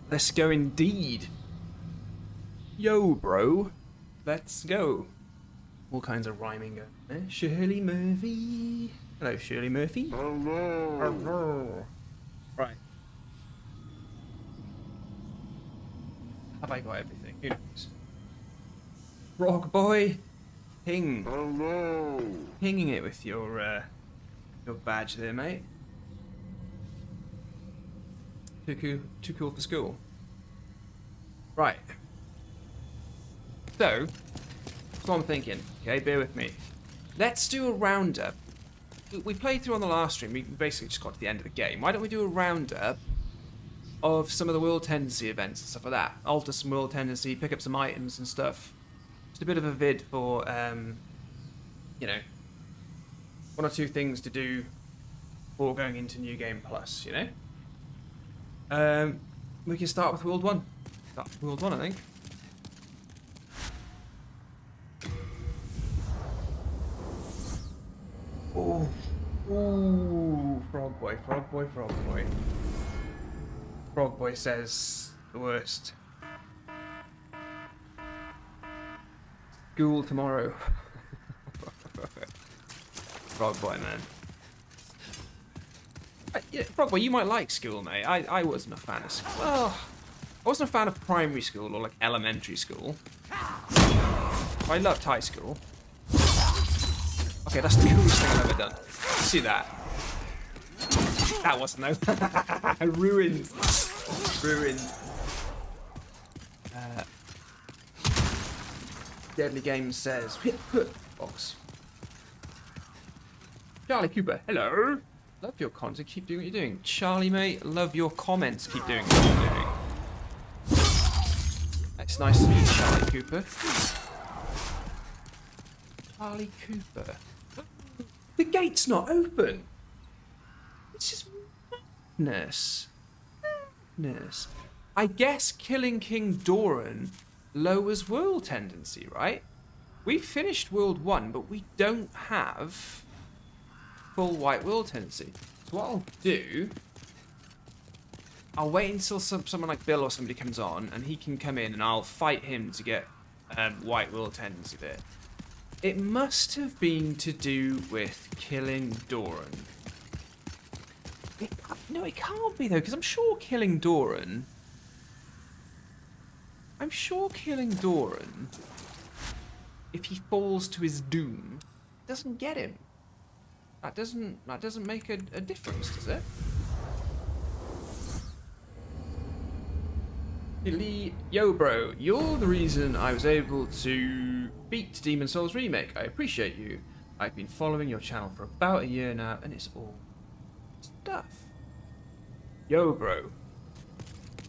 Let's go indeed. Yo, bro. Let's go. All kinds of rhyming going there. Shirley Murphy. Hello, Shirley Murphy. Hello. Hello. Right. Have I got everything? Who knows? Frog boy. Ping. Hello. Pinging it with your badge there, mate. Too cool for school. Right. So, that's what I'm thinking. Okay, bear with me. Let's do a roundup. We played through on the last stream. We basically just got to the end of the game. Why don't we do a roundup of some of the world tendency events and stuff like that? Alter some world tendency, pick up some items and stuff. Just a bit of a vid for, you know, one or two things to do before going into New Game Plus, you know? We can start with World 1. Start with World 1, I think. Oh, ooh, frog boy, frog boy, frog boy. Frog boy says the worst. School tomorrow. Frog boy, man. Yeah, Frog boy, you might like school, mate. I wasn't a fan of school. Well, I wasn't a fan of primary school or like elementary school. I loved high school. Okay, that's the coolest thing I've ever done. See that? That wasn't though. Ruined. Ruined. Deadly Games says, box. Charlie Cooper, hello. Love your content. Keep doing what you're doing. Charlie, mate, love your comments. Keep doing what you're doing. It's nice to meet you, Charlie Cooper. Charlie Cooper. The gate's not open. It's just madness. Madness. I guess killing King Doran lowers world tendency, right? We finished World 1, but we don't have full white world tendency. So what I'll do, I'll wait until someone like Bill or somebody comes on, and he can come in, and I'll fight him to get white world tendency there. It must have been to do with killing Doran. No, it can't be though, because I'm sure killing Doran, if he falls to his doom, doesn't get him. That doesn't make a difference, does it? Lee, yo bro, you're the reason I was able to beat Demon Souls Remake. I appreciate you. I've been following your channel for about a year now, and it's all stuff. Yo bro,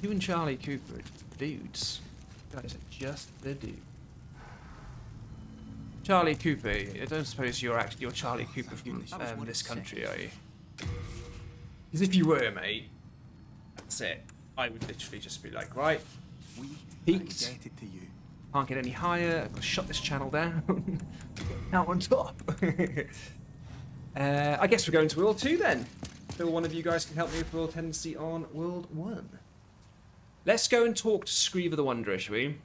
you and Charlie Cooper are dudes. You guys are just the dude. Charlie Cooper, I don't suppose you're Charlie Cooper from this country, are you? Because if you were, mate, that's it. I would literally just be like, right, peaked, can't get any higher, I've got to shut this channel down. Now on top. I guess we're going to World 2 then. So one of you guys can help me with World Tendency on World 1. Let's go and talk to Screever the Wanderer, shall we?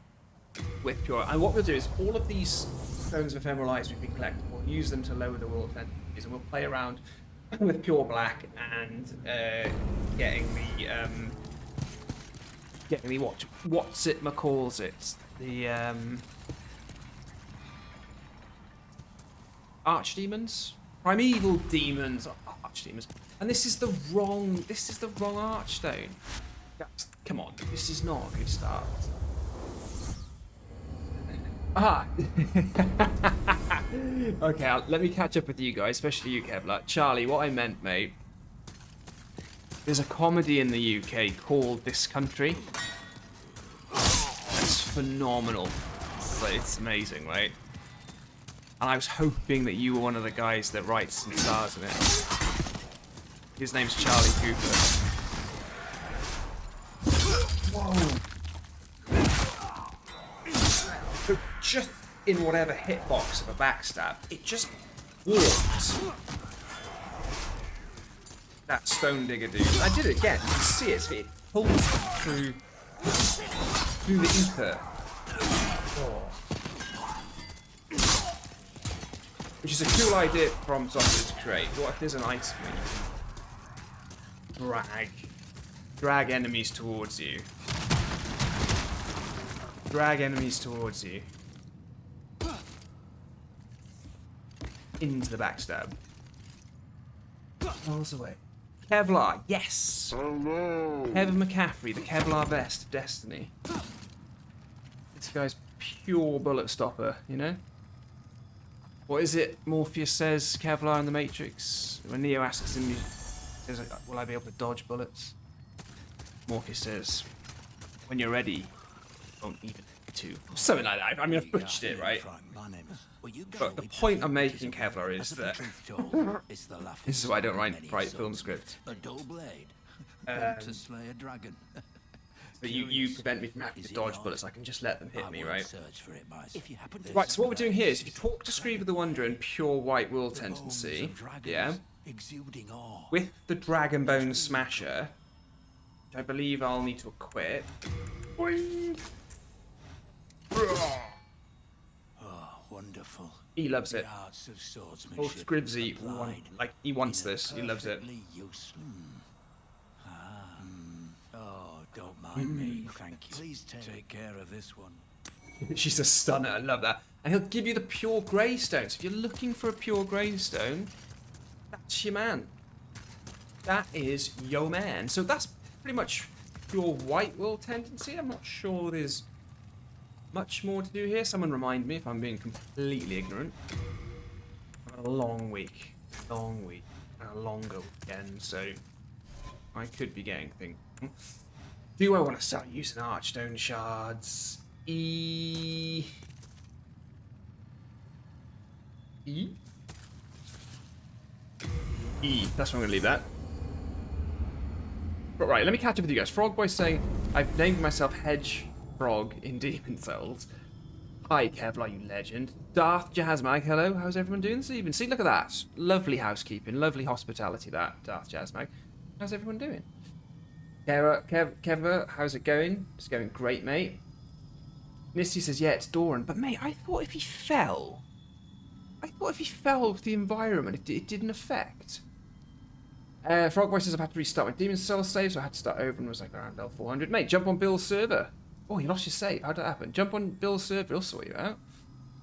With Pure. And what we'll do is all of these stones of ephemeral lights we've been collecting, we'll use them to lower the world tendencies, and we'll play around with Pure Black and getting the what's it McCalls it, the archdemons, primeval demons, archdemons, and this is the wrong archstone. Come on, this is not a good start. Ah. Okay, let me catch up with you guys, especially you, Kevlar. Charlie, what I meant, mate. There's a comedy in the UK called This Country. It's phenomenal. It's amazing, right? And I was hoping that you were one of the guys that writes and stars in it. His name's Charlie Cooper. Whoa. So just in whatever hitbox of a backstab, it just walks. That stone digger dude. I did it again. You can see it. It pulls them through through the ether. Oh. Which is a cool idea from Software to create. What if there's an item where you can drag enemies towards you? Drag enemies towards you. Into the backstab. Miles away. Kevlar, yes! Hello. Kevin McCaffrey, the Kevlar vest of destiny. This guy's pure bullet stopper, you know? What is it Morpheus says, Kevlar in the Matrix? When Neo asks him, says, will I be able to dodge bullets? Morpheus says, when you're ready, don't even need to. Something like that. I mean, I've butchered it, right? But the point I'm making, Kevlar, is that this is why I don't write film scripts. A dull blade to slay a dragon. But you prevent me from having to dodge bullets. I can just let them hit me, right? If you happen to Right, so what we're doing here is if you talk to Screever the Wanderer in pure white will tendency, yeah, with the Dragonbone Smasher, which I believe I'll need to equip. Boing. Oh, wonderful. He loves it. Arts of Old swordsmanship Scribsy, applied like, he wants in a this. He loves it. perfectly Oh, don't mind me, thank you. Please take care of this one. She's a stunner. I love that. And he'll give you the pure greystone. So if you're looking for a pure greystone, that's your man. That is your man. So that's pretty much pure white will tendency. I'm not sure there's much more to do here. Someone remind me if I'm being completely ignorant. I've had a long week. Long week. And a longer weekend. So I could be getting things. Do I want to start using Archstone shards? E. That's where I'm going to leave that. But right, let me catch up with you guys. Frogboy saying, I've named myself Hedgefrog in Demon Souls. Hi, Kevlar, you legend. Darth Jazzmag, hello. How's everyone doing this evening? See, look at that. Lovely housekeeping, lovely hospitality, that, Darth Jazzmag. How's everyone doing? Kevlar, how's it going? It's going great, mate. Nisty says, yeah, it's Doran. But, mate, I thought if he fell with the environment, it didn't affect. Frogboy says, I've had to restart my Demon Soul save, so I had to start over and was like around L400. Mate, jump on Bill's server. Oh, you lost your save. How'd that happen? Jump on Bill's server, he'll sort you out.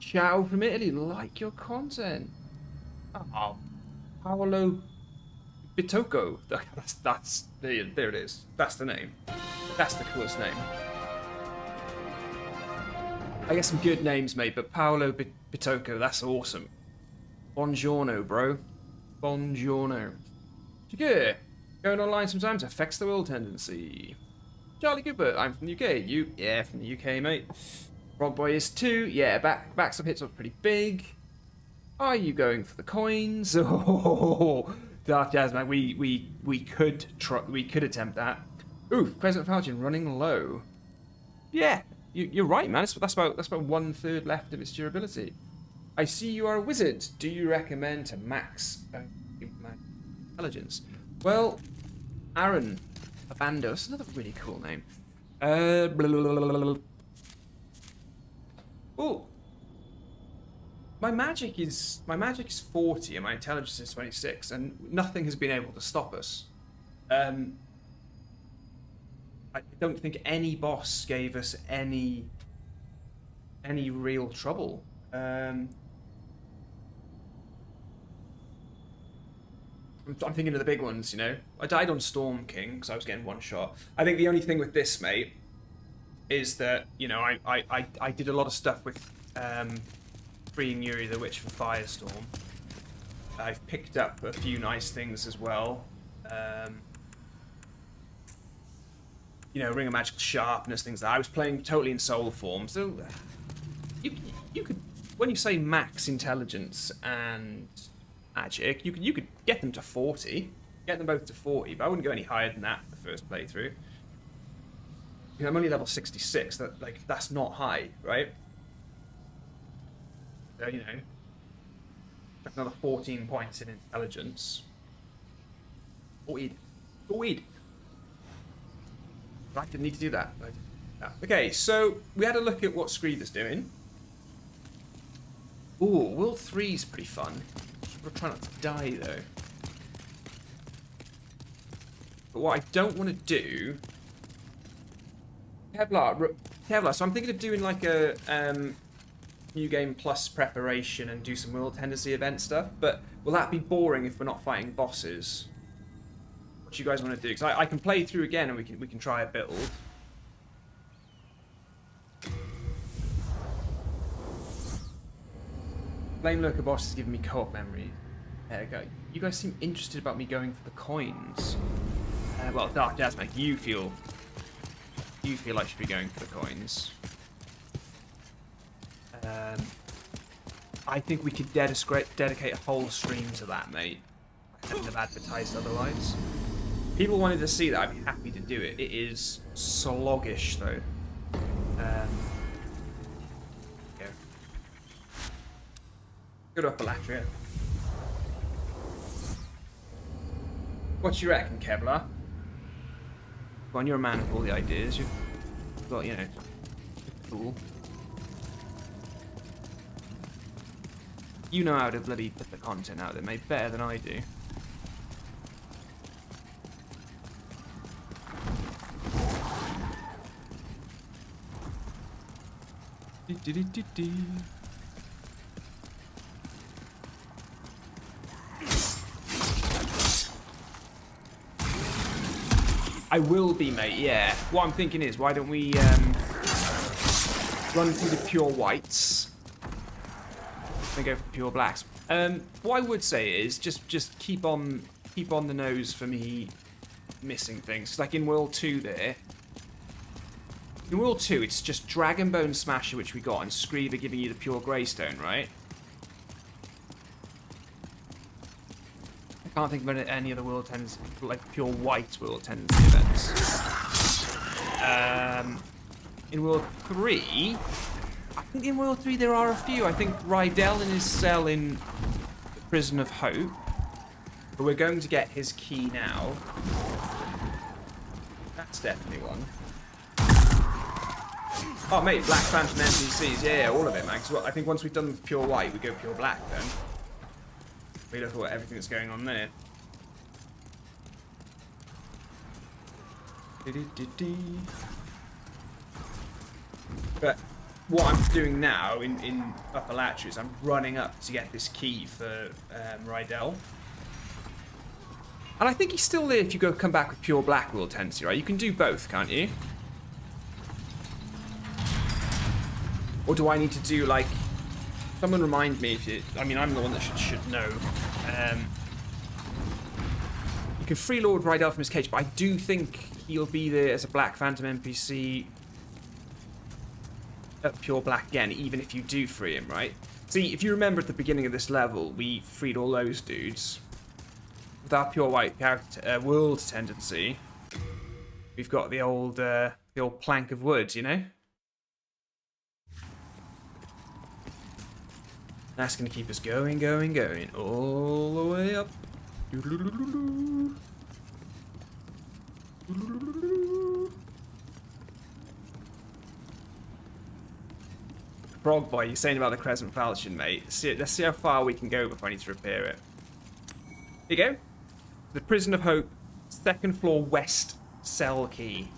Ciao from Italy, like your content. Oh, Paolo Bitoco. That's there it is. That's the name. That's the coolest name. I get some good names, mate, but Paolo Bitoco, that's awesome. Buongiorno, bro. Buongiorno. Good. Going online sometimes affects the will tendency. Charlie Cooper, I'm from the UK. You? Yeah, from the UK, mate. Frogboy is too. Yeah, backs up hits are pretty big. Are you going for the coins? Oh, Darth Jazzman, we could attempt that. Ooh, President Falcon running low. Yeah, you're right, man. That's about 1/3 left of its durability. I see you are a wizard. Do you recommend to max intelligence? Well, Aaron Abando. That's another really cool name. Oh, my magic is 40 and my intelligence is 26, and nothing has been able to stop us. I don't think any boss gave us any real trouble. I'm thinking of the big ones, you know. I died on Storm King because I was getting one shot. I think the only thing with this, mate, is that, you know, I did a lot of stuff with freeing Yuri the Witch for Firestorm. I've picked up a few nice things as well. You know, Ring of Magical Sharpness, things like that. I was playing totally in soul form, so you could, when you say max intelligence and magic, you could get them to 40, get them both to 40, but I wouldn't go any higher than that for the first playthrough. You know, I'm only level 66. That's not high, right? So, you know, another 14 points in intelligence. Weed. I didn't need to do that. Okay, so we had a look at what Screever's doing. Ooh, World 3 is pretty fun. We're trying not to die, though. But what I don't want to do... Kevlar, so I'm thinking of doing like a new game plus preparation and do some World Tendency event stuff, but will that be boring if we're not fighting bosses? What do you guys want to do? Because I can play through again and we can try a build. Flame Lurker boss is giving me co-op memories. There we go. You guys seem interested about me going for the coins. Well, Dark Jasmine, you feel I should be going for the coins. I think we could dedicate a whole stream to that, mate. I couldn't have advertised otherwise. People wanted to see that, I'd be happy to do it. It is sloggish, though. Go to Boletaria. What you reckon, Kevlar? Go on, you're a man with all the ideas. You've got, you know, cool. You know how to bloody put the content out there, mate, better than I do. I will be, mate, yeah. What I'm thinking is, why don't we run through the pure whites and go for pure blacks. What I would say is just keep on the nose for me missing things. Like in World 2 there. In World 2, it's just Dragonbone Smasher, which we got, and Screever giving you the pure Greystone, right? I can't think of any other World Tendency, like pure white World Tendency events. In World 3, I think in World 3 there are a few. I think Rydell in his cell in the Prison of Hope. But we're going to get his key now. That's definitely one. Oh, mate, Black Phantom NPCs. Yeah, all of it, man. Because I think once we've done pure white, we go pure black then. We look at everything that's going on there. But what I'm doing now in Upper Latch is I'm running up to get this key for Rydell. And I think he's still there if you come back with pure black World Tendency, right? You can do both, can't you? Or do I need to do, like... Someone remind me if you... I mean, I'm the one that should know. You can freelord Rydell from his cage, but I do think he'll be there as a Black Phantom NPC at pure black again, even if you do free him, right? See, if you remember at the beginning of this level, we freed all those dudes. With our pure white character, world tendency, we've got the old plank of wood, you know? That's going to keep us going, all the way up. Frog Boy, you're saying about the Crescent Falchion, mate. Let's see how far we can go before I need to repair it. Here you go. The Prison of Hope, 2nd floor west cell key.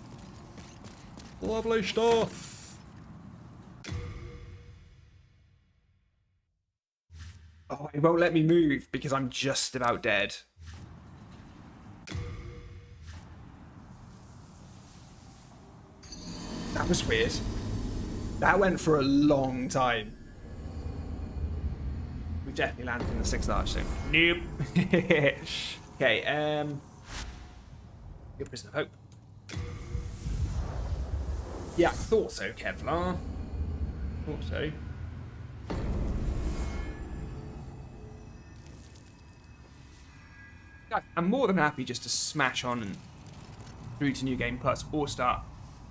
Lovely stuff. Oh, it won't let me move because I'm just about dead. That was weird. That went for a long time. We definitely landed in the 6th arch soon. Nope. Okay, Good Prison of Hope. Yeah, I thought so, Kevlar. Thought so. I'm more than happy just to smash on and through to New Game Plus or start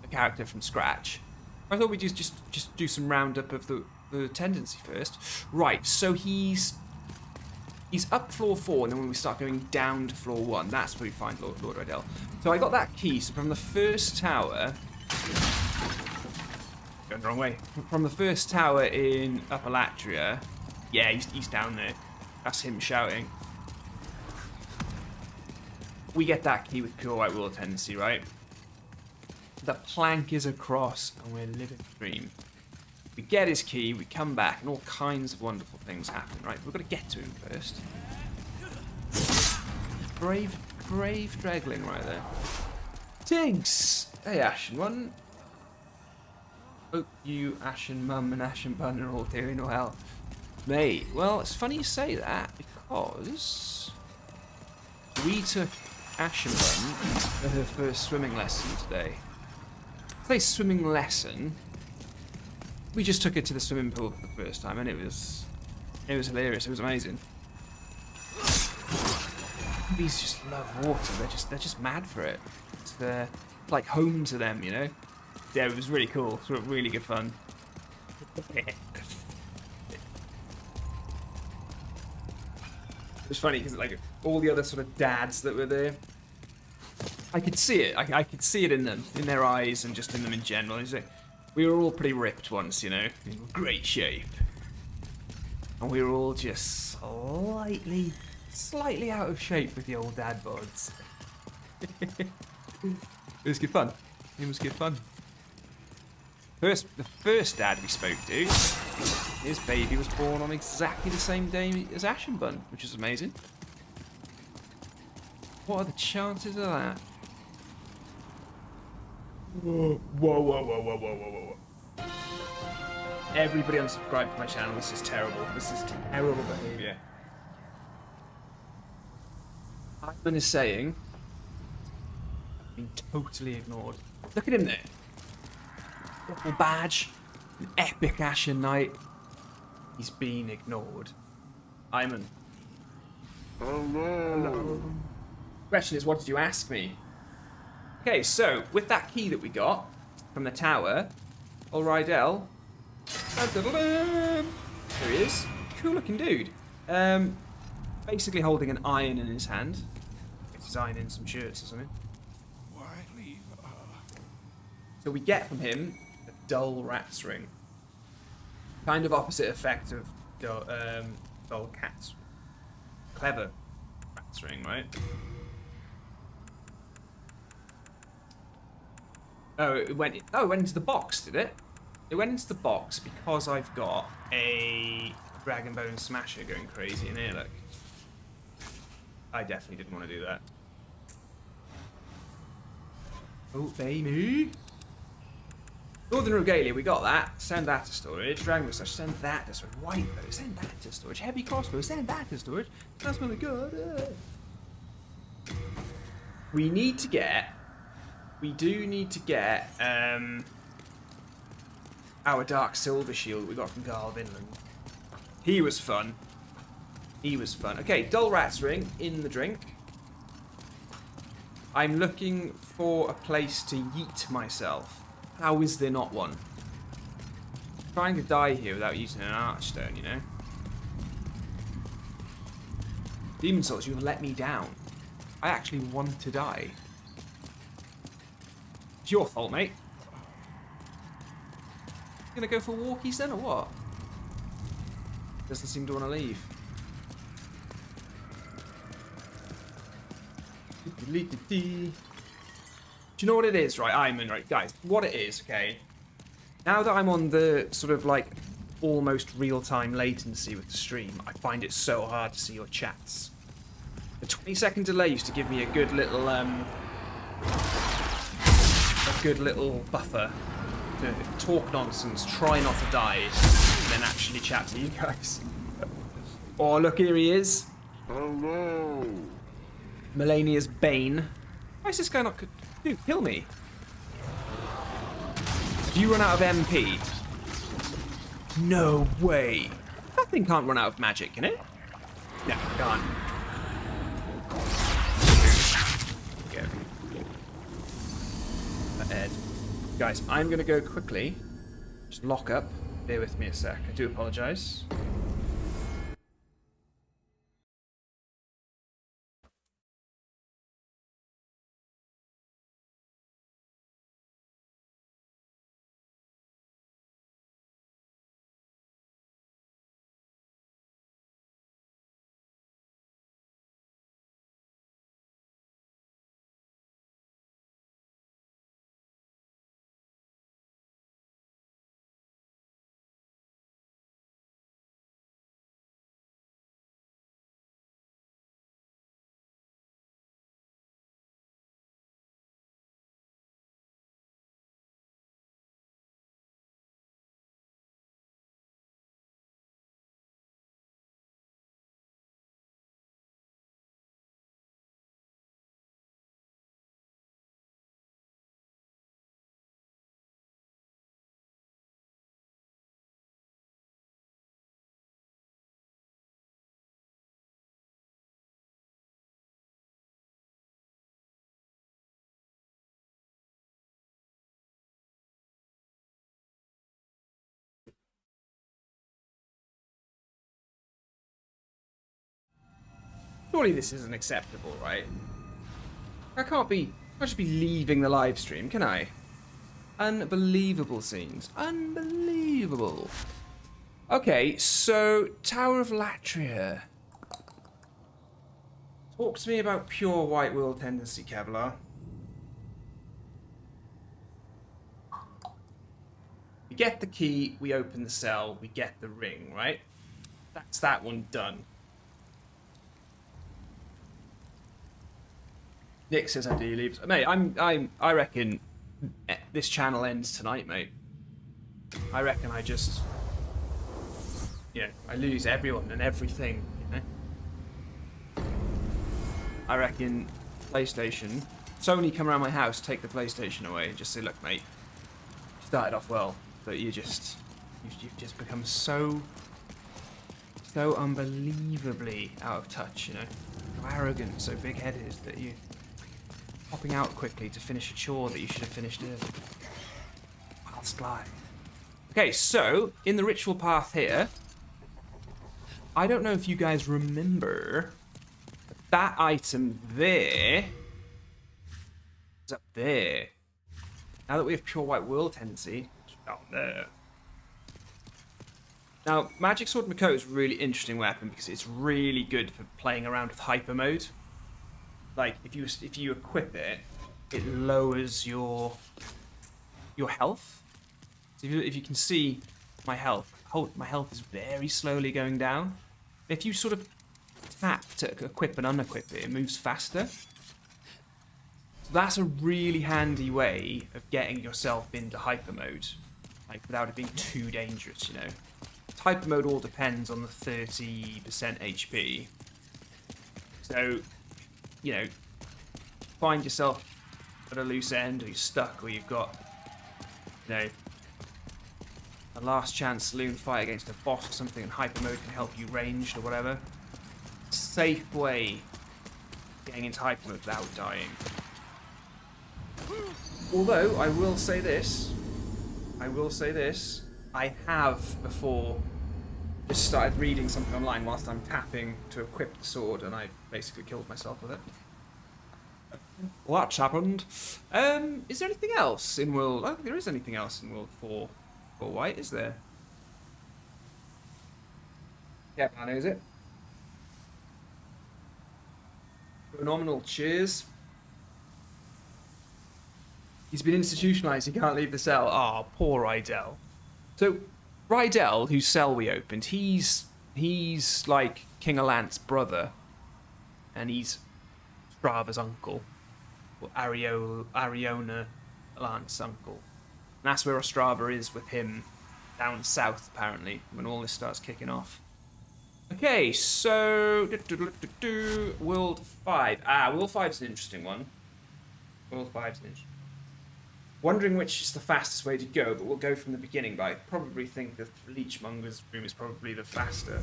the character from scratch. I thought we'd just do some roundup of the tendency first. Right, so he's up floor 4, and then when we start going down to floor 1, that's where we find Lord Rydell. So I got that key, so from the first tower, Going the wrong way. From the first tower in Upper Latria. Yeah, he's down there. That's him shouting. We get that key with pure white will tendency, right? The plank is across, and we're living the dream. We get his key, we come back, and all kinds of wonderful things happen, right? We've got to get to him first. Brave Dregling right there. Tinks! Hey, Ashen One. Hope you, Ashen Mum, and Ashen Bun are all doing well. Mate, well, it's funny you say that, because we took Ashen Bun for her first swimming lesson today. I say swimming lesson. We just took her to the swimming pool for the first time, and it was hilarious. It was amazing. These just love water. They're just mad for it. It's like home to them, you know. Yeah, it was really cool. It was really good fun. It was funny because like all the other sort of dads that were there, I could see it. I could see it in them, in their eyes, and just in them in general. It's like, we were all pretty ripped once, you know, in great shape, and we were all just slightly out of shape with the old dad bods. It was good fun. It was good fun. The first dad we spoke to, his baby was born on exactly the same day as Ashen Bun, which is amazing. What are the chances of that? Whoa, whoa, whoa, whoa, whoa, whoa, whoa, whoa. Everybody unsubscribe to my channel. This is terrible. This is terrible behaviour. Hyman is saying, being totally ignored. Look at him there. Double badge. An epic Ashen Knight. He's been ignored. Hyman. Hello. Question is, what did you ask me? Okay, so with that key that we got from the tower, old Rydell. There he is. Cool looking dude. Basically holding an iron in his hand. He's ironing some shirts or something. Why leave her? So we get from him a dull rat's ring. Kind of opposite effect of dull cat's. Clever rat's ring, right? Oh, it went into the box, did it? It went into the box because I've got a Dragon Bone Smasher going crazy in here, look. I definitely didn't want to do that. Oh, baby. Northern Regalia, we got that. Send that to storage. Dragon Bone Smasher, send that to storage. White Bow, send that to storage. Heavy Crossbow, send that to storage. That's really good. We do need to get our Dark Silver Shield we got from King of Vinland. He was fun. He was fun. Okay, Dull Rat's Ring in the drink. I'm looking for a place to yeet myself. How is there not one? I'm trying to die here without using an Archstone, you know? Demon Souls, you have let me down. I actually want to die. It's your fault, mate. You gonna go for walkies then, or what? Doesn't seem to want to leave. Do you know what it is, right? Right, guys. What it is, okay? Now that I'm on the sort of like almost real-time latency with the stream, I find it so hard to see your chats. The 20-second delay used to give me a good little buffer to talk nonsense, try not to die, and then actually chat to you guys. Oh, look, here he is. Hello. Melania's Bane. Why is this guy not... Dude, kill me. Do you run out of MP? No way. That thing can't run out of magic, can it? No, it can't. Go. Ahead. Guys, I'm going to go quickly. Just lock up. Bear with me a sec. I do apologise. Surely this isn't acceptable, right? I can't just be leaving the live stream, can I? Unbelievable scenes. Unbelievable. Okay, so Tower of Latria. Talk to me about pure white will tendency, Kevlar. We get the key, we open the cell, we get the ring, right? That's that one done. Nick says I do leave. Mate, I reckon this channel ends tonight, mate. I reckon I just, I lose everyone and everything, you know? I reckon PlayStation, Sony come around my house, take the PlayStation away and just say, look, mate, you started off well, but you've just become so unbelievably out of touch, you know? So arrogant, so big-headed that you popping out quickly to finish a chore that you should have finished earlier. Whilst live. Okay, so in the ritual path here, I don't know if you guys remember that item there is up there. Now that we have pure white will tendency, it's down there. Now, Magic Sword Makoto is a really interesting weapon because it's really good for playing around with hyper mode. Like if you equip it, it lowers your health. So if you can see my health, my health is very slowly going down. If you sort of tap to equip and unequip it, it moves faster. So that's a really handy way of getting yourself into hyper mode, like without it being too dangerous, you know. Hyper mode all depends on the 30% HP. So, you know, find yourself at a loose end, or you're stuck, or you've got, you know, a last chance saloon fight against a boss or something, and hyper mode can help you ranged or whatever. Safe way getting into hyper mode without dying. Although I will say this, I have before just started reading something online whilst I'm tapping to equip the sword, and I basically killed myself with it. What's happened? Is there anything else in World... I don't think there is anything else in World 4 for white, is there? Yeah, I know, is it? Phenomenal, cheers. He's been institutionalized, he can't leave the cell. Ah, poor Rydell. So, Rydell, whose cell we opened, he's like King Allant's brother, and he's Strava's uncle, or Ariona Allant's uncle. And that's where Ostrava is with him, down south apparently, when all this starts kicking off. Okay, so World 5. World 5's an interesting one. World 5's an interesting. Wondering which is the fastest way to go, but we'll go from the beginning. But I probably think the Leechmonger's room is probably the faster.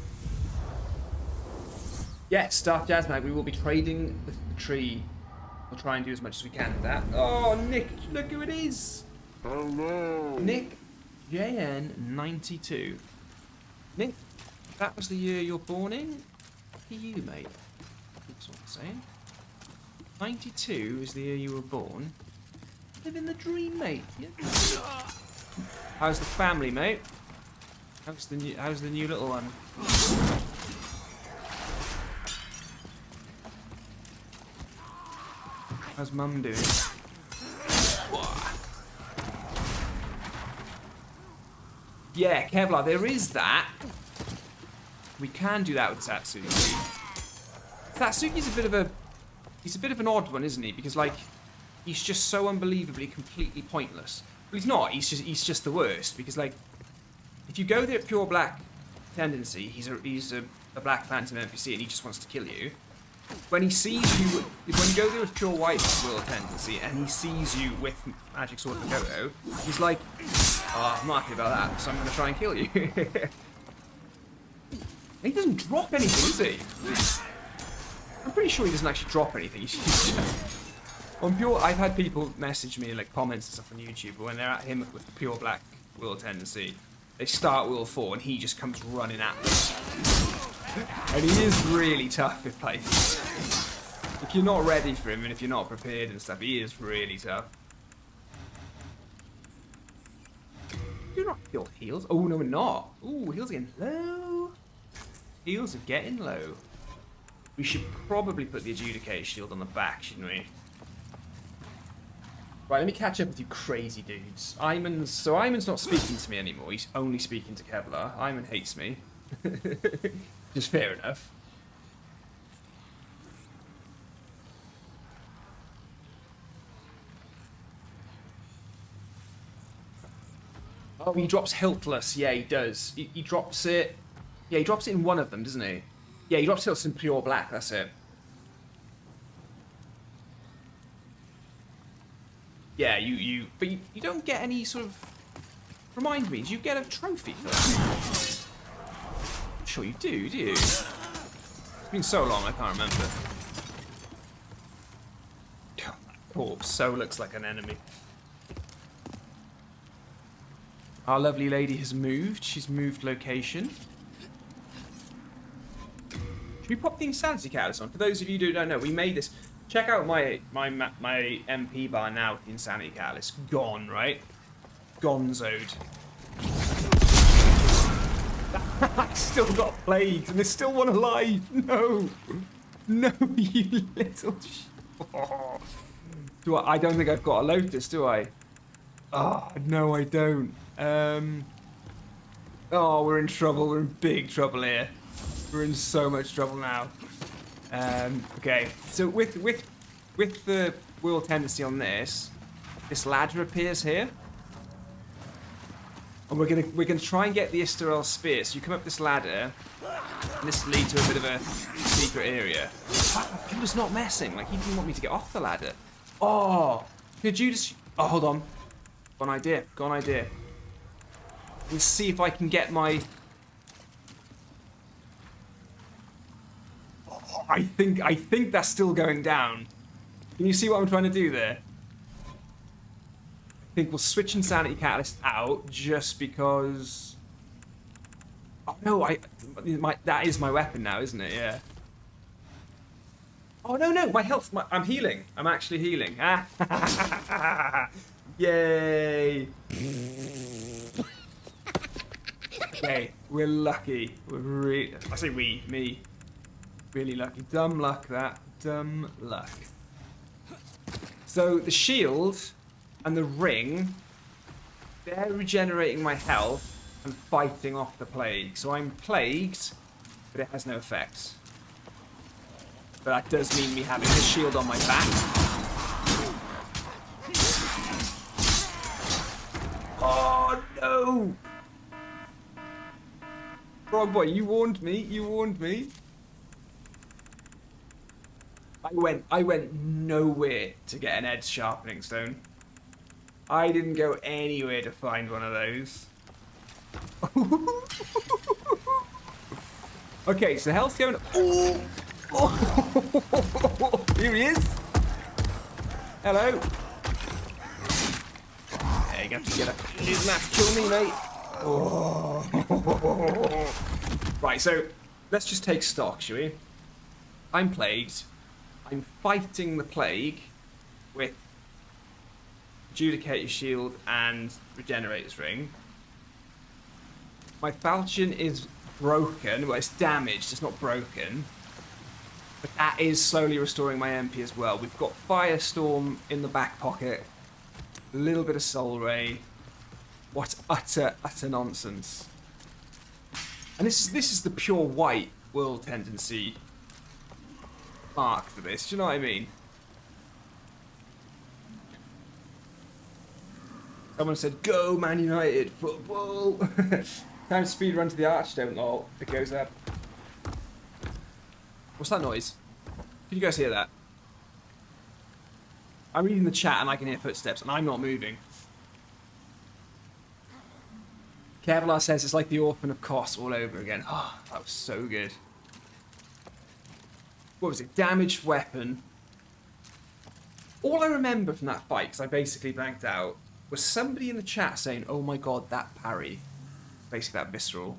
Yes, Dark Jazzmag, we will be trading the tree. We'll try and do as much as we can with that. Oh, Nick, look who it is! Hello! Nick JN92. Nick, that was the year you're born in? Lucky you, mate. That's what I'm saying. 92 is the year you were born. Living the dream, mate. Yeah. How's the family, mate? How's the new little one? How's Mum doing? Yeah, Kevlar, there is that. We can do that with Satsuki. Satsuki's he's a bit of an odd one, isn't he? Because like, he's just so unbelievably completely pointless. But he's not. He's just the worst. Because like, if you go there pure black tendency, he's a black phantom NPC and he just wants to kill you. When he sees you, when you go there with pure white will tendency and he sees you with Magic Sword Makoto, he's like, oh, I'm not happy about that, so I'm going to try and kill you. He doesn't drop anything, does he? I'm pretty sure he doesn't actually drop anything. He's just, on pure, I've had people message me like comments and stuff on YouTube, but when they're at him with pure black will tendency, they start World 4 and he just comes running at them. And he is really tough with plates. If you're not ready for him and if you're not prepared and stuff, he is really tough. Do not feel heals. Oh, no, we're not. Ooh, heals are getting low. Heals are getting low. We should probably put the adjudicator shield on the back, shouldn't we? Right, let me catch up with you crazy dudes. Iman's not speaking to me anymore. He's only speaking to Kevlar. Iman hates me. Just fair enough. Oh, he drops Hiltless. Yeah, he does. He drops it. Yeah, he drops it in one of them, doesn't he? Yeah, he drops Hiltless in pure black. That's it. Yeah, but you don't get any sort of... Remind me, do you get a trophy for that? I'm sure you do you? It's been so long, I can't remember. God, that corpse so looks like an enemy. Our lovely lady has moved. She's moved location. Should we pop the insanity catalyst on? For those of you who don't know, we made this... Check out my MP bar now with the insanity catalyst. Gone, right? Gonzoed. I still got plagues and there's still one alive. No. No, you little oh. I don't think I've got a Lotus, do I? Oh, no, I don't. Oh, we're in trouble. We're in big trouble here. We're in so much trouble now. Okay, so with the world tendency on this ladder appears here, and we're gonna try and get the Istarel spear. So you come up this ladder, and this leads to a bit of a secret area. He was not messing. Like he didn't want me to get off the ladder. Oh, could you just? Oh, hold on. Got an idea. Got an idea. Let's see if I can get my. I think that's still going down. Can you see what I'm trying to do there? I think we'll switch Insanity Catalyst out just because... Oh no, that is my weapon now, isn't it? Yeah. Oh no, my health, I'm healing. I'm actually healing. Yay. Okay, we're lucky. I say me. Really lucky. Dumb luck, that. Dumb luck. So, the shield and the ring, they're regenerating my health and fighting off the plague. So I'm plagued, but it has no effect. But that does mean me having the shield on my back. Oh, no! Frog boy, you warned me. You warned me. I went nowhere to get an edge sharpening stone. I didn't go anywhere to find one of those. Okay, so health's going. Oh! Oh! Here he is. Hello. There you go. Get up. Use that to kill me, mate. Oh. Right, so let's just take stock, shall we? I'm plagued. I'm fighting the plague with Adjudicator Shield and Regenerator's Ring. My falchion is broken. Well, it's damaged. It's not broken. But that is slowly restoring my MP as well. We've got Firestorm in the back pocket. A little bit of Soul Ray. What utter nonsense. And this is the pure white world tendency mark for this. Do you know what I mean? Someone said, "Go Man United football." Time to speed run to the Archstone. Lol. It goes up. What's that noise? Can you guys hear that? I'm reading the chat and I can hear footsteps and I'm not moving. Kevlar says it's like the Orphan of Kos all over again. Oh, that was so good. What was it? Damaged weapon. All I remember from that fight, because I basically blanked out, was somebody in the chat saying, "Oh my god, that parry." Basically that visceral.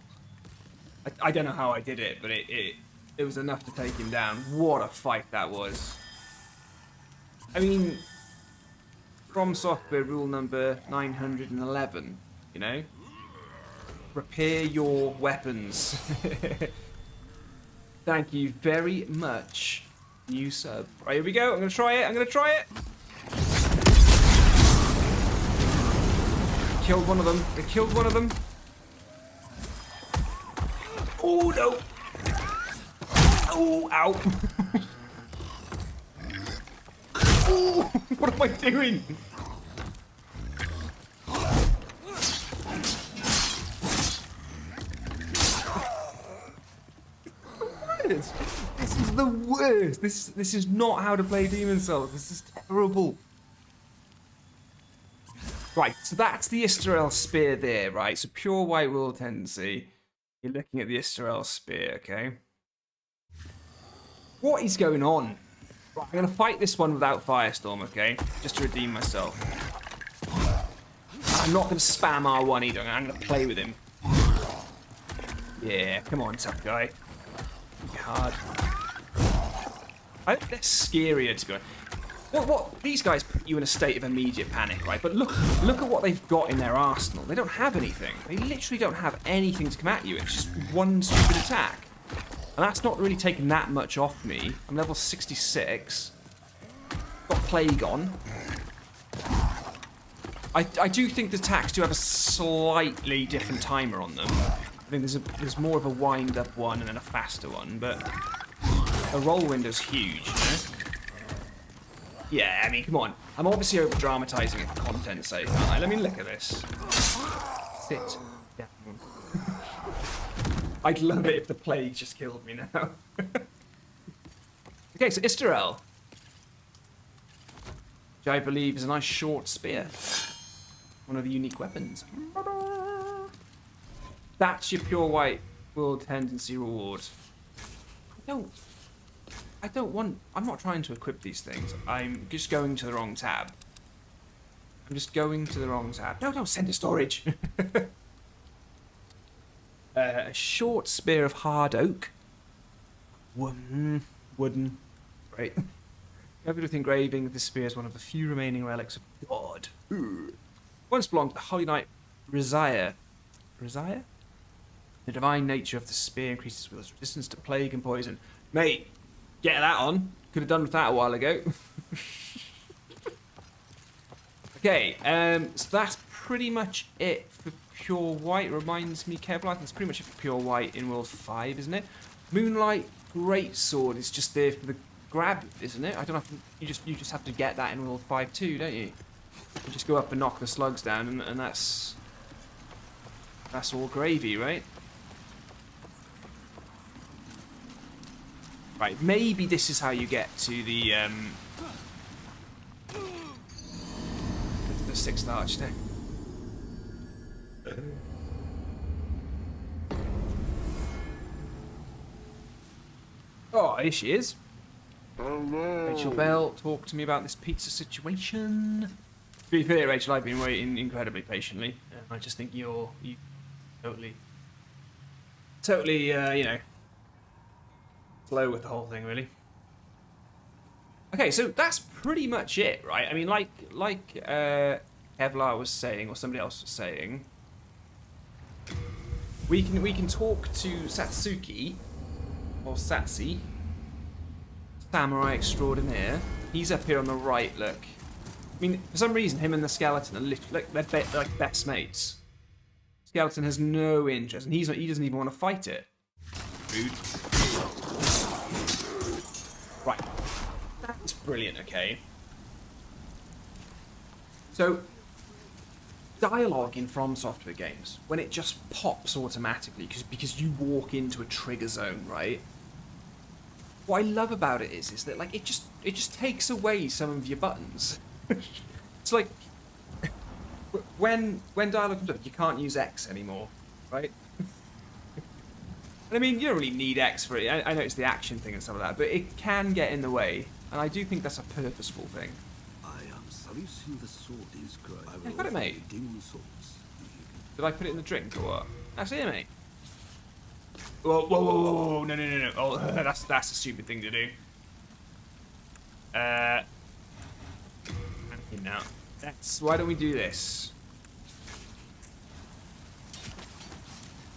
I don't know how I did it, but it was enough to take him down. What a fight that was. I mean, From Software rule number 911, you know? Repair your weapons. Thank you very much. New sub. Right, here we go. I'm going to try it. I'm going to try it. Killed one of them. I killed one of them. Oh, no. Oh, ow. Oh, what am I doing? This is the worst. This is not how to play Demon Souls. This is terrible. Right, so that's the Isterel Spear there, right? So pure white will tendency. You're looking at the Isterel Spear, okay? What is going on? Right, I'm going to fight this one without Firestorm, okay? Just to redeem myself. I'm not going to spam R1 either. I'm going to play with him. Yeah, come on, tough guy. Hard. I think they're scarier to go. What? These guys put you in a state of immediate panic, right? But look at what they've got in their arsenal. They don't have anything. They literally don't have anything to come at you. It's just one stupid attack. And that's not really taking that much off me. I'm level 66. Got Plague on. I do think the attacks do have a slightly different timer on them. I think there's more of a wind-up one and then a faster one, but the roll window's huge, you know? Yeah, I mean, come on. I'm obviously over-dramatising it for content's sake, aren't I? Let me look at this. Sit down. I'd love it if the plague just killed me now. Okay, so Isterel. Which I believe is a nice short spear. One of the unique weapons. That's your pure white world tendency reward. I'm not trying to equip these things. I'm just going to the wrong tab. I'm just going to the wrong tab. No, don't send to storage. A short spear of hard oak. Wooden. Right. Covered with engraving, this spear is one of the few remaining relics of God. Once belonged to the Holy Knight Rydell. Rydell? The divine nature of the spear increases with its resistance to plague and poison. Mate, get that on. Could have done with that a while ago. Okay, so that's pretty much it for pure white. Reminds me, Kevlar, that's pretty much it for pure white in World 5, isn't it? Moonlight Greatsword is just there for the grab, isn't it? I don't have to, you just have to get that in World 5 too, don't you? You just go up and knock the slugs down, and that's all gravy, right? Right, maybe this is how you get to the 6th arch thing. Oh, here she is. Rachel Bell, talk to me about this pizza situation. To be fair, Rachel, I've been waiting incredibly patiently. I just think you totally, you know, slow with the whole thing, really. Okay, so that's pretty much it, right? I mean, like Kevlar was saying, or somebody else was saying, we can talk to Satsuki or Satsi, samurai extraordinaire. He's up here on the right. Look, I mean, for some reason, him and the skeleton are literally they're like best mates. Skeleton has no interest, and he doesn't even want to fight it. Rude. Right. That's brilliant, okay. So, dialogue in From Software games, when it just pops automatically, because you walk into a trigger zone, right? What I love about it is that like it just takes away some of your buttons. It's like when dialogue comes up, you can't use X anymore, right? And I mean, you don't really need X for it. I know it's the action thing and stuff like that, but it can get in the way, and I do think that's a purposeful thing. I got it, mate. Did I put it in the drink or what? That's it, mate. Whoa, whoa, whoa, whoa, whoa. No, no, no, no. Oh, that's a stupid thing to do. You know, why don't we do this?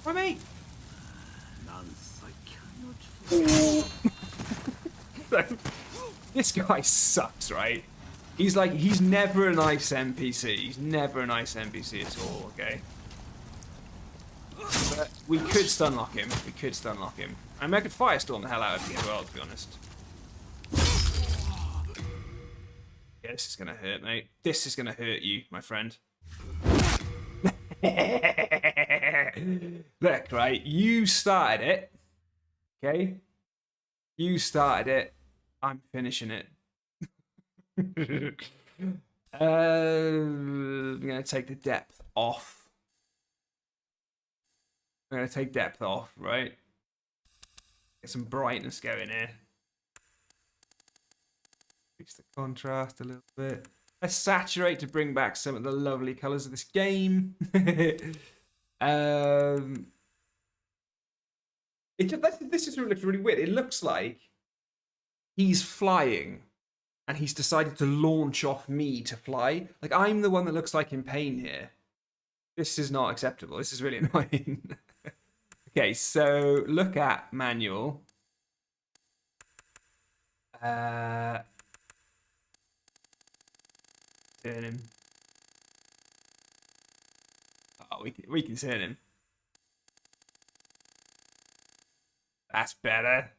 Why, mate? This guy sucks, right? He's never a nice NPC. He's never a nice NPC at all, okay? But we could stunlock him. We could stunlock him. I mean, I could firestorm the hell out of him as well, to be honest. Yeah, this is gonna hurt, mate. This is gonna hurt you, my friend. Look, right? You started it. Okay? You started it. I'm finishing it. I'm gonna take the depth off. I'm gonna take depth off, right? Get some brightness going here. Increase the contrast a little bit. Let's saturate to bring back some of the lovely colours of this game. This just looks really weird. It looks like he's flying and he's decided to launch off me to fly. Like, I'm the one that looks like in pain here. This is not acceptable. This is really annoying. Okay, so look at manual. Turn him. Oh, we can turn him. That's better.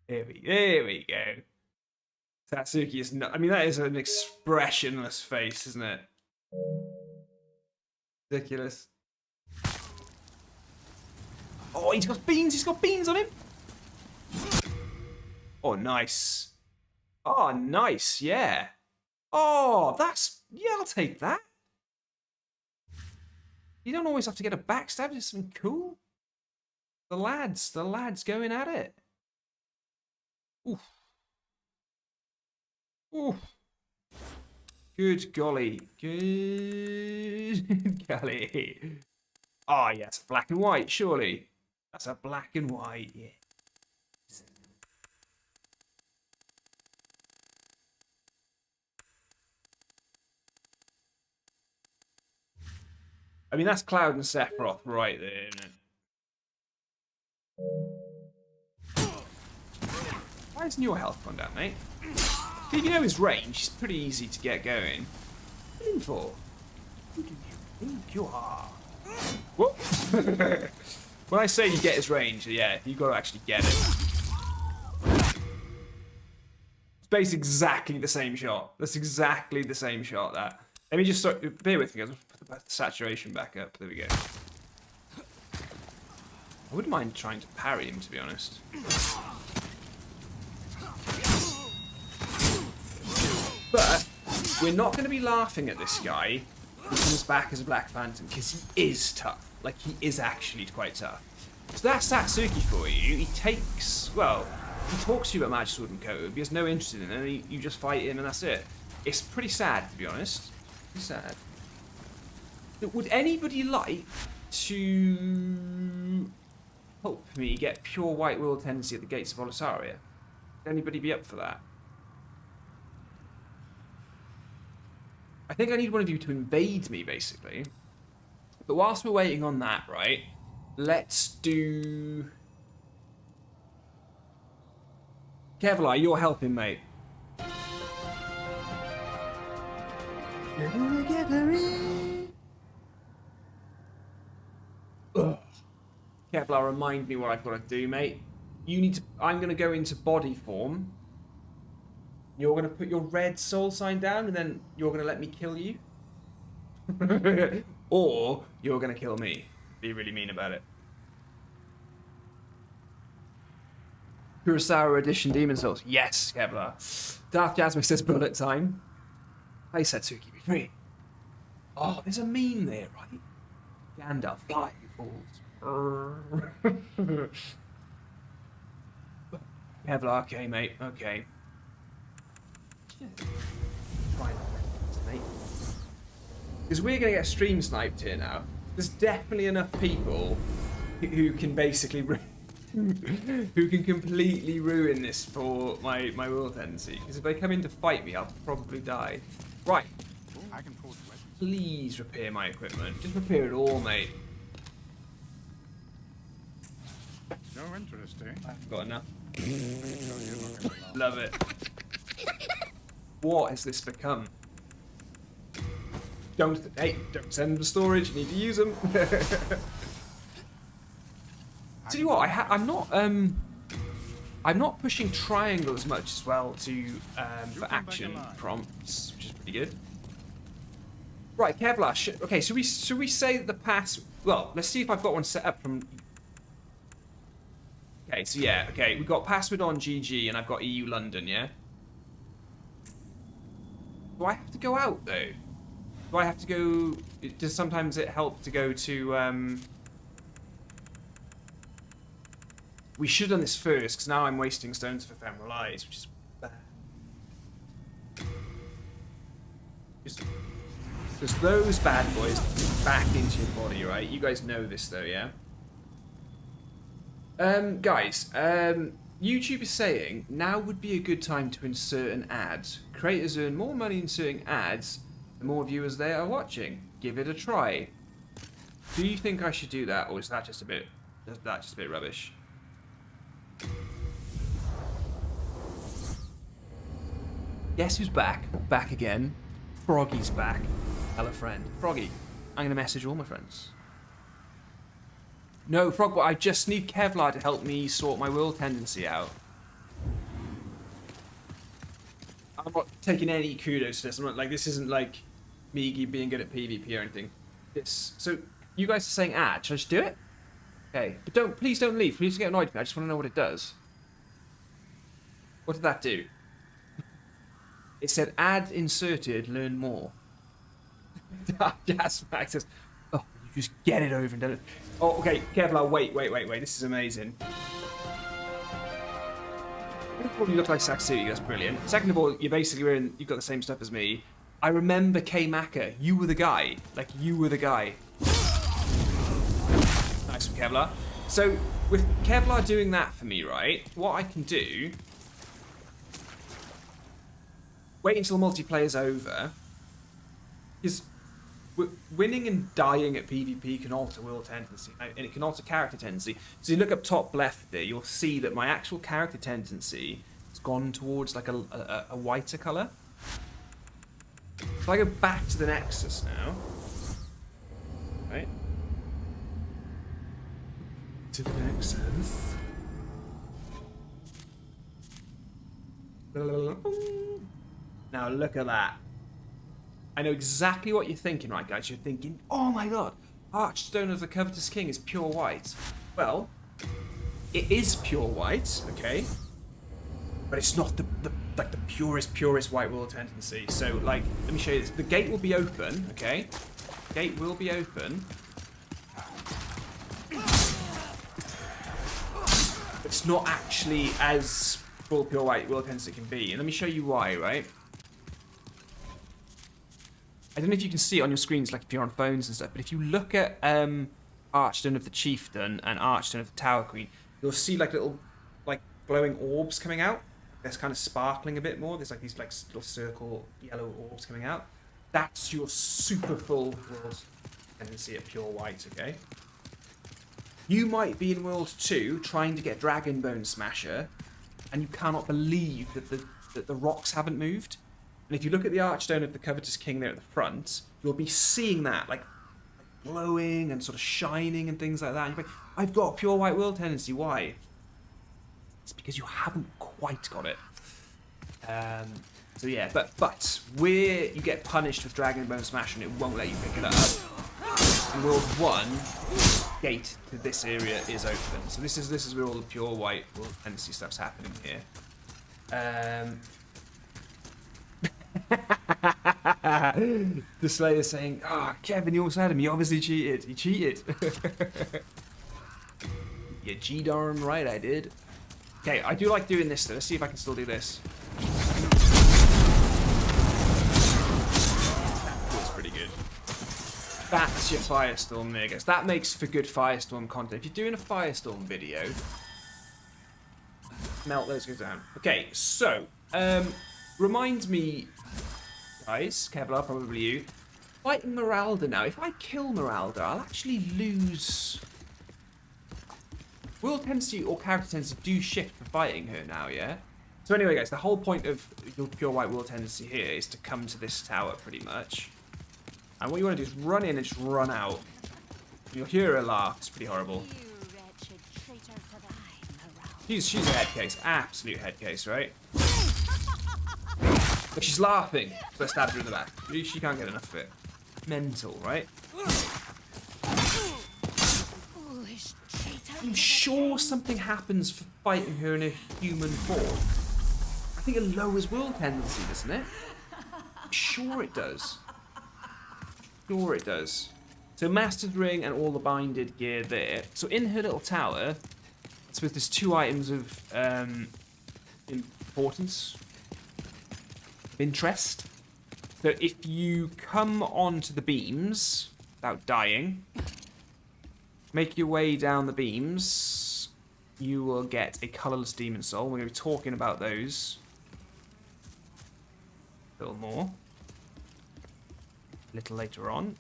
There we go. Satsuki is not. I mean, that is an expressionless face, isn't it? Ridiculous. Oh, he's got beans. He's got beans on him. Oh, nice. Oh, nice. Yeah. Oh, yeah, I'll take that. You don't always have to get a backstab. Just something cool. The lads going at it. Oof. Oof. Good golly. Good golly. Oh, yes, black and white, surely. That's a black and white, yeah. I mean, that's Cloud and Sephiroth right there, isn't it? Why hasn't your health gone down, mate? If you know his range, he's pretty easy to get going. What are you in for? Who do you think you are? Whoop! When I say you get his range, yeah, you got to actually get it. It's basically exactly the same shot. That's exactly the same shot, that. Let me just bear with me, guys. I'll put the saturation back up. There we go. I wouldn't mind trying to parry him, to be honest. But we're not going to be laughing at this guy who comes back as a Black Phantom, because he is tough. Like, he is actually quite tough. So that's Satsuki for you. He takes, well, he talks to you about Magic Sword and Makoto, but he has no interest in it, and you just fight him and that's it. It's pretty sad, to be honest. Pretty sad. Would anybody like to help me get pure white will tendency at the gates of Boletaria? Would anybody be up for that? I think I need one of you to invade me, basically. But whilst we're waiting on that, right, let's do... Kevlar, you're helping, mate. Kevlar, remind me what I've got to do, mate. You need to... I'm going to go into body form. You're going to put your red soul sign down, and then you're going to let me kill you. Or you're going to kill me. Be really mean about it. Kurosawa Edition Demon Souls. Yes, Kevlar. Darth Jasmine says bullet time. Hey, Satsuki, be free. Oh, there's a meme there, right? Gandalf, fly, falls. Kevlar, okay, mate, okay. Try that, mate. Because we're going to get stream sniped here now. There's definitely enough people who can basically who can completely ruin this for my will tendency. Because if they come in to fight me, I'll probably die. Right. I can forge weapons. Please repair my equipment. Just repair it all, mate. No interest, eh? I've got enough. Love it. What has this become? Don't send them to storage. You need to use them. Tell you what, I'm not pushing triangle as much as well for action prompts, which is pretty good. Right, Kevlar. Okay, should we say that the pass? Well, let's see if I've got one set up from. Okay, so yeah, okay, we've got password on GG and I've got EU London, yeah? Do I have to go out, though? Do I have to go... Does sometimes it help to go to, We should have done this first, because now I'm wasting stones for ephemeral eyes, which is bad. Just those bad boys back into your body, right? You guys know this, though, yeah? Guys, YouTube is saying now would be a good time to insert an ad. Creators earn more money inserting ads the more viewers they are watching. Give it a try. Do you think I should do that, or is that just a bit rubbish? Guess who's back? Back again. Froggy's back. Hello, friend. Froggy, I'm gonna message all my friends. No, Frog, I just need Kevlar to help me sort my will tendency out. I'm not taking any kudos to this. I'm not like, this isn't like me being good at PvP or anything. So you guys are saying ad. Should I just do it? Okay, but please don't leave. Please don't get annoyed with me. I just want to know what it does. What did that do? It said ad inserted. Learn more. Yes, Max says, oh, you just get it over and done it. Oh, okay, Kevlar, wait. This is amazing. First of all, you look like Satsuki, that's brilliant. Second of all, you're basically you've got the same stuff as me. I remember K-Maka, you were the guy. Like, you were the guy. Nice from Kevlar. So, with Kevlar doing that for me, right, what I can do... Wait until multiplayer's over. Because winning and dying at PvP can alter will tendency, and it can alter character tendency. So you look up top left there, you'll see that my actual character tendency has gone towards like a whiter colour. If I go back to the Nexus now, right? To the Nexus. Now look at that. I know exactly what you're thinking, right, guys? You're thinking, oh my god, Archstone of the Covetous King is pure white. Well, it is pure white, okay? But it's not the purest white will tendency. So, like, let me show you this. The gate will be open, okay? The gate will be open. It's not actually as full pure white will tendency can be. And let me show you why, right? I don't know if you can see it on your screens, like if you're on phones and stuff, but if you look at Archstone of the Chieftain and Archstone of the Tower Queen, you'll see like little, like glowing orbs coming out. That's kind of sparkling a bit more. There's like these like little circle yellow orbs coming out. That's your super full world tendency at pure white, okay? You might be in World 2 trying to get Dragon Bone Smasher, and you cannot believe that the rocks haven't moved. And if you look at the Archstone of the Covetous King there at the front, you'll be seeing that, like glowing and sort of shining and things like that. And you're like, I've got a pure white will tendency. Why? It's because you haven't quite got it. So yeah, but where you get punished with Dragon Bone Smash and it won't let you pick it up. In World 1, gate to this area is open. So this is where all the pure white will tendency stuff's happening here. The Slayer's saying, oh, Kevin, you also had him. He obviously cheated. He cheated. You G-darn right I did. Okay, I do like doing this though. Let's see if I can still do this. That feels pretty good. That's your Firestorm there, guys. That makes for good Firestorm content. If you're doing a Firestorm video, melt those guys down. Okay, so, remind me, guys, Kevlar, probably you, fighting Meralda now. If I kill Meralda, I'll actually lose... Will tendency or character tendency do shift for fighting her now, yeah? So anyway, guys, the whole point of your pure white will tendency here is to come to this tower, pretty much. And what you want to do is run in and just run out. You'll hear her laugh. It's pretty horrible. She's a head case. Absolute head case, right? But she's laughing. So I stabbed her in the back. She can't get enough of it. Mental, right? I'm sure something happens for fighting her in a human form. I think it lowers will tendency, doesn't it? I'm sure it does. Sure it does. So Master's Ring and all the binded gear there. So in her little tower, I suppose there's 2 items of importance, of interest. So if you come onto the beams without dying, make your way down the beams, you will get a colourless demon soul. We're going to be talking about those a little more. A little later on.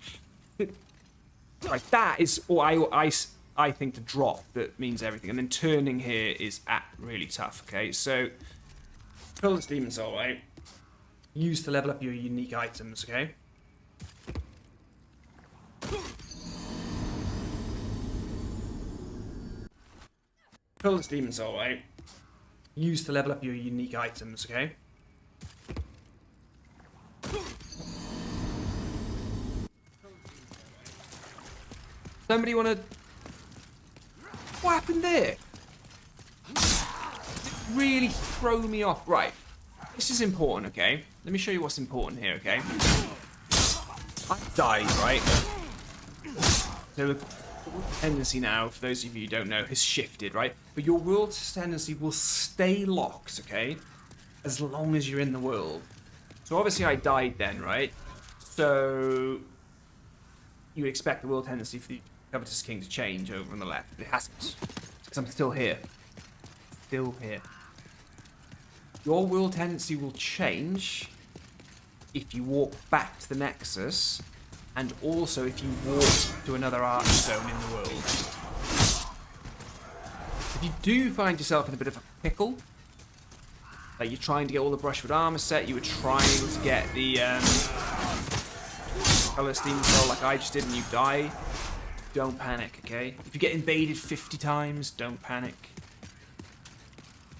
Right, that is all I think the drop that means everything. And then turning here is really tough, okay? So, colourless demon soul, right? Used to level up your unique items, okay? Colourless demon soul, right? Used to level up your unique items, okay? Somebody wanna... What happened there? Really throw me off. Right. This is important, okay? Let me show you what's important here, okay? I died, right? So the tendency now, for those of you who don't know, has shifted, right? But your world tendency will stay locked, okay? As long as you're in the world. So obviously I died then, right? So you expect the world tendency for the Covetous King to change over on the left. It hasn't. Because I'm still here. Still here. Your world tendency will change if you walk back to the Nexus, and also if you walk to another archstone in the world. If you do find yourself in a bit of a pickle, like you're trying to get all the brushwood armor set, you were trying to get the colourless demon soul like I just did and you die, don't panic, okay? If you get invaded 50 times, don't panic.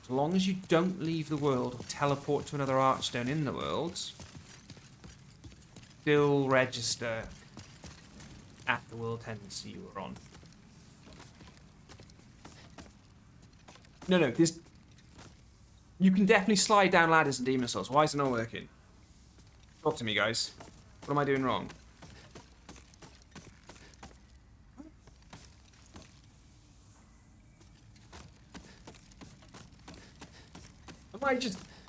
As long as you don't leave the world or teleport to another archstone in the world, still register at the world tendency you were on. No, there's... You can definitely slide down ladders in Demon Souls. Why is it not working? Talk to me, guys. What am I doing wrong?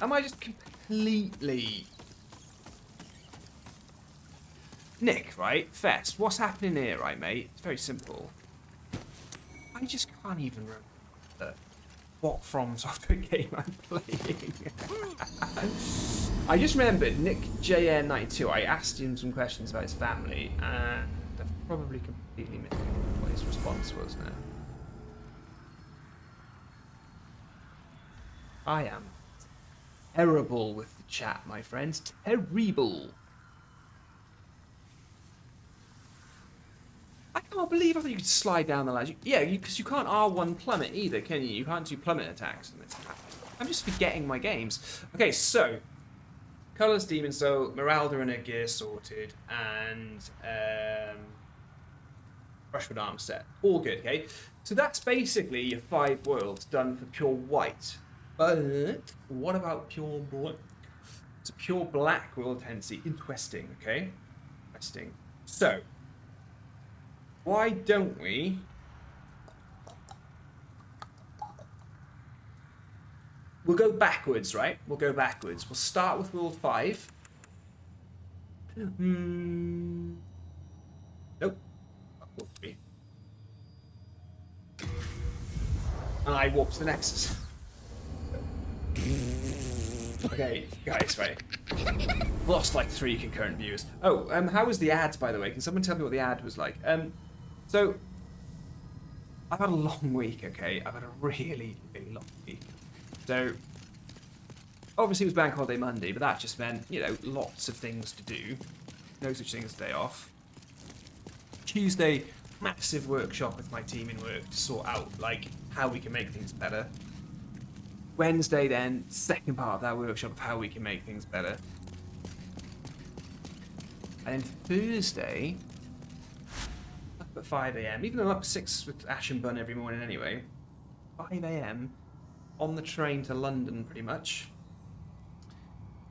Am I just completely... Nick, right? Fest, what's happening here, right, mate? It's very simple. I just can't even remember what From Software game I'm playing. I just remembered Nick JN92. I asked him some questions about his family, and I've probably completely missed what his response was now. I am terrible with the chat, my friends. Terrible. I can't believe I thought you could slide down the ladder. Yeah, because you can't R1 plummet either, can you? You can't do plummet attacks. I'm just forgetting my games. Okay, so colourless demon soul, Meralda and her gear sorted, and brushwood arm set. All good, okay? So that's basically your 5 worlds done for pure white. But what about pure black? It's a pure black world tendency. Interesting, okay? Interesting. So why don't we we'll go backwards, right? We'll go backwards. We'll start with world 5. Nope. Warp 3. And I warp to the Nexus. Okay, guys, right. Lost like 3 concurrent viewers. Oh, how was the ad, by the way? Can someone tell me what the ad was like? So, I've had a long week, okay? I've had a really, really long week. So, obviously it was Bank Holiday Monday, but that just meant, you know, lots of things to do. No such thing as a day off. Tuesday, massive workshop with my team in work to sort out, like, how we can make things better. Wednesday, then, second part of that workshop of how we can make things better. And then Thursday, up at 5 AM, even though I'm up at 6 with Ash and Bun every morning anyway, 5 AM, on the train to London pretty much.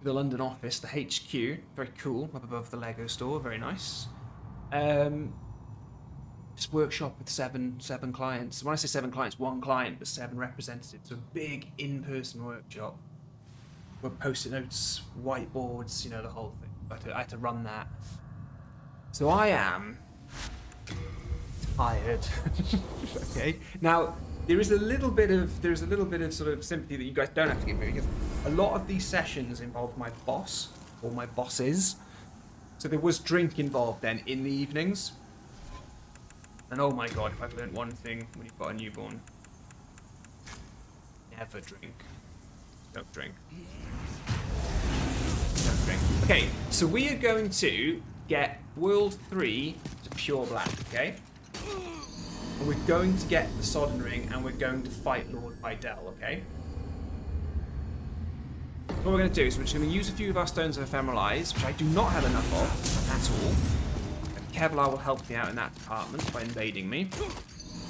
The London office, the HQ, very cool, up above the Lego store, very nice. Just workshop with seven clients. When I say 7 clients, 1 client, but 7 representatives. So a big in-person workshop. With post-it notes, whiteboards, you know, the whole thing. I had to run that. So I am tired. Okay. Now there is a little bit of sort of sympathy that you guys don't have to give me, because a lot of these sessions involved my boss or my bosses. So there was drink involved then in the evenings. And oh my god, if I've learned one thing when you've got a newborn, never drink. Don't drink. Don't drink. Okay, so we are going to get World 3 to pure black, okay? And we're going to get the Sodden Ring, and we're going to fight Lord Rydell, okay? So what we're going to do is we're just going to use a few of our Stones of Ephemeral Eyes, which I do not have enough of at all. Kevlar will help me out in that department by invading me.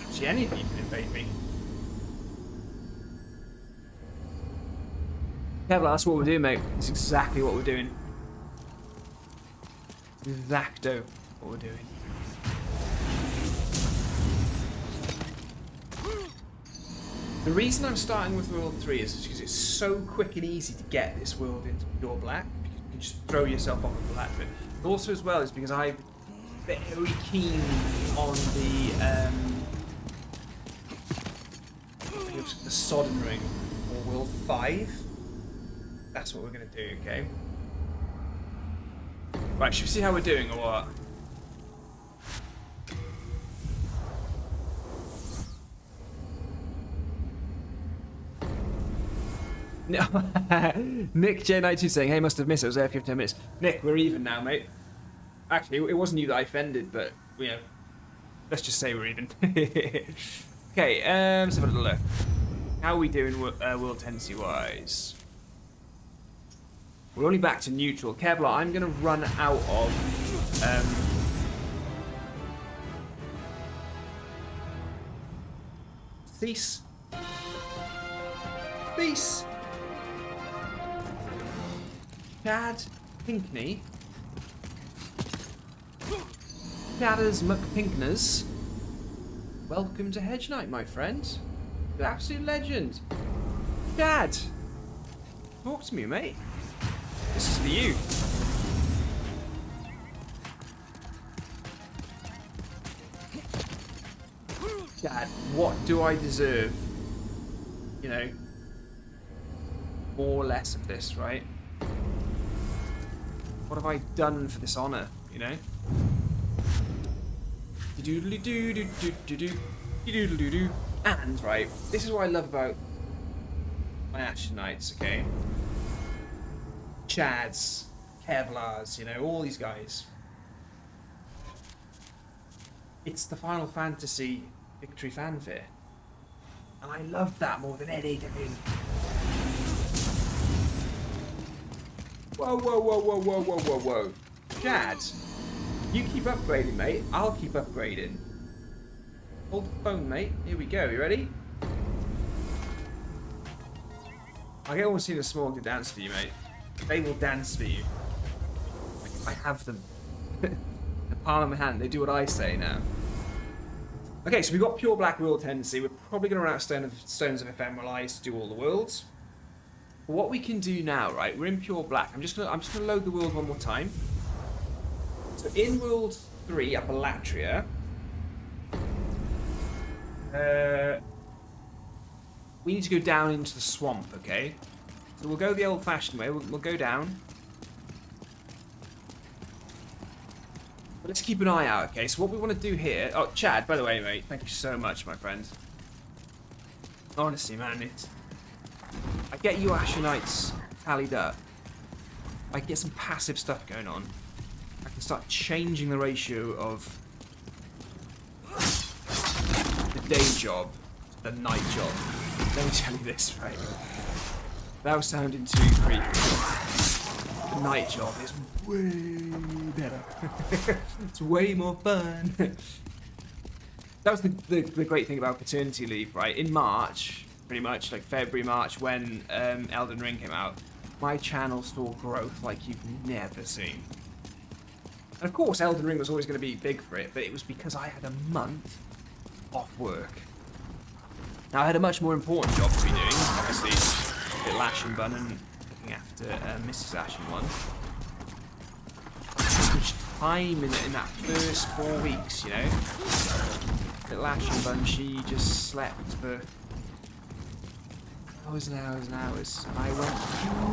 Actually, any of you can invade me. Kevlar, that's what we're doing, mate. That's exactly what we're doing. Exacto what we're doing. The reason I'm starting with World 3 is because it's so quick and easy to get this world into pure black. Because you can just throw yourself off the black bit. But also as well is because I'm very keen on the Sodden Ring or World 5. That's what we're going to do, okay? Right, should we see how we're doing or what? No. Nick J92 saying, hey, must have missed it. I was there for 10 minutes. Nick, we're even now, mate. Actually, it wasn't you that I offended, but, you know, let's just say we're even. Okay, let's have a little look. How are we doing world tendency-wise? We're only back to neutral. Kevlar, I'm going to run out of... Cease. Cease. Chad Pinkney. Chadders McPinkners. Welcome to Hedge Knight, my friend. You're an absolute legend. Chad. Talk to me, mate. This is for you. Chad, what do I deserve? You know, more or less of this, right? What have I done for this honor, you know? And, right, this is what I love about my Ashen Knights, okay? Chads, Kevlars, you know, all these guys. It's the Final Fantasy victory fanfare. And I love that more than anything. Whoa, whoa, whoa, whoa, whoa, whoa, whoa, whoa. Chad, you keep upgrading, mate. I'll keep upgrading. Hold the phone, mate. Here we go. You ready? I get almost seen a small to dance for you, mate. They will dance for you. I have them. The palm of my hand. They do what I say now. Okay, so we've got pure black world tendency. We're probably going to run out of stones of ephemeral eyes to do all the worlds. But what we can do now, right? We're in pure black. I'm just gonna load the world one more time. So in world 3 up Allatria. We need to go down into the swamp, okay? So we'll go the old-fashioned way. We'll go down. But let's keep an eye out, okay? So what we want to do here... Oh, Chad, by the way, mate, thank you so much, my friend. Honestly, man, it's... I get you Ashenites tallied up. I can get some passive stuff going on. I can start changing the ratio of the day job to the night job. Let me tell you this, right? Without sounding too creepy, the night job is way better. It's way more fun. That was the great thing about paternity leave, right? In March, pretty much, like February, March, when Elden Ring came out, my channel saw growth like you've never seen. And of course, Elden Ring was always going to be big for it, but it was because I had a month off work. Now, I had a much more important job to be doing, obviously, a bit lash and bun and looking after Mrs. Ashen one. Too much time in that first 4 weeks, you know? Little Lash and Bun, she just slept for hours and hours and hours. I went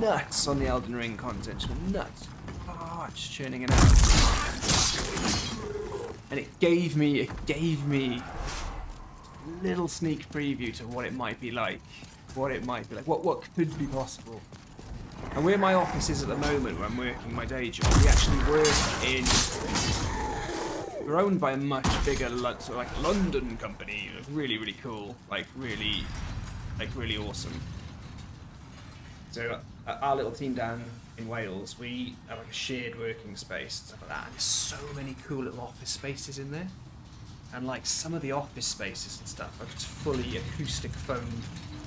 nuts on the Elden Ring content. She went nuts. Oh, just churning it out. And it gave me a little sneak preview to what it might be like. What could be possible. And where my office is at the moment, where I'm working my day job, we actually work in... We're owned by a much bigger, sort of like London company. Really, really cool. Really awesome. So our little team down in Wales, we have like a shared working space, stuff like that. And there's so many cool little office spaces in there. And like some of the office spaces and stuff are just fully acoustic foamed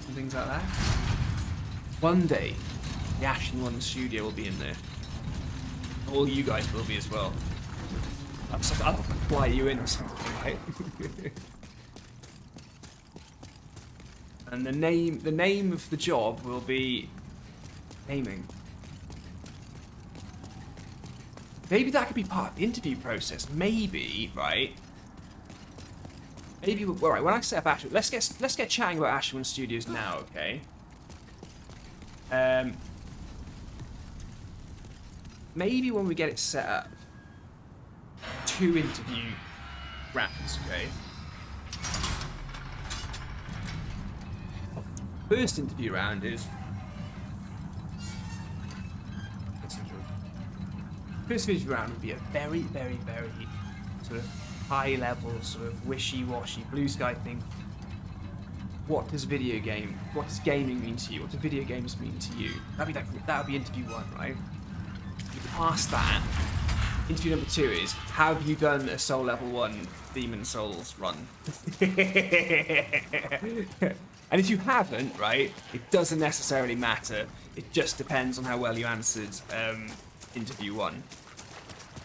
and things like that. One day, the Ashen One studio will be in there. All you guys will be as well. I'll fly you in or something, right? And the name of the job will be aiming. Maybe that could be part of the interview process. Maybe, right? Maybe, all right. When I set up Ashen, let's get chatting about Ashen One Studios now, okay? Maybe when we get it set up, 2 interview rounds, okay? First interview round is... First interview round would be a very, very, very sort of high level, sort of wishy-washy, blue sky thing. What does gaming mean to you? What do video games mean to you? That would be interview 1, right? You pass that. Interview number 2 is, have you done a Soul Level 1 Demon Souls run? And if you haven't, right, it doesn't necessarily matter. It just depends on how well you answered interview 1.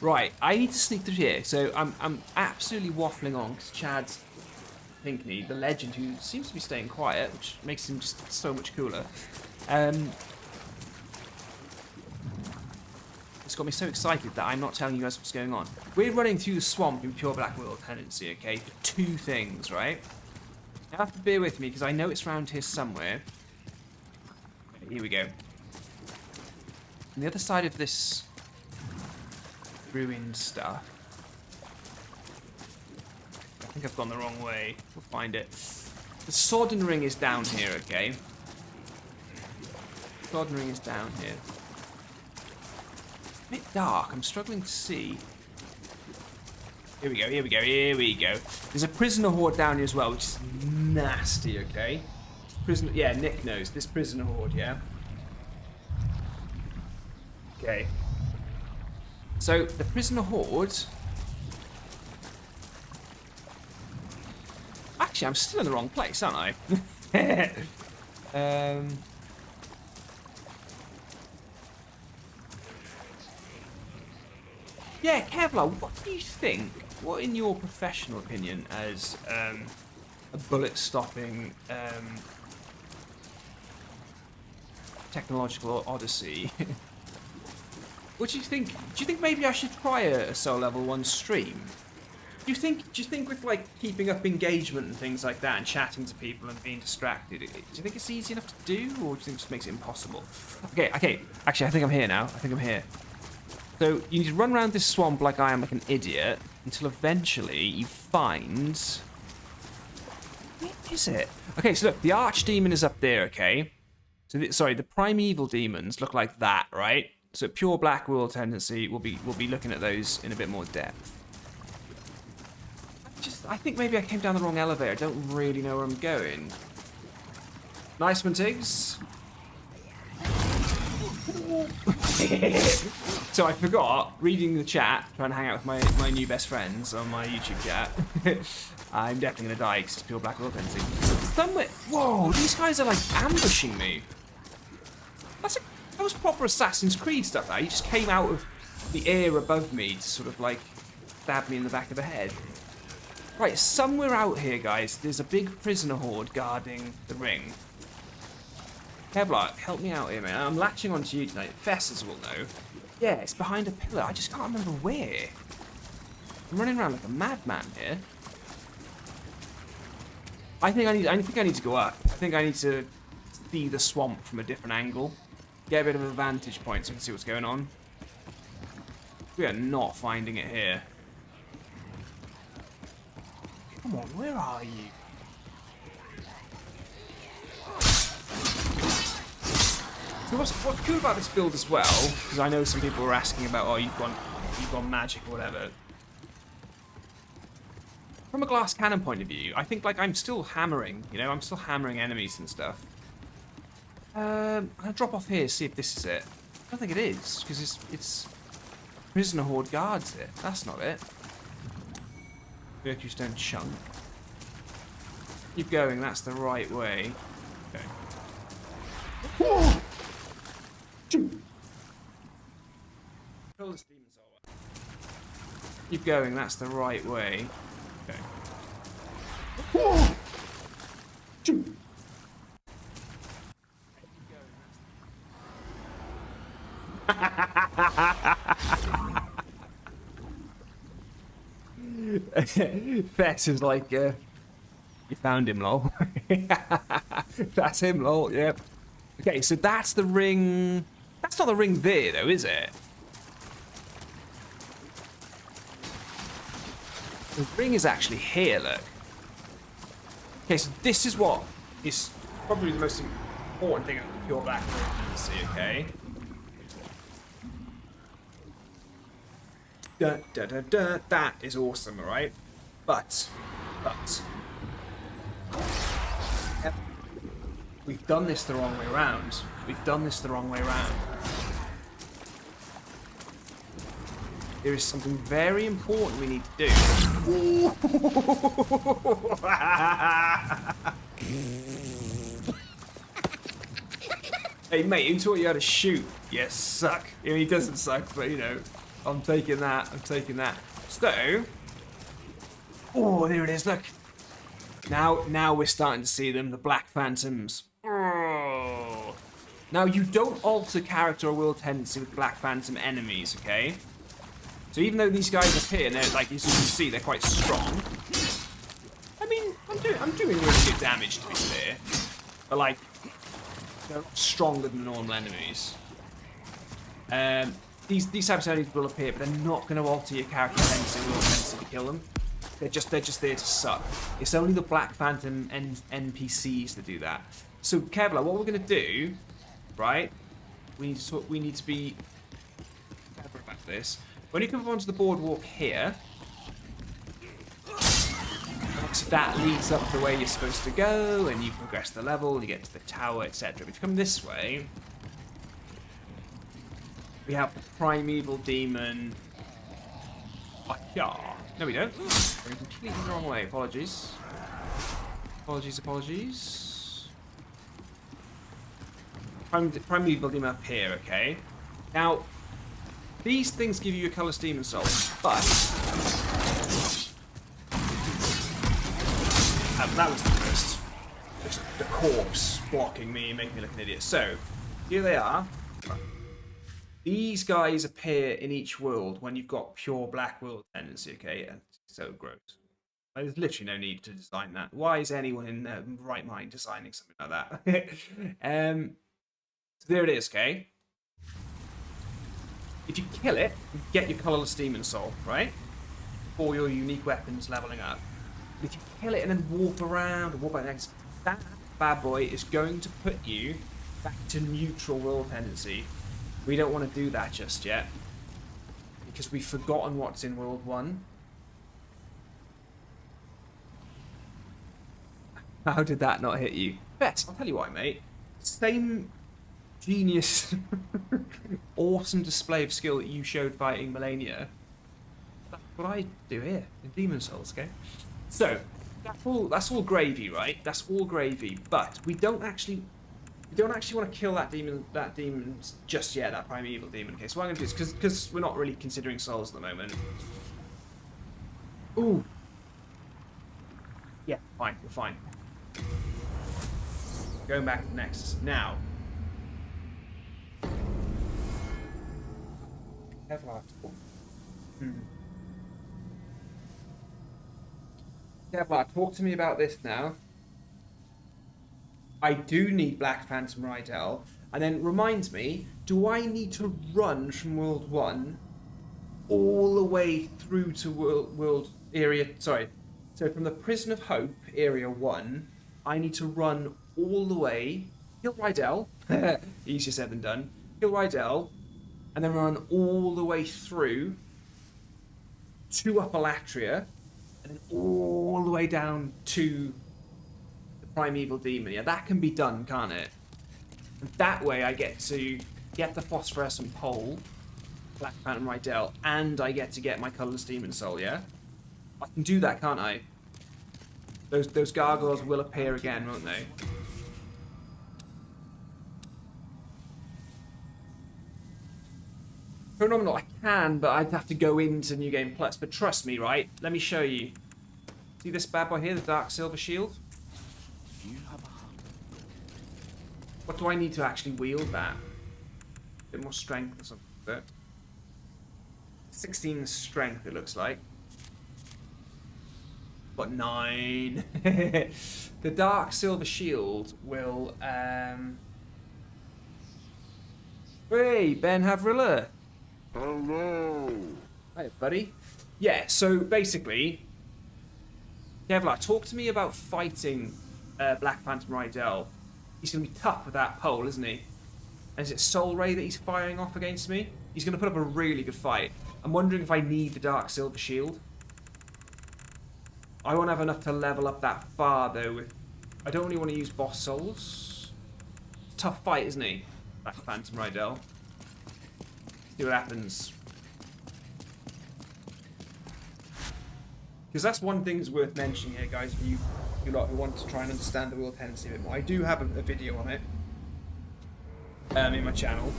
Right, I need to sneak through here. So I'm absolutely waffling on because Chad Pinkney, the legend who seems to be staying quiet, which makes him just so much cooler. It's got me so excited that I'm not telling you guys what's going on. We're running through the swamp in pure Black World Tendency, okay, for 2 things, right? You have to bear with me because I know it's around here somewhere. Here we go. On the other side of this ruined stuff. I think I've gone the wrong way. We'll find it. The Sodden Ring is down here, okay? Sodden Ring is down here. A bit dark. I'm struggling to see. Here we go, here we go, here we go. There's a prisoner horde down here as well, which is nasty, okay? Prisoner, yeah, Nick knows. This prisoner horde, yeah? Okay. So, the prisoner horde... Actually, I'm still in the wrong place, aren't I? Yeah, Kevlar, what do you think? What, in your professional opinion, as a bullet-stopping technological odyssey, What do you think? Do you think maybe I should try a Soul Level 1 stream? Do you think with like keeping up engagement and things like that and chatting to people and being distracted, do you think it's easy enough to do, or do you think it just makes it impossible? Okay, actually I think I'm here now. I think I'm here. So you need to run around this swamp like I am, like an idiot, until eventually you find... Where is it? Okay, so look, the Archdemon is up there, okay? So sorry, the Primeval demons look like that, right? So pure black will tendency, we'll be looking at those in a bit more depth. I think maybe I came down the wrong elevator. I don't really know where I'm going. Nice one, Tiggs. So I forgot, reading the chat, trying to hang out with my new best friends on my YouTube chat. I'm definitely going to die because it's pure black will tendency. Somewhere... Whoa, these guys are like ambushing me. That was proper Assassin's Creed stuff, that. He just came out of the air above me to sort of like stab me in the back of the head. Right, somewhere out here, guys, there's a big prisoner horde guarding the ring. Kevlar, help me out here, man. I'm latching onto you tonight. Fessers will know. Yeah, it's behind a pillar. I just can't remember where. I'm running around like a madman here. I think I need to go up. I think I need to see the swamp from a different angle. Get a bit of a vantage point so I can see what's going on. We are not finding it here. Come on, where are you? So what's cool about this build as well, because I know some people were asking about, oh, you've gone magic or whatever. From a glass cannon point of view, I think like I'm still hammering, you know, I'm still hammering enemies and stuff. I'm gonna drop off here, see if this is it. I don't think it is, because it's prisoner horde guards it. That's not it. Mercury stone chunk. Keep going, that's the right way. Okay. Keep going, that's the right way. Okay. Fess is like, you found him, lol. That's him, lol, yep. Okay, so that's the ring. That's not the ring there, though, is it? The ring is actually here, look. Okay, so this is what is probably the most important thing of pure black see, okay? Da, da, da, da. That is awesome, alright? But, yep. We've done this the wrong way around. We've done this the wrong way around. There is something very important we need to do. Hey mate, who taught you how to shoot? You suck. I mean, he doesn't suck, but you know, I'm taking that. I'm taking that. So, oh, there it is. Look. Now we're starting to see them. The Black Phantoms. Oh. Now you don't alter character or will tendency with Black Phantom enemies, okay? So even though these guys appear, and they're like, as you can see, they're quite strong. I mean, I'm doing really good damage to be fair, but like, they're stronger than normal enemies. These types of enemies will appear, but they're not going to alter your character tendency or will tendency to kill them. They're just there to suck. It's only the Black Phantom NPCs that do that. So Kevlar, what we're going to do, right? We need to be careful about this. When you come up onto the boardwalk here, that leads up the way you're supposed to go, and you progress the level, you get to the tower, etc. If you come this way, we have the Primeval Demon. Oh, yeah. No, we don't. We're completely the wrong way. Apologies. Apologies. Primeval Demon up here, okay? Now, these things give you a colourless demon soul, but that was the first. Just the corpse blocking me and making me look an idiot. So, here they are. These guys appear in each world when you've got pure black world tendency, okay? And so gross. There's literally no need to design that. Why is anyone in their right mind designing something like that? So there it is, okay? If you kill it, you get your colourless demon soul, right? Or your unique weapons leveling up. But if you kill it and then warp around and warp back next, that bad boy is going to put you back to neutral world tendency. We don't want to do that just yet. Because we've forgotten what's in World 1. How did that not hit you? Best, I'll tell you why, mate. Same genius, awesome display of skill that you showed fighting Melania. That's what I do here in Demon Souls, okay? So that's all gravy, right? That's all gravy. But we don't actually want to kill that demon just yet, that primeval demon. Okay, so what I'm gonna do is because we're not really considering souls at the moment. Ooh. Yeah, fine, we're fine. Going back to the Nexus now. Kevlar. Kevlar, talk to me about this now. I do need Black Phantom Rydell. And then remind me, do I need to run from World 1 all the way through to World Area... Sorry. So from the Prison of Hope, Area 1, I need to run all the way, kill Rydell, easier said than done, kill Rydell, and then run all the way through to Upper Latria, and then all the way down to the Primeval Demon. Yeah, that can be done, can't it? And that way I get to get the Phosphorescent Pole, Black Phantom Rydell, and I get to get my Colourless Demon Soul, yeah? I can do that, can't I? Those gargoyles will appear again, won't they? Phenomenal, I can, but I'd have to go into New Game Plus. But trust me, right? Let me show you. See this bad boy here, the Dark Silver Shield? What do I need to actually wield that? A bit more strength or something. 16 strength, it looks like. But 9. The Dark Silver Shield will... Hey, Ben Havrilla. Hello. Hi, buddy. Yeah, so basically... Kevlar, talk to me about fighting Black Phantom Rydell. He's going to be tough with that pole, isn't he? And is it Soul Ray that he's firing off against me? He's going to put up a really good fight. I'm wondering if I need the Dark Silver Shield. I won't have enough to level up that far, though. I don't really want to use boss souls. Tough fight, isn't he? Black Phantom Rydell. See what happens. Because that's one thing that's worth mentioning here, guys, for you lot who want to try and understand the world tendency a bit more. I do have a video on it in my channel.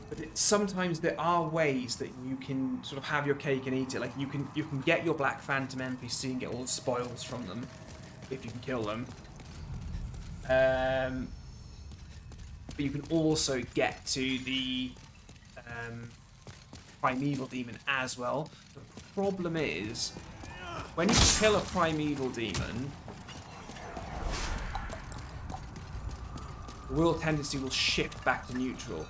But sometimes there are ways that you can sort of have your cake and eat it. Like you can get your Black Phantom NPC and get all the spoils from them if you can kill them. But you can also get to the Primeval Demon as well. The problem is, when you kill a Primeval Demon, the world tendency will shift back to neutral.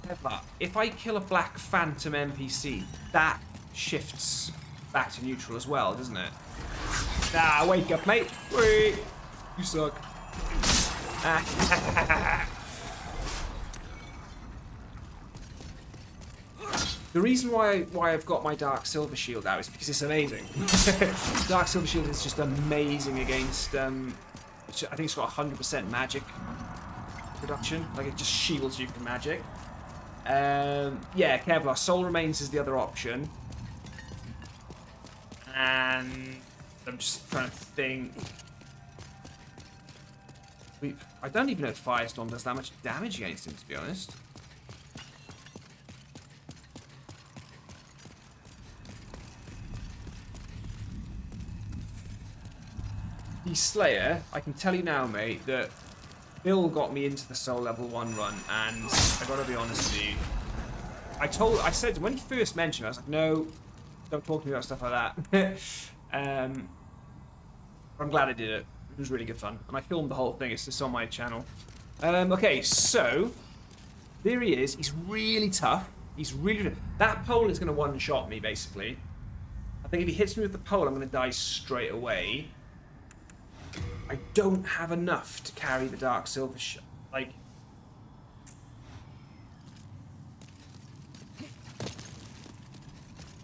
However, if I kill a Black Phantom NPC, that shifts back to neutral as well, doesn't it? Ah, wake up, mate. Wait. You suck. The reason why I've got my Dark Silver Shield out is because it's amazing. Dark Silver Shield is just amazing against, I think it's got 100% magic reduction. Like, it just shields you from magic. Yeah, Kevlar. Soul Remains is the other option. And I'm just trying to think. I don't even know if Firestorm does that much damage against him, to be honest. The Slayer, I can tell you now, mate, that Bill got me into the soul level 1 run, and I gotta be honest with you. I said when he first mentioned it, I was like, no, don't talk to me about stuff like that. I'm glad I did it. It was really good fun, and I filmed the whole thing. It's just on my channel. Okay, so there he is. He's really tough. He's really that pole is gonna one-shot me basically. I think if he hits me with the pole, I'm gonna die straight away. I don't have enough to carry the dark silver like.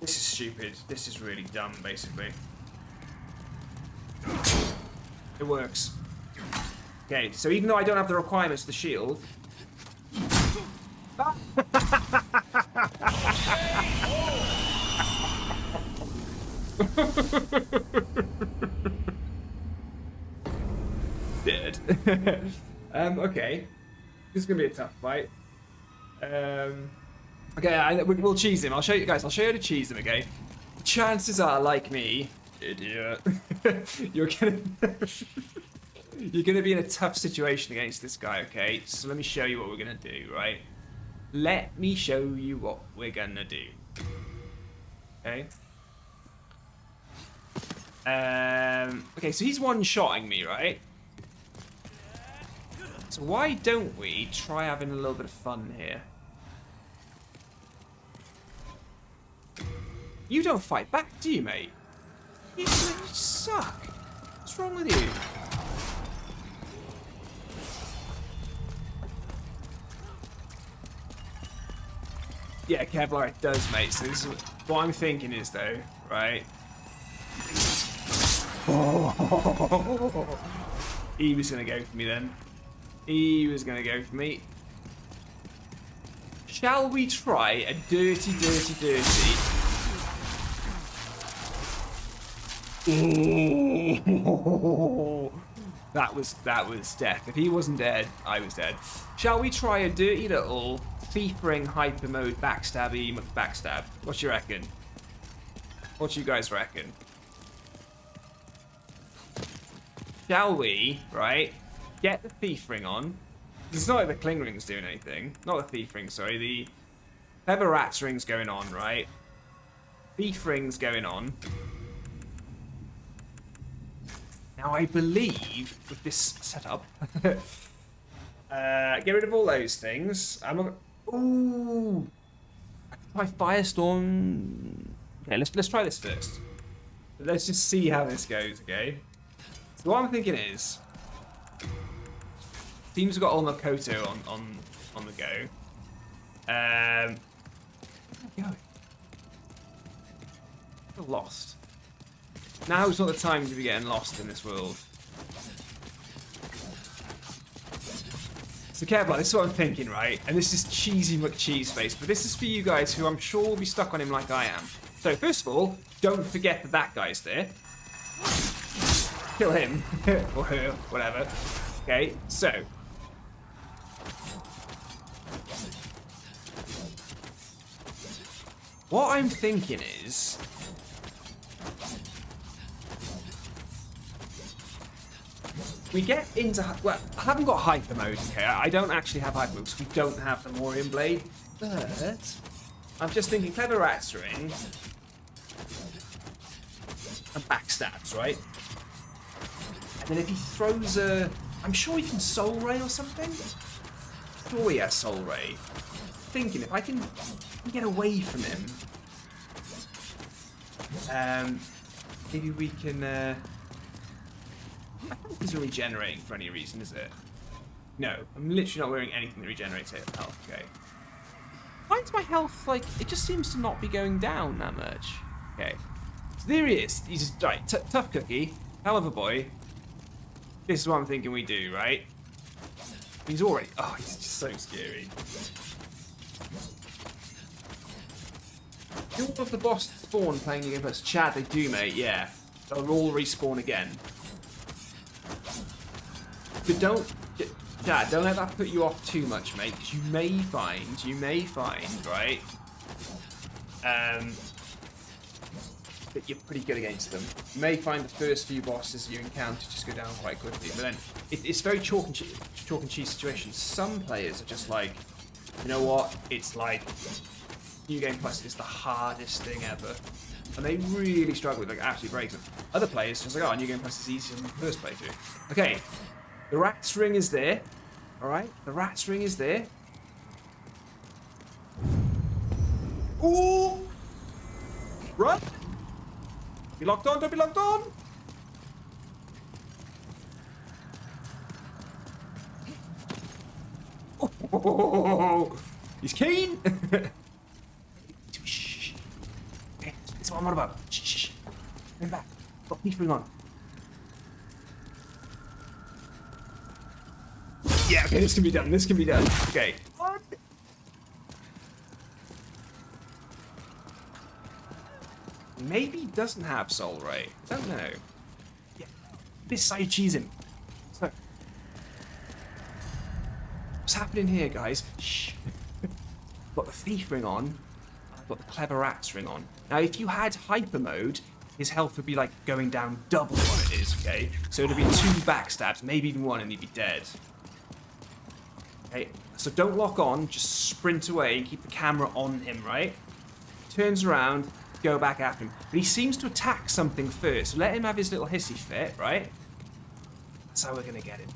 This is stupid. This is really dumb, basically. It works. Okay, so even though I don't have the requirements for the shield... Dead. Okay. This is going to be a tough fight. Okay, we'll cheese him. I'll show you guys. I'll show you how to cheese him, okay? Chances are, like me, idiot, you're gonna be in a tough situation against this guy, okay? So let me show you what we're gonna do, right? Let me show you what we're gonna do. Okay. Okay, so he's one-shotting me, right? So why don't we try having a little bit of fun here? You don't fight back, do you, mate? You suck. What's wrong with you? Yeah, Kevlar, it does, mate. So this is what I'm thinking is, though, right? He was going to go for me then. He was going to go for me. Shall we try a dirty, dirty, dirty... That was death. If he wasn't dead, I was dead. Shall we try a dirty little thief ring hyper mode backstabby backstab? What you reckon? What you guys reckon? Shall we, right, get the thief ring on? It's not like the cling ring's doing anything. Not the thief ring, sorry. The feather rat's ring's going on, right? Thief ring's going on. Now, I believe with this setup, get rid of all those things. I'm not. Ooh, I can try Firestorm. Okay, let's try this first. Let's just see how this goes. Okay. So what I'm thinking is, teams have got all Makoto on the go. Where are we going? We're lost. Now is not the time to be getting lost in this world. So Kevlar, this is what I'm thinking, right? And this is cheesy McCheese face, but this is for you guys who I'm sure will be stuck on him like I am. So first of all, don't forget that that guy's there. Kill him. Or her, whatever. Okay, so. What I'm thinking is... we get into... well, I haven't got hyper mode, okay? I don't actually have hyper mode because we don't have the Morian Blade. But... I'm just thinking Clever Rat's Ring... and backstabs, right? And then if he throws a... I'm sure he can Soul Ray or something? Sure he has Soul Ray. Thinking if I can get away from him... maybe we can... I don't think he's regenerating for any reason, is it? No, I'm literally not wearing anything that regenerates health. Okay. Why is my health, like, it just seems to not be going down that much? Okay. So there he is. He's just, right, tough cookie. Hell of a boy. This is what I'm thinking we do, right? He's already... oh, he's just so scary. Do all of the boss spawn playing against us? Chad, they do, mate, yeah. They'll all respawn again. But don't, Chad, don't let that put you off too much, mate, because you may find, right? that you're pretty good against them. You may find the first few bosses you encounter just go down quite quickly, but then it's very chalk and cheese situation. Some players are just like, you know what? It's like New Game Plus is the hardest thing ever, and they really struggle with, like, absolutely breaks them. Other players just like, oh, New Game Plus is easier than the first playthrough. Okay, the rat's ring is there. All right, the rat's ring is there. Ooh! Run! Be locked on, don't be locked on! Oh, he's keen! Shh. Okay, that's what I'm on about. Shh. Bring back. Got peace ring on. Yeah, okay, this can be done. This can be done. Okay. What? Maybe he doesn't have soul ray. I don't know. Yeah. This side cheesing. So, what's happening here, guys? Shh. Got the thief ring on. I've got the clever rats ring on. Now, if you had hyper mode, his health would be like going down double what it is. Okay. So it'd be 2 backstabs, maybe even 1, and he'd be dead. Okay. So don't lock on. Just sprint away and keep the camera on him. Right. Turns around. Go back after him. But he seems to attack something first. So let him have his little hissy fit, right? That's how we're going to get him.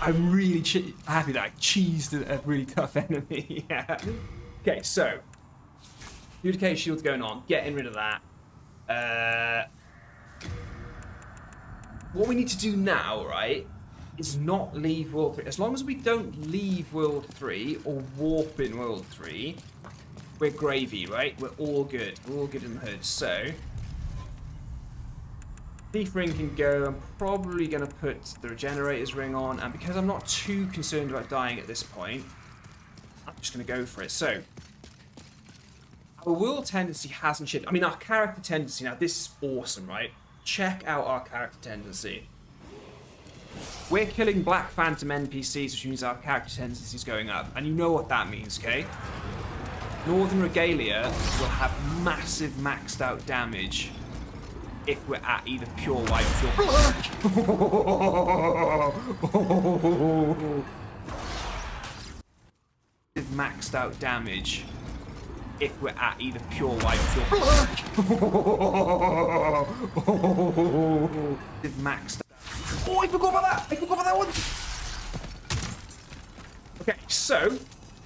I'm really happy that I cheesed a really tough enemy. Yeah. Okay, so. UDK shield's going on. Getting rid of that. What we need to do now, right, is not leave World 3. As long as we don't leave World 3 or warp in World 3, we're gravy, right? We're all good. We're all good in the hood. So, Thief Ring can go. I'm probably going to put the Regenerator's Ring on. And because I'm not too concerned about dying at this point, I'm just going to go for it. So, our world tendency hasn't shifted. I mean, our character tendency, now this is awesome, right? Check out our character tendency. We're killing Black Phantom NPCs, which means our character tendency is going up. And you know what that means, okay? Northern Regalia will have massive maxed out damage if we're at either pure white or pure black. Maxed out damage if we're at either pure white or maxed. Oh, I forgot about that! I forgot about that one! Okay, so,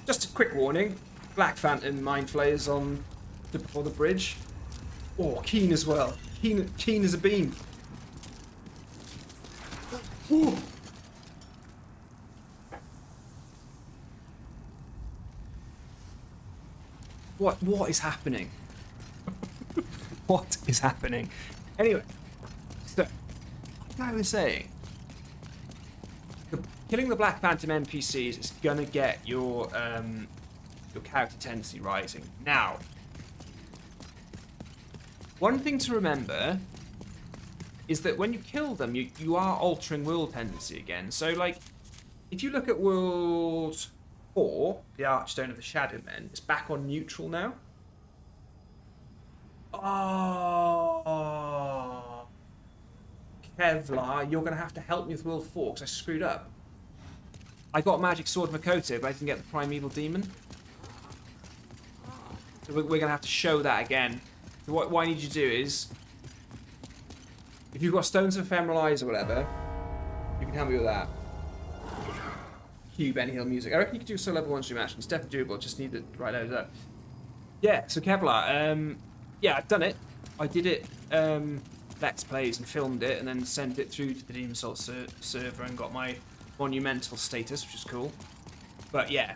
just a quick warning. Black Phantom Mind Flayers on before the bridge. Oh, keen as well. Keen as a bean. Ooh. What is happening? What is happening? Anyway, so like I was saying, killing the Black Phantom NPCs is gonna get your character tendency rising. Now, one thing to remember is that when you kill them, you are altering world tendency again. So, like, if you look at World 4, the Archstone of the Shadow Men, it's back on neutral now. Oh, Kevlar, you're going to have to help me with World 4 because I screwed up. I got Magic Sword Makoto, but I didn't get the Primeval Demon. So we're going to have to show that again. So what I need you to do is, if you've got Stones of Ephemeral Eyes or whatever, you can help me with that. Cue Benny Hill music. I reckon you could do a solo level 1 stream action. It's definitely doable. Just need to write those up. Yeah, so Kevlar. Yeah, I've done it. I did it Let's Plays and filmed it and then sent it through to the Demon Soul server and got my monumental status, which is cool. But yeah,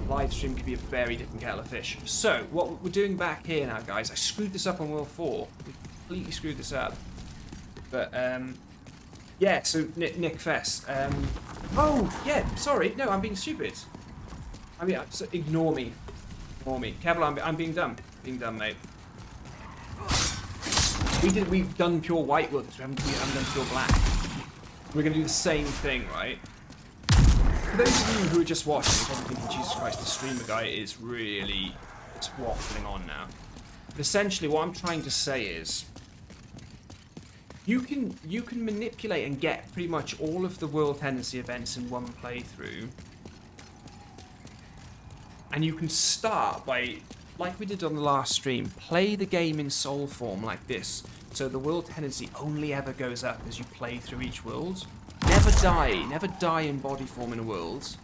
live stream could be a very different kettle of fish. So, what we're doing back here now, guys, I screwed this up on World 4. We completely screwed this up. But, yeah, so Nick Fess. Oh, yeah, sorry. No, I'm being stupid. I mean, so ignore me. Ignore me. Kevlar, I'm being dumb. Being dumb, mate. We've done pure white world, we haven't done pure black. We're going to do the same thing, right? For those of you who are just watching, you're probably thinking, Jesus Christ, the streamer guy is really waffling on now. But essentially, what I'm trying to say is, you can manipulate and get pretty much all of the world tendency events in one playthrough. And you can start by, like we did on the last stream, play the game in soul form like this. So the world tendency only ever goes up as you play through each world. Never die in body form in a world.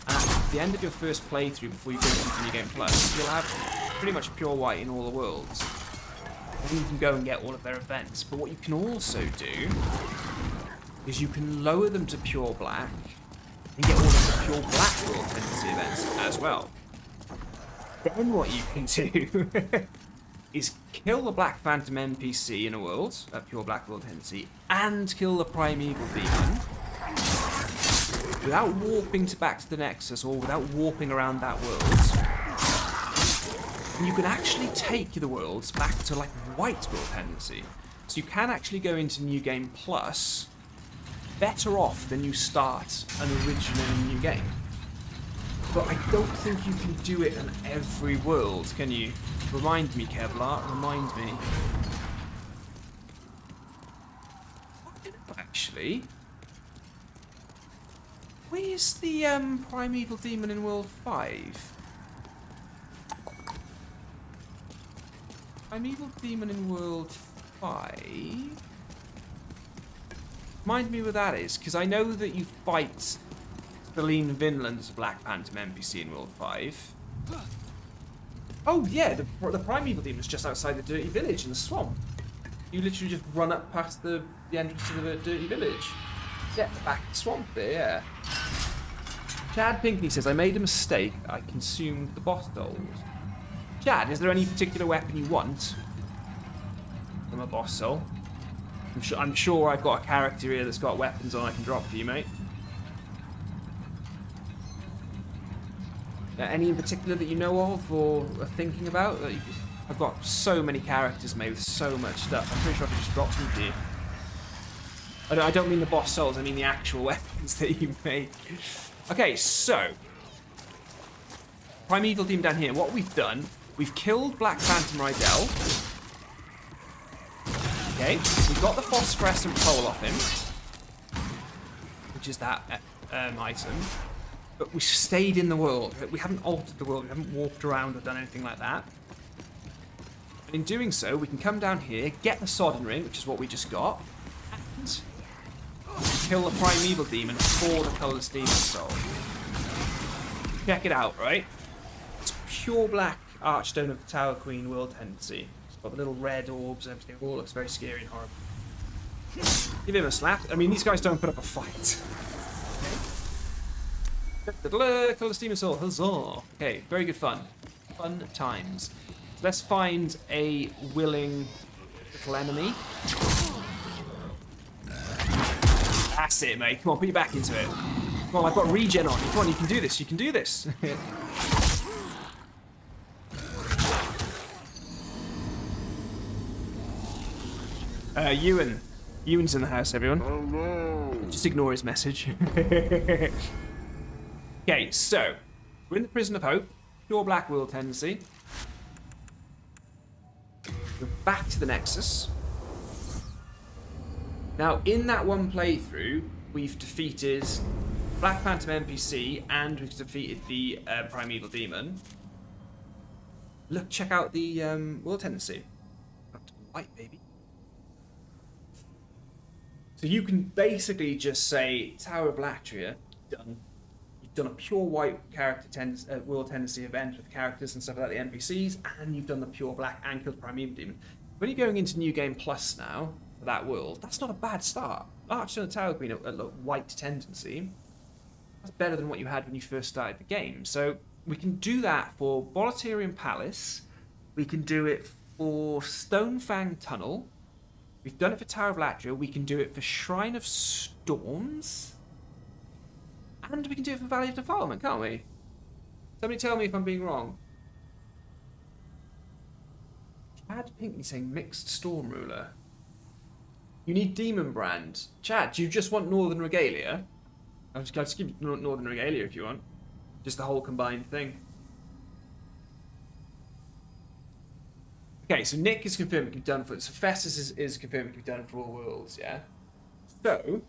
And at the end of your first playthrough, before you go into New Game Plus, you'll have pretty much pure white in all the worlds. And you can go and get all of their events. But what you can also do is you can lower them to pure black and get all of the pure black world tendency events as well. Then what you can do is kill the Black Phantom NPC in a world, a pure black world tendency, and kill the Primeval Demon without warping back to the Nexus or without warping around that world. And you can actually take the worlds back to like white world tendency. So you can actually go into New Game Plus better off than you start an original new game. But I don't think you can do it in every world, can you? Remind me, Kevlar, remind me. Actually, where's the Primeval Demon in World 5? Primeval Demon in World 5? Remind me where that is, because I know that you fight Seline Vinland as a Black Phantom NPC in World 5. Oh yeah, the Primeval Demon is just outside the Dirty Village in the swamp. You literally just run up past the entrance to the Dirty Village. Yeah, back in the swamp there, yeah. Chad Pinkney says, I made a mistake. I consumed the boss dolls. Chad, is there any particular weapon you want from a boss soul? I'm sure I've got a character here that's got weapons on I can drop for you, mate. Any in particular that you know of or are thinking about? I've got so many characters made with so much stuff. I'm pretty sure I can just drop them for you. I don't mean the boss souls, I mean the actual weapons that you make. Okay, so Primeval Demon down here. What we've done, we've killed Black Phantom Rydell. Okay, we've got the phosphorescent pole off him, which is that item. But we stayed in the world. We haven't altered the world. We haven't walked around or done anything like that. And in doing so, we can come down here, get the Sodden Ring, which is what we just got, and kill the Primeval Demon for the Colourless Demon Soul. Check it out, right? It's pure black Archstone of the Tower Queen world tendency. It's got the little red orbs and everything. It all looks very scary and horrible. Give him a slap. I mean, these guys don't put up a fight. Colourless Demon Soul, huzzah! Okay, very good fun. Fun times. Let's find a willing little enemy. That's it, mate. Come on, put your back into it. Come on, I've got regen on. Come on, you can do this. You can do this. Ewan's in the house, everyone. Oh no! Just ignore his message. Okay, so we're in the Prison of Hope, pure black world tendency. We're back to the Nexus. Now, in that one playthrough, we've defeated Black Phantom NPC and we've defeated the Primeval Demon. Look, check out the world tendency. Back to white, baby. So you can basically just say Tower of Latria, done. Done a pure white character world tendency event with characters and stuff like that, the NPCs, and you've done the pure black and killed Primeval Demon. When you're going into New Game Plus now, for that world, that's not a bad start. Archer and the Tower Queen, a white tendency. That's better than what you had when you first started the game. So we can do that for Boletaria Palace. We can do it for Stonefang Tunnel. We've done it for Tower of Latria. We can do it for Shrine of Storms. And we can do it for Valley of Defilement, can't we? Somebody tell me if I'm being wrong. Chad Pinkney saying mixed Storm Ruler. You need Demon Brand. Chat, do you just want Northern Regalia? I'll just give you Northern Regalia if you want. Just the whole combined thing. Okay, so Nick is confirmed to be done for... So Festus is confirmed to be done for all worlds, yeah? So...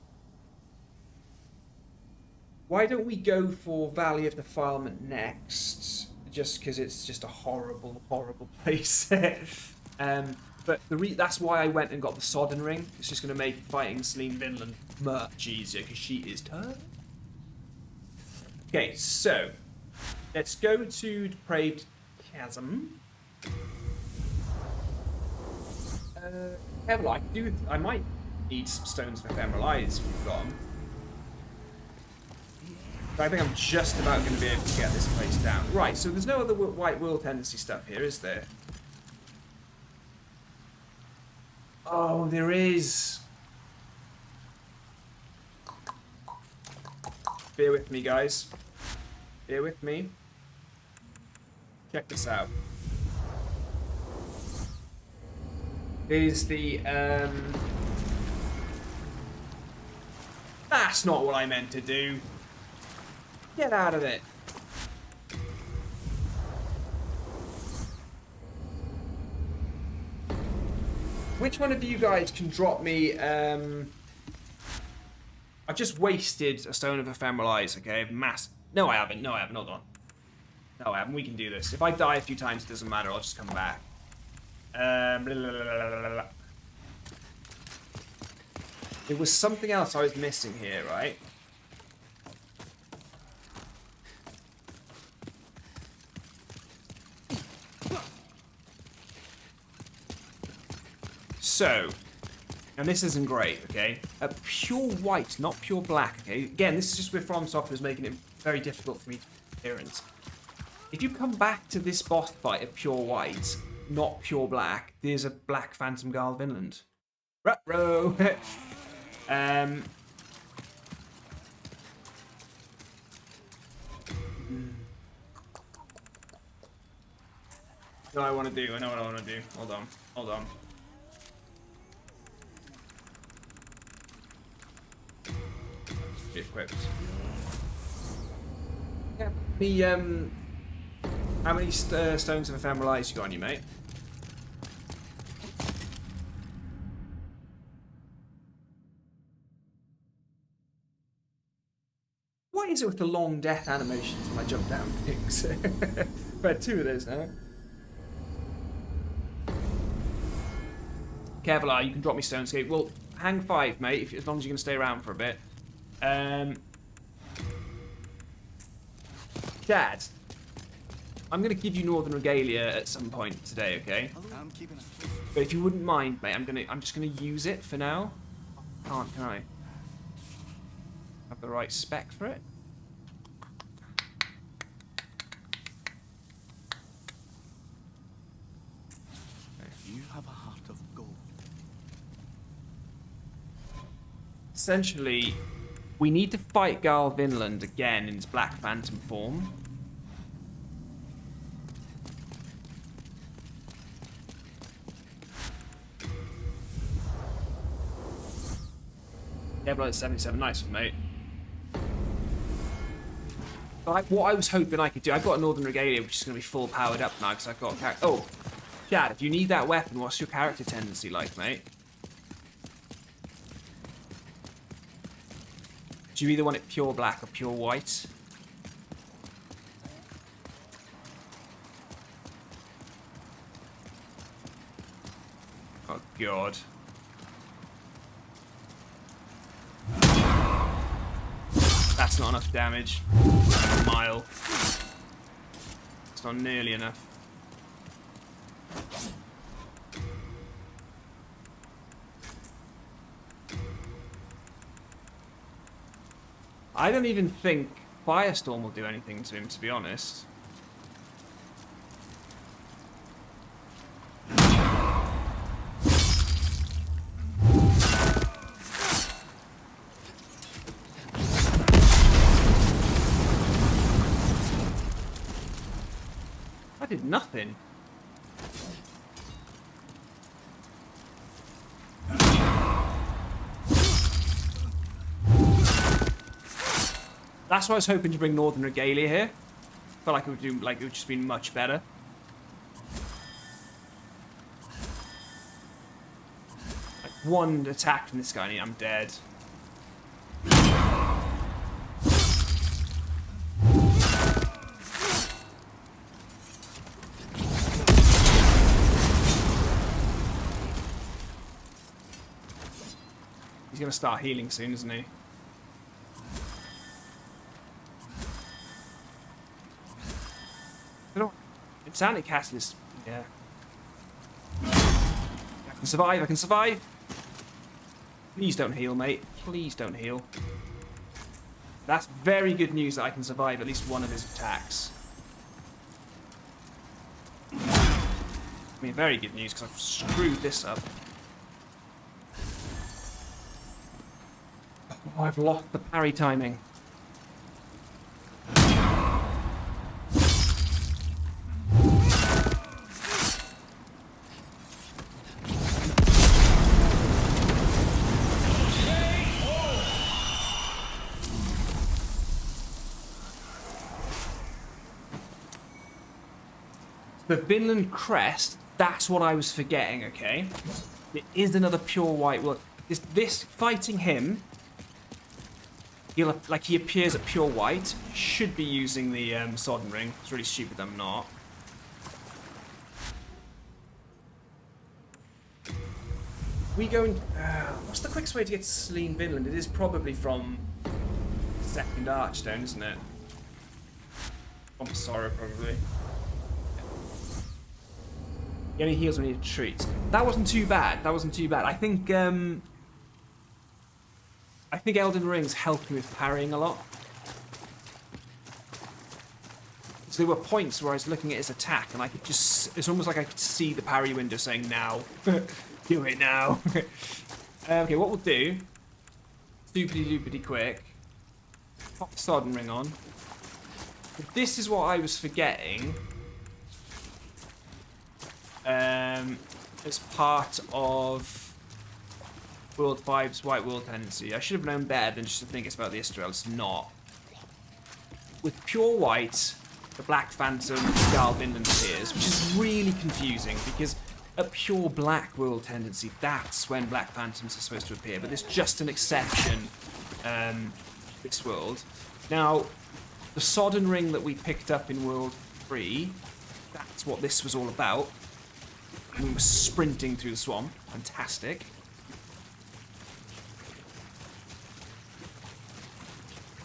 why don't we go for Valley of Defilement next? Just because it's just a horrible, horrible place. But that's why I went and got the Sodden Ring. It's just going to make fighting Seline Vinland much easier because she is tough. Okay, so let's go to Depraved Chasm. Ephemeral, I might need some stones of Ephemeral Eyes if you've got them. But I think I'm just about going to be able to get this place down. Right, so there's no other White World Tendency stuff here, is there? Oh, there is. Bear with me, guys. Bear with me. Check this out. Is the that's not what I meant to do. Get out of it. Which one of you guys can drop me I've just wasted a Stone of Ephemeral Eyes, okay? No, I haven't. Hold on. No, I haven't. We can do this. If I die a few times, it doesn't matter. I'll just come back. Blah, blah, blah, blah, blah. There was something else I was missing here, right? So, and this isn't great, okay? Pure white, not pure black, okay? Again, this is just where From Software is making it very difficult for me to appearance. If you come back to this boss fight at pure white, not pure black, there's a black Phantom Garl Vinland. Ruh-roh! I know what I want to do. Hold on. Equipped. Yeah, how many stones of Ephemeral Eyes you got on you, mate? What is it with the long death animations when I jump down things? I've had 2 of those now. Kevlar, you can drop me Stonescape. Well, hang 5, mate, as long as you're going to stay around for a bit. Dad, I'm going to give you Northern Regalia at some point today, okay? But if you wouldn't mind, mate, I'm just going to use it for now. Can I? Have the right spec for it? You have a heart of gold. Essentially, we need to fight Garl Vinland again in his Black Phantom form. Yeah, but it's 77. Nice one, mate. Like, what I was hoping I could do, I've got a Northern Regalia, which is going to be full powered up now because I've got a character. Oh, Chad, if you need that weapon, what's your character tendency like, mate? Do you either want it pure black or pure white? Oh, God. That's not enough damage. A mile. It's not nearly enough. I don't even think Firestorm will do anything to him, to be honest. I did nothing. That's why I was hoping to bring Northern Regalia here. Felt like it would do, like it would just be much better. Like one attack from this guy and I'm dead. He's gonna start healing soon, isn't he? I don't. Insanity Castle is. Yeah. I can survive. I can survive. Please don't heal, mate. Please don't heal. That's very good news that I can survive at least one of his attacks. I mean, very good news because I've screwed this up. Oh, I've lost the parry timing. The Vinland Crest, that's what I was forgetting, okay? It is another pure white. Well, this fighting him, he appears at pure white. Should be using the Sodden Ring. It's really stupid I'm not. We going... what's the quickest way to get to Seline Vinland? It is probably from Second Archstone, isn't it? From Sorrow, probably. He only heals when he retreats. That wasn't too bad. That wasn't too bad. I think Elden Rings helped me with parrying a lot. So there were points where I was looking at his attack and I could just... It's almost like I could see the parry window saying, now. Do it now. Okay, what we'll do... Doopity-doopity quick. Pop the Sodden Ring on. But this is what I was forgetting. As part of World 5's White World tendency. I should have known better than just to think it's about the Istrel. It's not. With pure white, the Black Phantom Jarl Vinland appears, which is really confusing because a pure black world tendency, that's when Black Phantoms are supposed to appear, but there's just an exception this world. Now, the Sodden Ring that we picked up in World 3, that's what this was all about. We were sprinting through the swamp. Fantastic.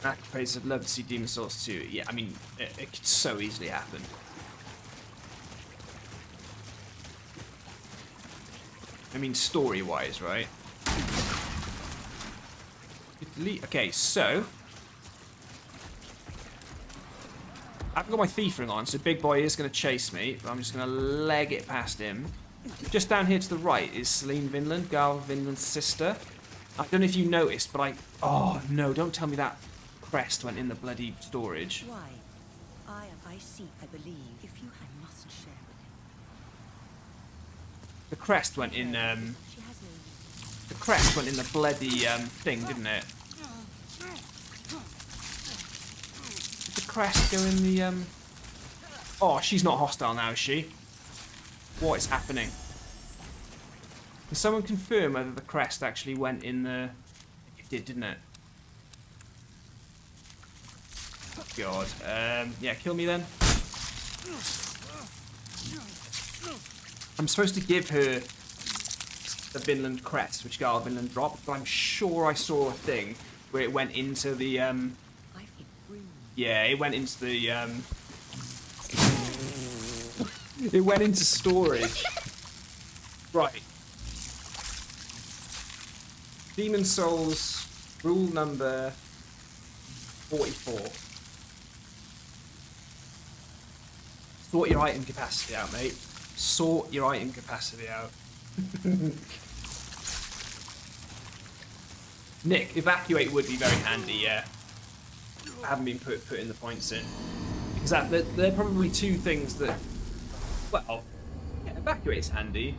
Activates, I'd love to see Demon Souls 2. Yeah, I mean, it could so easily happen. I mean, story-wise, right? Okay, so... I haven't got my thief ring on, so Big Boy is going to chase me, but I'm just going to leg it past him. Just down here to the right is Seline Vinland, Jarl Vinland's sister. I don't know if you noticed, but oh, no, don't tell me that crest went in the bloody storage. Why? I see, I believe. If you had, must share with him. The crest went in, She has no... the crest went in the bloody, thing, didn't it? Did the crest go in the, Oh, she's not hostile now, is she? What is happening? Can someone confirm whether the crest actually went in the... It did, didn't it? God. Yeah, kill me then. I'm supposed to give her the Vinland crest, which Jarl Vinland dropped, but I'm sure I saw a thing where it went into the, yeah, it went into the, it went into storage. Right. Demon Souls, rule number 44. Sort your item capacity out, mate. Sort your item capacity out. Nick, evacuate would be very handy, yeah. I haven't been putting the points in. Because they're probably two things that... Well, yeah, evacuate's handy,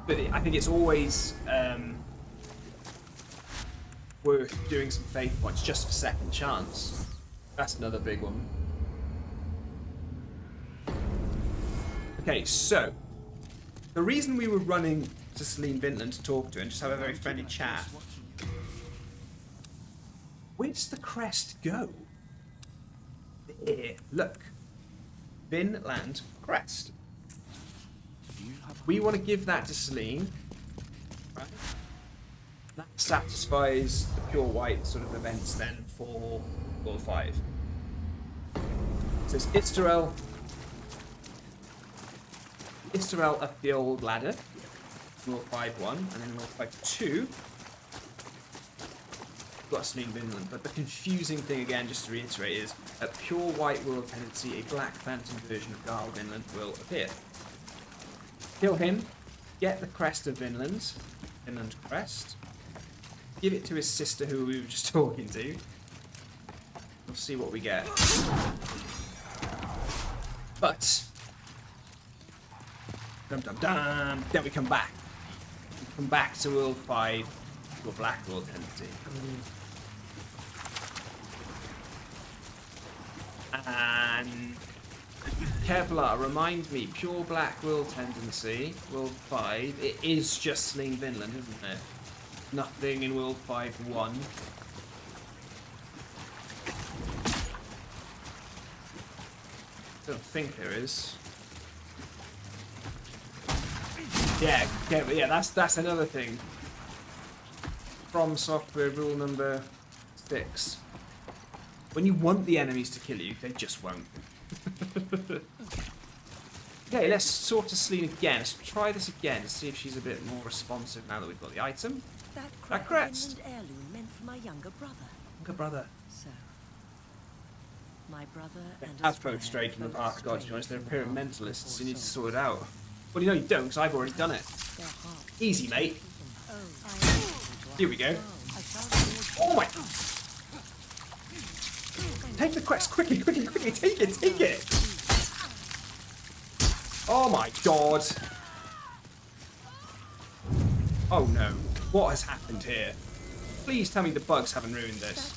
but I think it's always worth doing some faith points just for second chance. That's another big one. Okay, so the reason we were running to Seline Vinland to talk to her and just have a very friendly chat. Where does the crest go? There, look. Vinland crest. We want to give that to Seline. Right? That satisfies the pure white sort of events then for World 5. So it's Isterel up the old ladder. World 5 1, and then World 5 2. We've got Seline Vinland, but the confusing thing again, just to reiterate, is a pure white world tendency, a black phantom version of Garl Vinland will appear. Kill him, get the crest of Vinland crest, give it to his sister who we were just talking to. We'll see what we get. But dum dum dum, then we come back. We come back to World 5 to a black world tendency. And Kevlar, remind me, pure black world tendency, World 5, it is just Seline Vinland, isn't it? Nothing in World 5 1. Don't think there is. Yeah, that's another thing. From software rule number 6. When you want the enemies to kill you, they just won't. Okay, let's sort of Seline again. Let's try this again to see if she's a bit more responsive now that we've got the item. That crest. Vinland heirloom meant for my younger brother. Younger brother. So, my brother and As his both bride straight from the both path of God, to be strayed honest, they're from the path mentalists, so you need to before sort it out. Well, you know you don't, because I've already done it. Their hearts Easy, mate. Oh, I Here we go. I found Oh my! Take the quest, quickly, quickly, quickly, take it, take it! Oh my god! Oh no, what has happened here? Please tell me the bugs haven't ruined this.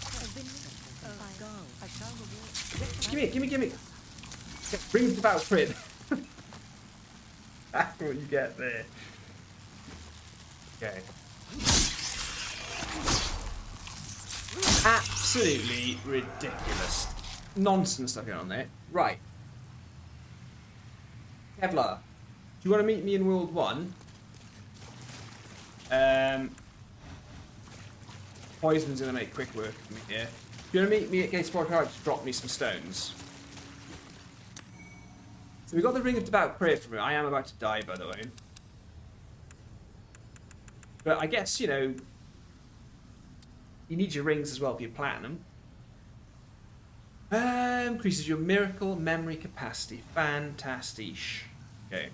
Gimme, gimme, gimme! Ring of Devout Crit. That's what you get there. Okay. Absolutely ridiculous. Nonsense stuff going on there. Right. Kevlar, do you want to meet me in World 1? Poison's going to make quick work of me here. Do you want to meet me at Gates of Boletaria to drop me some stones? So we got the Ring of Devout Prayer from it. I am about to die, by the way. But I guess, you know, you need your rings as well for your platinum. Increases your miracle memory capacity. Fantastic. Okay.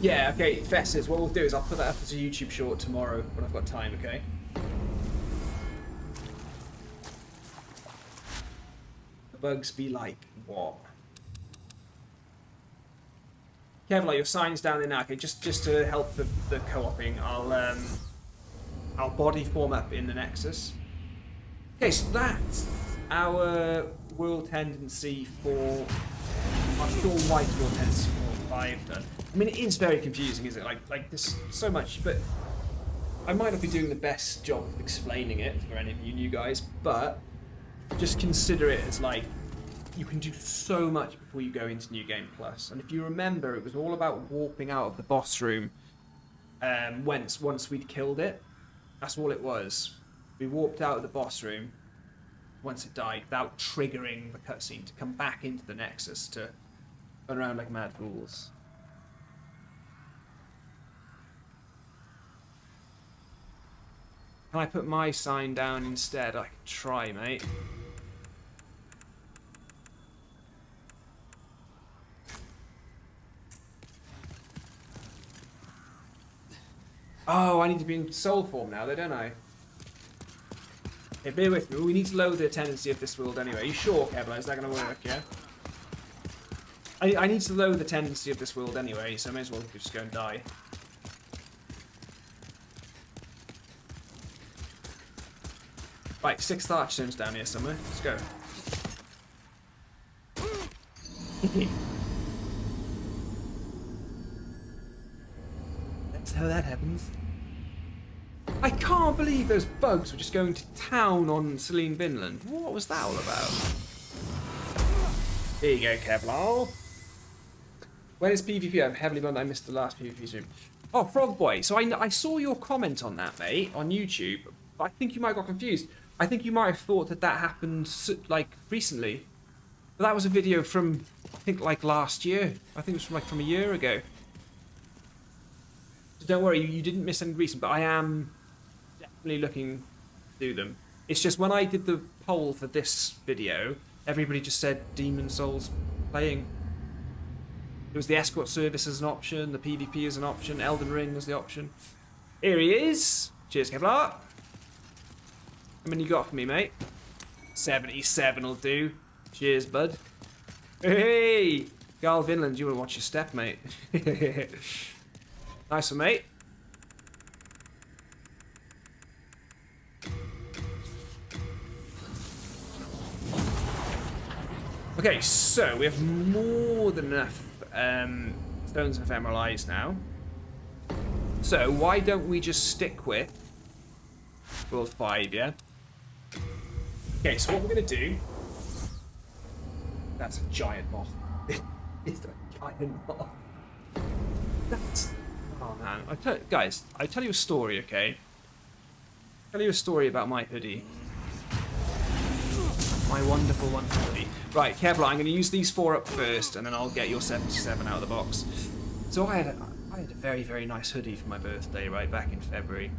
Yeah, okay, Fesses, what we'll do is I'll put that up as a YouTube short tomorrow when I've got time, okay? The bugs be like, what? Kevlar, your sign's down there now, okay, just to help the co-oping, I'll body form up in the Nexus. Okay, so that's our world tendency for our pure white world tendency for 5 done. I mean, it is very confusing, isn't it? Like there's so much, but I might not be doing the best job of explaining it for any of you new guys, but just consider it as like, you can do so much before you go into New Game Plus. And if you remember, it was all about warping out of the boss room once we'd killed it. That's all it was. We warped out of the boss room once it died without triggering the cutscene to come back into the Nexus to run around like mad fools. Can I put my sign down instead? I can try, mate. Oh, I need to be in soul form now, though, don't I? Okay, bear with me. We need to lower the tendency of this world anyway. Are you sure, Kevlar? Is that going to work, yeah? I need to lower the tendency of this world anyway, so I may as well just go and die. Right, 6th archstone's down here somewhere. Let's go. That's how that happens. I can't believe those bugs were just going to town on Seline Vinland. What was that all about? Here you go, Kevlar. When is PvP? I'm heavily bummed I missed the last PvP stream. Oh, Frog Boy. So I saw your comment on that, mate, on YouTube. But I think you might have got confused. I think you might have thought that that happened, like, recently. But that was a video from, I think, like, last year. I think it was from a year ago. So don't worry, you didn't miss any recent, but I am definitely looking to do them. It's just when I did the poll for this video, everybody just said Demon Souls playing. It was the escort service as an option, the PvP as an option, Elden Ring was the option. Here he is. Cheers, Kevlar. How many you got for me, mate? 77 will do. Cheers, bud. Hey! Garl Vinland, you want to watch your step, mate. Nice one, mate. Okay, so we have more than enough Stones of Ephemeral Eyes now. So why don't we just stick with World 5, yeah? Okay, so what we're going to do... That's a giant moth. It's a giant moth. That's... Oh, man. Guys, I tell you a story, okay? Tell you a story about my hoodie. My wonderful, wonderful hoodie. Right, Kevlar, I'm going to use these 4 up first, and then I'll get your 77 out of the box. So I had a very, very nice hoodie for my birthday, right, back in February.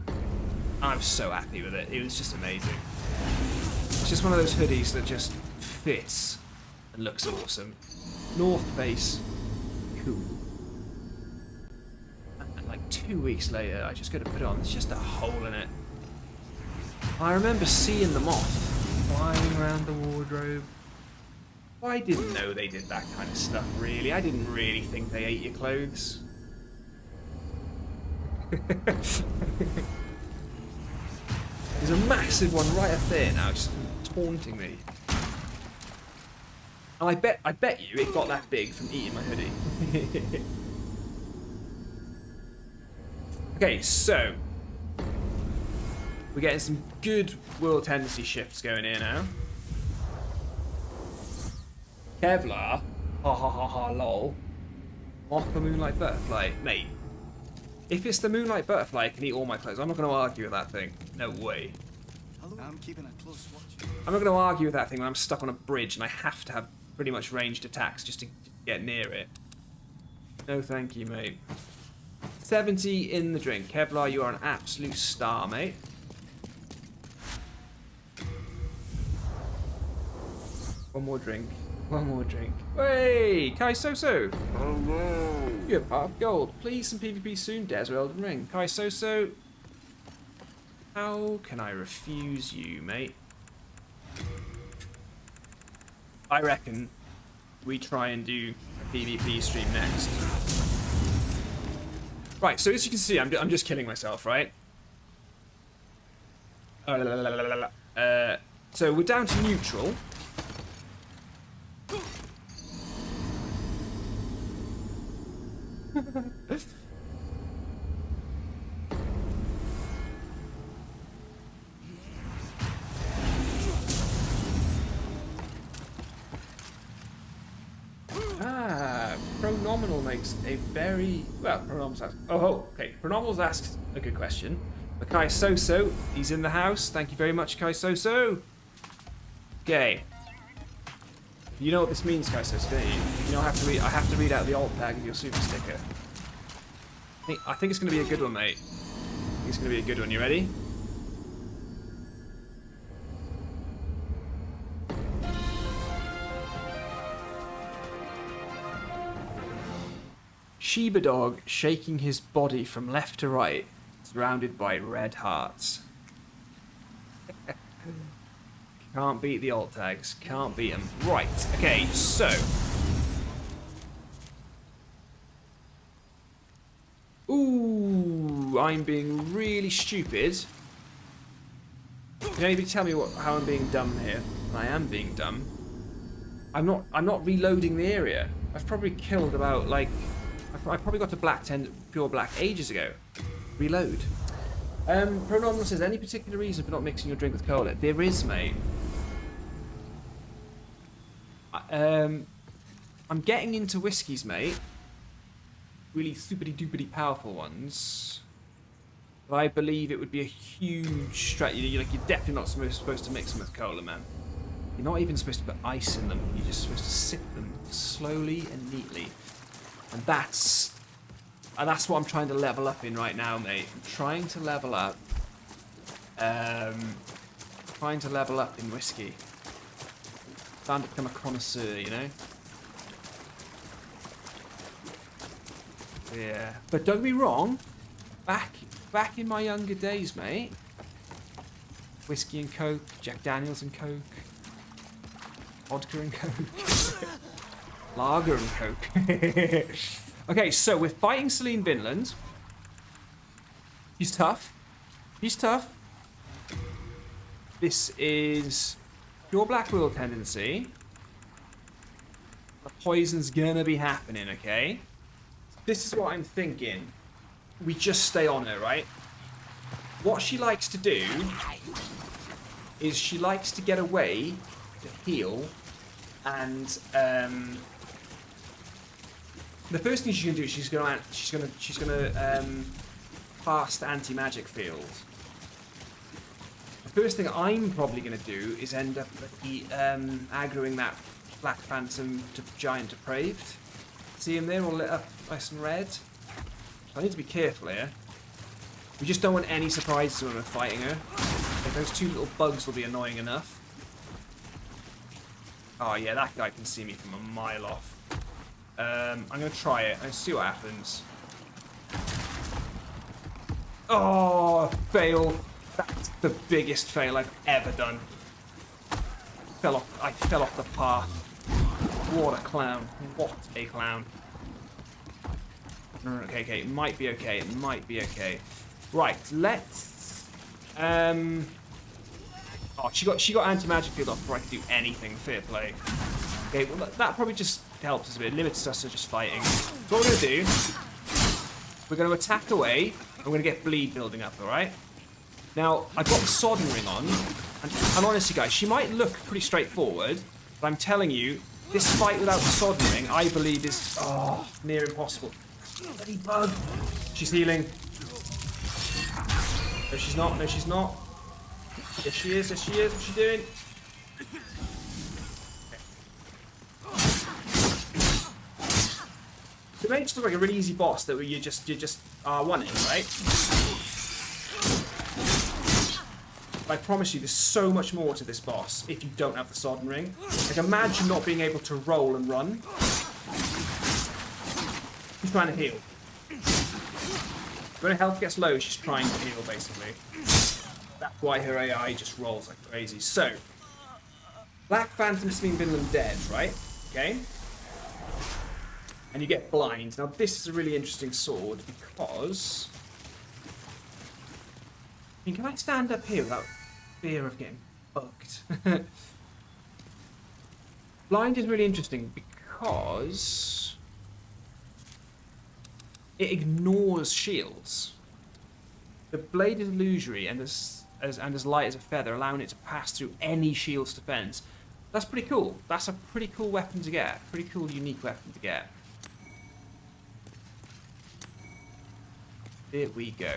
I'm so happy with it. It was just amazing. It's just one of those hoodies that just fits and looks awesome. North Face, cool. And like 2 weeks later, I just got to put it on. There's just a hole in it. I remember seeing the moth flying around the wardrobe. I didn't know they did that kind of stuff, really. I didn't really think they ate your clothes. There's a massive one right up there now, just taunting me. And I bet you it got that big from eating my hoodie. Okay, so we're getting some good world tendency shifts going here now. Kevlar, ha ha ha ha lol. Moth the Moonlight Butterfly, mate. If it's the Moonlight Butterfly, it can eat all my clothes. I'm not going to argue with that thing. No way. Hello? I'm keeping a close watch. I'm not going to argue with that thing when I'm stuck on a bridge and I have to have pretty much ranged attacks just to get near it. No thank you, mate. 70 in the drink. Kevlar, you are an absolute star, mate. One more drink. One more drink. Hey, Kai Soso. Oh no! You have half gold. Please some PvP soon, Des or Elden Ring. Kai Soso. How can I refuse you, mate? I reckon we try and do a PvP stream next. Right, so as you can see, I'm just killing myself, right? So we're down to neutral. Pronominal makes a very well. Pronominal asks. Okay. Pronominal asks a good question. But Kai Soso, he's in the house. Thank you very much, Kai Soso. Okay. You know what this means, Kai Soso, don't you? You know I have to read out the alt tag of your super sticker. I think it's going to be a good one, mate. I think it's going to be a good one. You ready? Shiba dog shaking his body from left to right, surrounded by red hearts. Can't beat the alt tags. Can't beat them. Right. Okay, so. Ooh, I'm being really stupid. Can anybody tell me how I'm being dumb here? I am being dumb. I'm not reloading the area. I've probably killed about like I probably got to pure black ages ago. Reload. Pronominal says, any particular reason for not mixing your drink with cola? There is, mate. I'm getting into whiskies, mate. Really super-duper powerful ones. But I believe it would be a huge strategy. Like, you're definitely not supposed to mix them with cola, man. You're not even supposed to put ice in them. You're just supposed to sip them slowly and neatly. And that's what I'm trying to level up in right now, mate. I'm trying to level up. Trying to level up in whiskey. Trying to become a connoisseur, you know? Yeah. But don't be wrong. Back in my younger days, mate. Whiskey and Coke, Jack Daniels and Coke. Vodka and Coke. Lager and Coke. Okay, so we're fighting Seline Vinland. He's tough. He's tough. This is pure black will tendency. The poison's gonna be happening, okay? This is what I'm thinking. We just stay on her, right? What she likes to do is she likes to get away to heal, and the first thing she's gonna do is she's gonna fast anti-magic field. The first thing I'm probably gonna do is end up aggroing that Black Phantom to Giant Depraved. See him there, all lit up nice and red. I need to be careful here. We just don't want any surprises when we're fighting her. Like, those two little bugs will be annoying enough. Oh yeah, that guy can see me from a mile off. I'm gonna try it and see what happens. Oh, fail. That's the biggest fail I've ever done. I fell off the path. What a clown. What a clown. Okay, it might be okay. It might be okay. Right, let's oh, she got anti-magic field off before I could do anything. Fair play. Okay, well that probably just helps us a bit. Limits us to just fighting. So what we're gonna do, we're gonna attack away, and we're gonna get bleed building up, alright? Now, I've got the Sodden Ring on, and honestly guys, she might look pretty straightforward, but I'm telling you, this fight without the Sodden Ring, I believe is near impossible. Bloody bug! She's healing. No, she's not. No, she's not. Yes, she is. Yes, she is. What's she doing? So it makes it look like a really easy boss that you just winning, right? But I promise you, there's so much more to this boss if you don't have the Sodden Ring. Like, imagine not being able to roll and run. She's trying to heal. When her health gets low, she's trying to heal, basically. That's why her AI just rolls like crazy. So, Black Phantom, Seline Vinland dead, right? Okay. And you get blind. Now, this is a really interesting sword because... I mean, can I stand up here without fear of getting bugged? Blind is really interesting because... it ignores shields. The blade is illusory and as light as a feather, allowing it to pass through any shield's defense. That's pretty cool. That's a pretty cool weapon to get. Pretty cool, unique weapon to get. Here we go.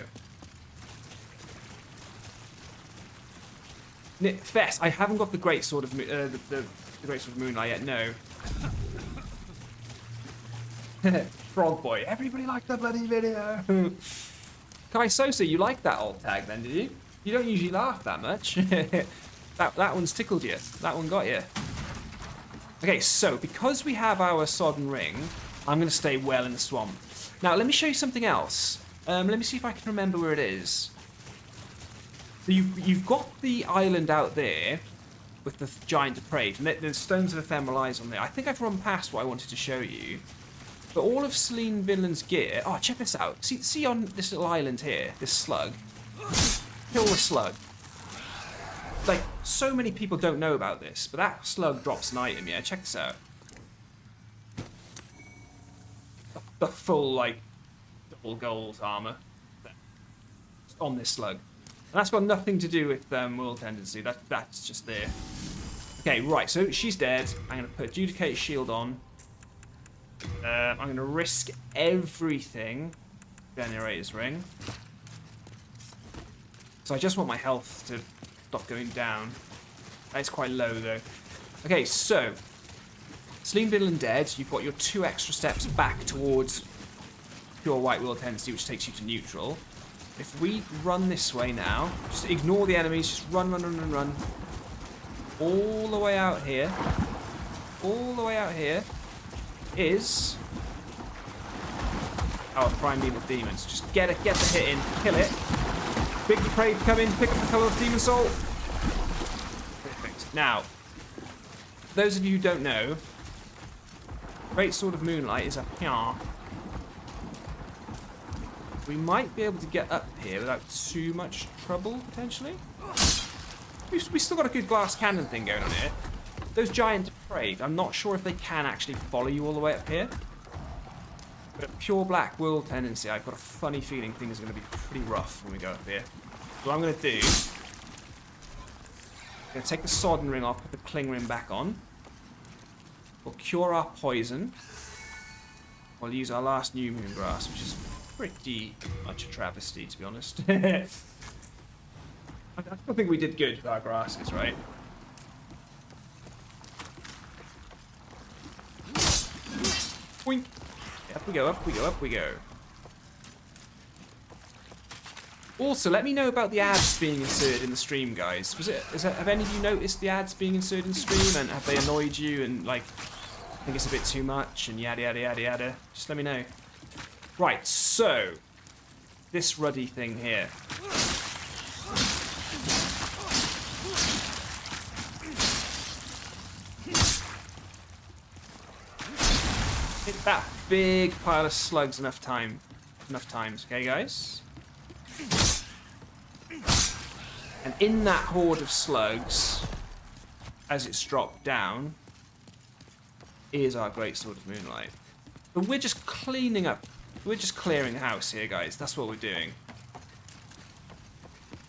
Fess, I haven't got the Great Sword of the Great Sword of Moonlight yet. No. Frog Boy. Everybody liked that bloody video. Kai Sosa, you liked that old tag then, did you? You don't usually laugh that much. that one's tickled you. That one got you. Okay, so because we have our Sodden Ring, I'm going to stay well in the swamp. Now, let me show you something else. Let me see if I can remember where it is. So you've got the island out there with the Giant Depraved, and there's Stones of Ephemeral Eyes on there. I think I've run past what I wanted to show you. But all of Seline Vinland's gear... oh, check this out. See on this little island here, this slug? Kill the slug. like, so many people don't know about this, but that slug drops an item, yeah? Check this out. The full, like, double gold armor on this slug. And that's got nothing to do with world tendency. That's just there. Okay, right, so she's dead. I'm going to put Adjudicated Shield on. I'm going to risk everything. Generator's Ring. So I just want my health to stop going down. It's quite low, though. Okay, so Seline Vinland dead. You've got your 2 extra steps back towards pure white world tendency, which takes you to neutral. If we run this way now, just ignore the enemies, just run, run, run, run, run. All the way out here. All the way out here is our Primeval demons. Just get the hit in, kill it. Big depraved come in, pick up the colourless demon soul. Perfect. Now, for those of you who don't know, Great Sword of Moonlight is up here. We might be able to get up here without too much trouble, potentially. We still got a good glass cannon thing going on here. Those giant depraved, I'm not sure if they can actually follow you all the way up here. But a pure black world tendency, I've got a funny feeling things are going to be pretty rough when we go up here. So what I'm going to do, I'm going to take the sodden ring off, put the cling ring back on. We'll cure our poison. We'll use our last new moon grass, which is pretty much a travesty, to be honest. I still think we did good with our grasses, right? Boink. Up we go, up we go, up we go. Also, let me know about the ads being inserted in the stream, guys. Have any of you noticed the ads being inserted in the stream, and have they annoyed you and, like, think it's a bit too much and yada yada yada yada? Just let me know. Right, so this ruddy thing here. Hit that big pile of slugs enough times, okay, guys? And in that horde of slugs, as it's dropped down, is our Great Sword of Moonlight. But we're just cleaning up. We're just clearing the house here, guys. That's what we're doing.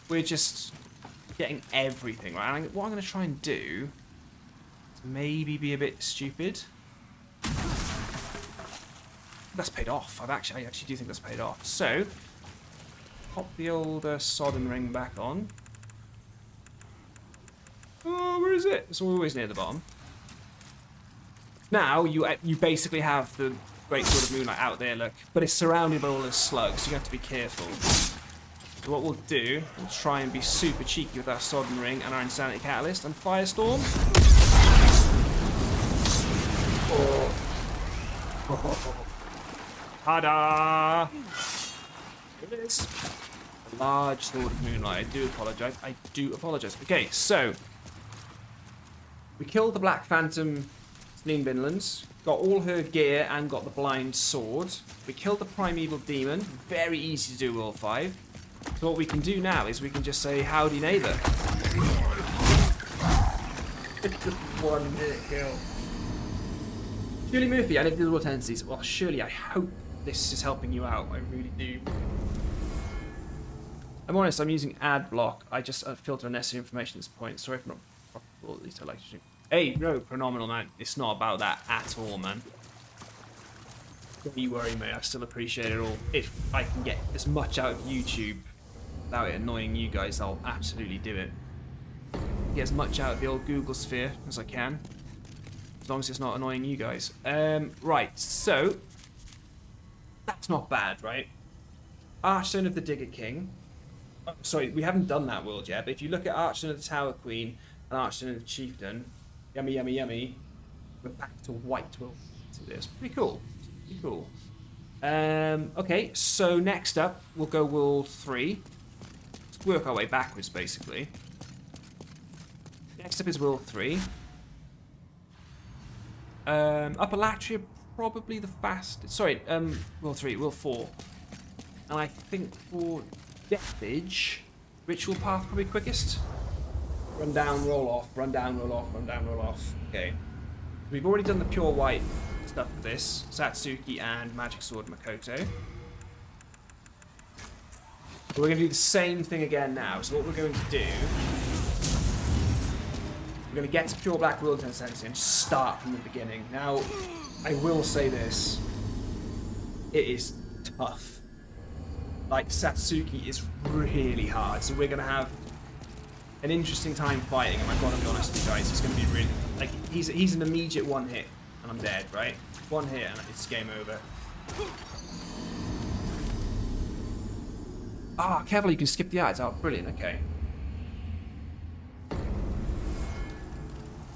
We're just getting everything, right? And what I'm going to try and do is maybe be a bit stupid. That's paid off. I actually do think that's paid off. So, pop the old sodden ring back on. Oh, where is it? It's always near the bottom. Now, you basically have the Great Sword of Moonlight out there, look. But it's surrounded by all those slugs, so you have to be careful. So what we'll do, we'll try and be super cheeky with our Sodden Ring and our Insanity Catalyst and Firestorm. Oh. Ta-da! Here it is. A large Sword of Moonlight. I do apologise. I do apologise. Okay, so we killed the Black Phantom Seline Vinland, got all her gear and got the blind sword. We killed the Primeval Demon. Very easy to do World 5. So what we can do now is we can just say, howdy neighbour. It's just 1 minute kill. Shirley Murphy, I never did the World Tendencies. Well, Shirley, I hope this is helping you out. I really do. I'm honest, I'm using ad block. I just filter unnecessary information at this point. Sorry if not profitable, at least I like to do. Hey, no, phenomenal, man. It's not about that at all, man. Don't you worry, mate. I still appreciate it all. If I can get as much out of YouTube without it annoying you guys, I'll absolutely do it. Get as much out of the old Google sphere as I can. As long as it's not annoying you guys. Right, so that's not bad, right? Archstone of the Digger King. Oh, sorry, we haven't done that world yet, but if you look at Archstone of the Tower Queen and Archstone of the Chieftain, yummy, yummy, yummy, we're back to white world. It's pretty cool. Pretty cool. Okay, so next up, we'll go World 3. Let's work our way backwards, basically. Next up is World 3. Upper Latria, probably the fastest. Sorry, World 3, World 4. And I think for Deathage, Ritual Path probably quickest. Run down, roll off, run down, roll off, run down, roll off. Okay. We've already done the pure white stuff for this. Satsuki and Magic Sword Makoto. But we're going to do the same thing again now. So what we're going to do... We're going to get to pure black will tendency and just start from the beginning. Now, I will say this. It is tough. Like, Satsuki is really hard. So we're going to have an interesting time fighting him. I've got to be honest with you guys. It's going to be really... Like, he's an immediate one hit. And I'm dead, right? One hit and it's game over. Ah, careful, you can skip the ads. Oh, brilliant, okay.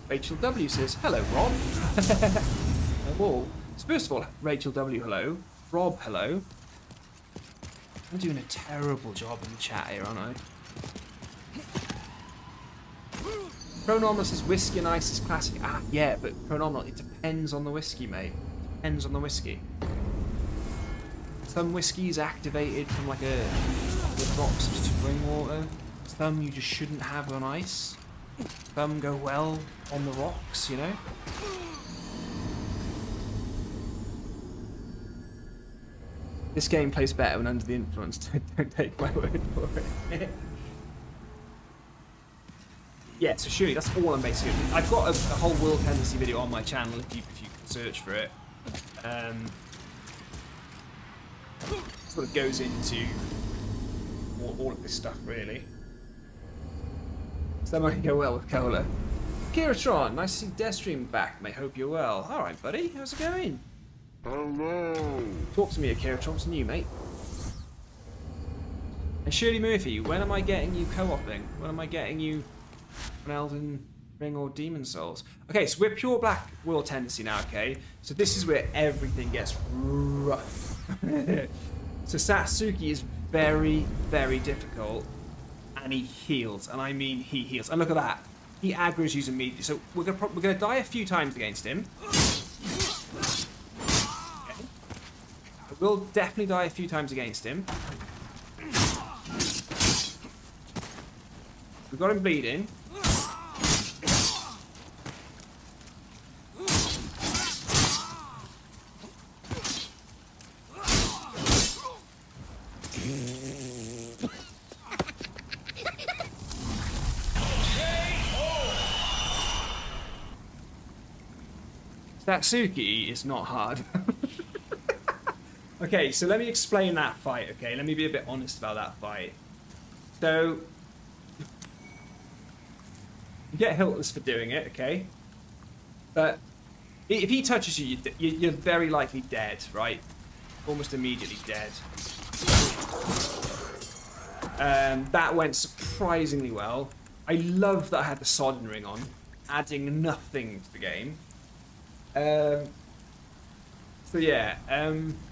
Rachel W says, hello, Rob. Oh, so first of all, Rachel W, hello. Rob, hello. I'm doing a terrible job in the chat here, aren't I? Pronominal says whiskey and ice is classic. Ah, yeah, but pronominal, it depends on the whiskey, mate. Depends on the whiskey. Some whiskey is activated from like with drops of spring water. Some you just shouldn't have on ice. Some go well on the rocks, you know? This game plays better when under the influence. Don't take my word for it. Yeah, so surely that's all I'm basically. I've got a whole world tendency video on my channel if you can search for it. Sort of goes into all of this stuff really. So that might go well with Cola. Kiratron, nice to see Deathstream back, mate. Hope you're well. All right, buddy. How's it going? Hello. Talk to me, Kiratron. What's new, mate? And Shirley Murphy, when am I getting you co-oping? When am I getting you an Elden Ring or Demon Souls? Okay, so we're pure black world tendency now, okay? So this is where everything gets rough. So Satsuki is very, very difficult, and he heals, and I mean he heals. And look at that, he aggro's you immediately. So we're gonna die a few times against him. Okay. We'll definitely die a few times against him. We've got him bleeding. Satsuki is not hard. Okay, so let me explain that fight, okay? Let me be a bit honest about that fight. So, you get hiltless for doing it, okay? But if he touches you, you're very likely dead, right? Almost immediately dead. That went surprisingly well. I love that I had the Sodden Ring on, adding nothing to the game. So yeah,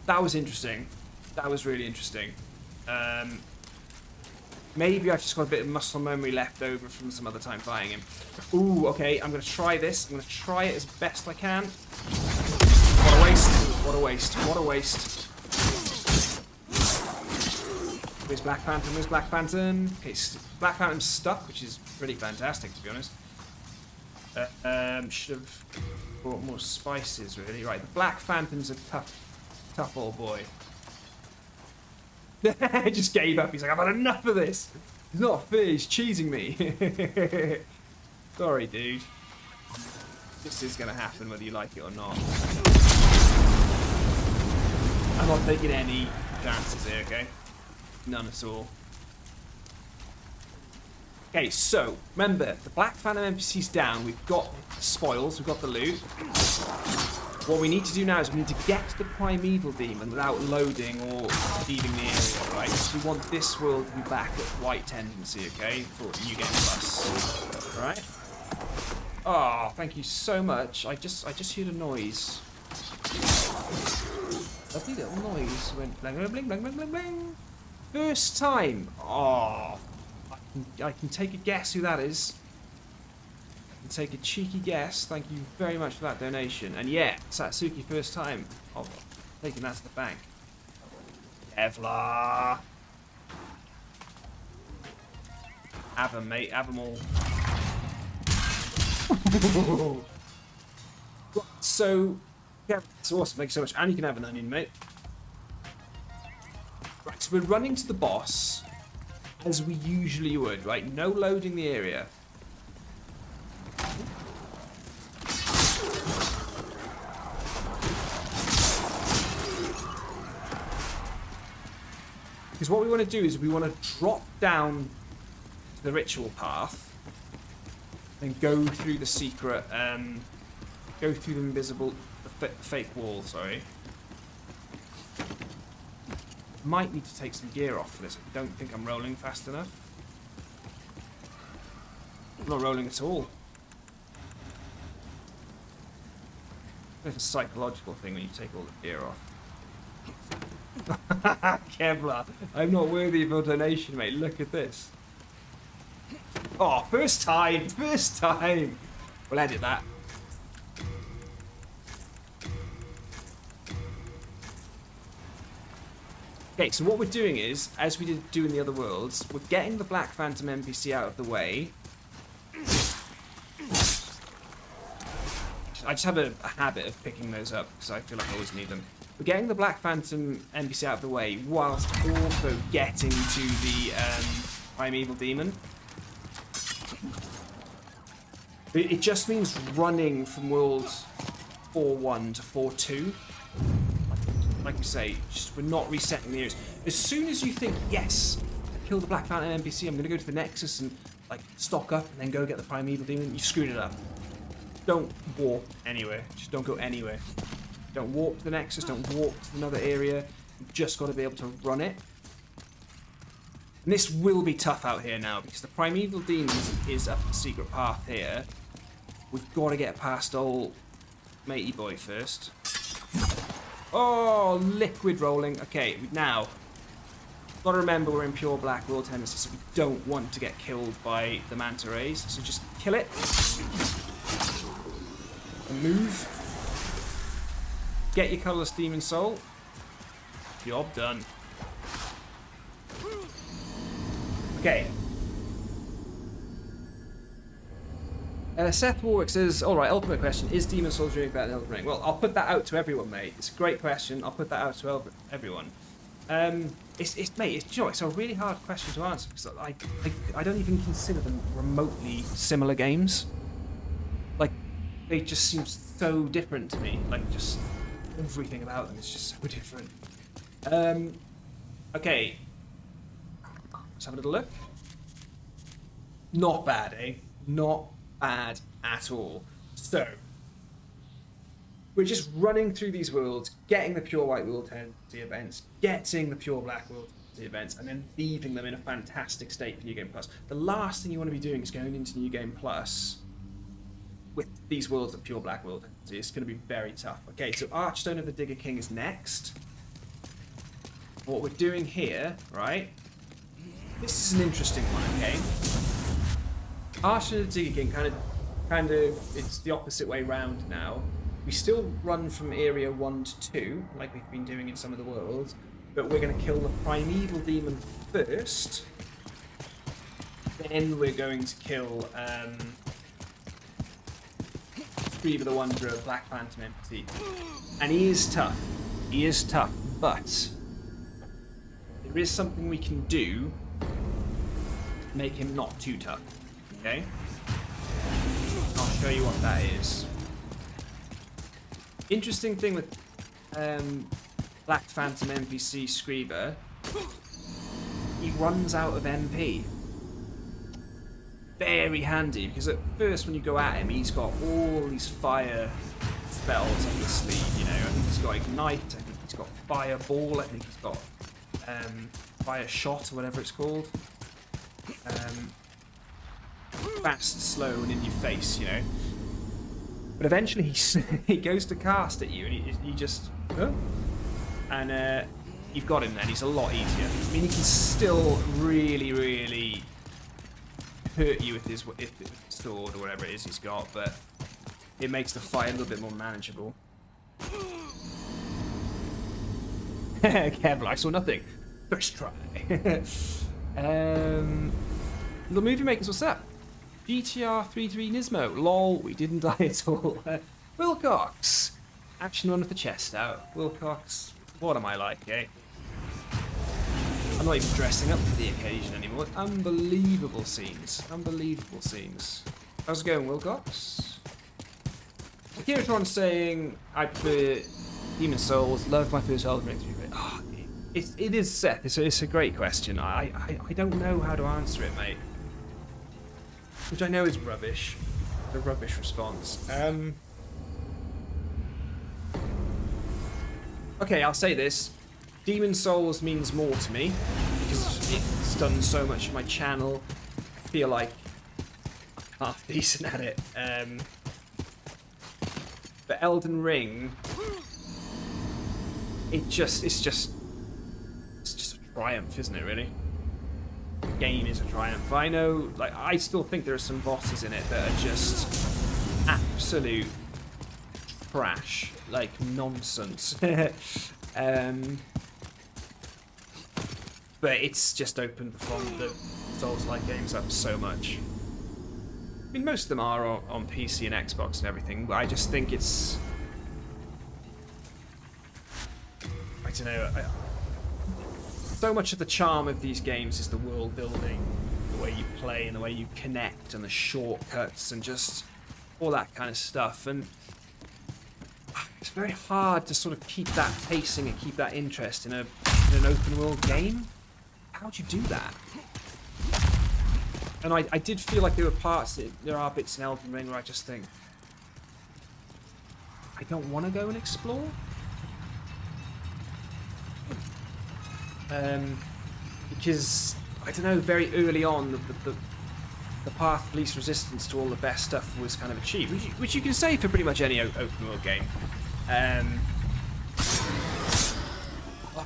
that was interesting. That was really interesting. Maybe I've just got a bit of muscle memory left over from some other time fighting him. Ooh, okay, I'm going to try this. I'm going to try it as best I can. What a waste. What a waste. What a waste. Where's Black Phantom? Where's Black Phantom? Okay, Black Phantom's stuck, which is pretty fantastic, to be honest. Should have brought more spices, really. Right, the Black Phantom's a tough old boy. He just gave up. He's like, I've had enough of this. He's not fair. He's cheesing me. Sorry, dude. This is going to happen whether you like it or not. I'm not taking any chances here, okay? None at all. Okay, so, remember, the Black Phantom NPC's down. We've got spoils. We've got the loot. What we need to do now is we need to get to the Primeval Demon without loading or leaving the area, right? So we want this world to be back at white tendency, okay? For you getting plus. Alright? Oh, thank you so much. I just heard a noise. Lovely little noise. Went bling, bling, bling, bling, bling, bling, bling. First time. Oh, I can take a guess who that is. Take a cheeky guess. Thank you very much for that donation. And yeah, Satsuki first time. Oh, taking that to the bank. Kevlar. Have them, mate. Have them all. So, yeah, it's awesome. Thank you so much. And you can have an onion, mate. Right, so we're running to the boss as we usually would, right? No loading the area. Because what we want to do is we want to drop down to the ritual path and go through the secret, go through the invisible, the fake wall, sorry. Might need to take some gear off for this. I don't think I'm rolling fast enough. I'm not rolling at all. It's a psychological thing when you take all the gear off. Kevlar, I'm not worthy of your donation, mate. Look at this. Oh, first time! First time! We'll edit that. Okay, so what we're doing is, as we did do in the other worlds, we're getting the Black Phantom NPC out of the way. I just have a habit of picking those up, because I feel like I always need them. We're getting the Black Phantom NPC out of the way, whilst also getting to the Primeval Demon. It just means running from world 4.1 to 4.2. Like we say, just we're not resetting the areas. As soon as you think, yes, I killed the Black Phantom NPC, I'm going to go to the Nexus and like stock up and then go get the Primeval Demon, you screwed it up. Don't walk anywhere. Just don't go anywhere. Don't walk to the Nexus, don't walk to another area. You've just got to be able to run it. And this will be tough out here now, because the Primeval Demon is up the secret path here. We've got to get past old matey boy first. Oh, liquid rolling. Okay, now, got to remember we're in pure black world tendencies, so we don't want to get killed by the manta rays. So just kill it. And move. Get your colourless demon soul. Job done. Okay. Seth Warwick says, alright, ultimate question, is Demon Souls really better than Elden Ring? Well, I'll put that out to everyone, mate. It's a great question. I'll put that out to everyone. Mate, you know, it's a really hard question to answer, because I don't even consider them remotely similar games. Like, they just seem so different to me. Like, just everything about them is just so different. Okay. Let's have a little look. Not bad, eh? Not bad at all. So, we're just running through these worlds, getting the pure white world tendency events, getting the pure black world tendency events, and then leaving them in a fantastic state for New Game Plus. The last thing you want to be doing is going into New Game Plus with these worlds of pure black world tendency. It's going to be very tough. Okay, so Archstone of the Digger King is next. What we're doing here, right? This is an interesting one, okay? Archstone of the Digger King kind of, it's the opposite way round now. We still run from area 1 to 2, like we've been doing in some of the worlds, but we're going to kill the Primeval Demon first. Then we're going to kill Primeval the Wanderer, Black Phantom NPC. And he is tough. He is tough, but there is something we can do to make him not too tough. Okay? I'll show you what that is. Interesting thing with Black Phantom NPC Screever, he runs out of MP. Very handy, because at first when you go at him, he's got all these fire spells up his sleeve, you know. I think he's got Ignite, I think he's got Fireball, I think he's got Fire Shot, or whatever it's called. Fast, slow, and in your face, you know. But eventually he goes to cast at you, and he just... Oh. And you've got him then. He's a lot easier. I mean, he can still really, really hurt you with his sword or whatever it is he's got, but it makes the fight a little bit more manageable. Kevlar, I saw nothing. First try. Little Movie Makers, what's up? GTR33 Nismo. Lol, we didn't die at all. Wilcox. Action one with the chest out. Wilcox, what am I like, eh? I'm not even dressing up for the occasion anymore. Unbelievable scenes. Unbelievable scenes. How's it going, Wilcox? Kiratron saying, I prefer Demon Souls, love my first Elden Ring 3. Oh, it is Seth. It's a great question. I don't know how to answer it, mate. Which I know is rubbish. The rubbish response. Okay, I'll say this. Demon Souls means more to me because it's done so much for my channel. I feel like I'm half decent at it. But Elden Ring, it's just a triumph, isn't it? Really, the game is a triumph. I know, like, I still think there are some bosses in it that are just absolute trash, like nonsense. But it's just opened the Souls-like games up so much. I mean, most of them are on PC and Xbox and everything, but I just think it's... I don't know. So much of the charm of these games is the world building, the way you play and the way you connect and the shortcuts and just all that kind of stuff. And it's very hard to sort of keep that pacing and keep that interest in an open world game. How'd you do that? And I did feel like there are bits in Elden Ring where I just think, I don't want to go and explore. Because, I don't know, very early on, the path of least resistance to all the best stuff was kind of achieved, which you can say for pretty much any open world game. I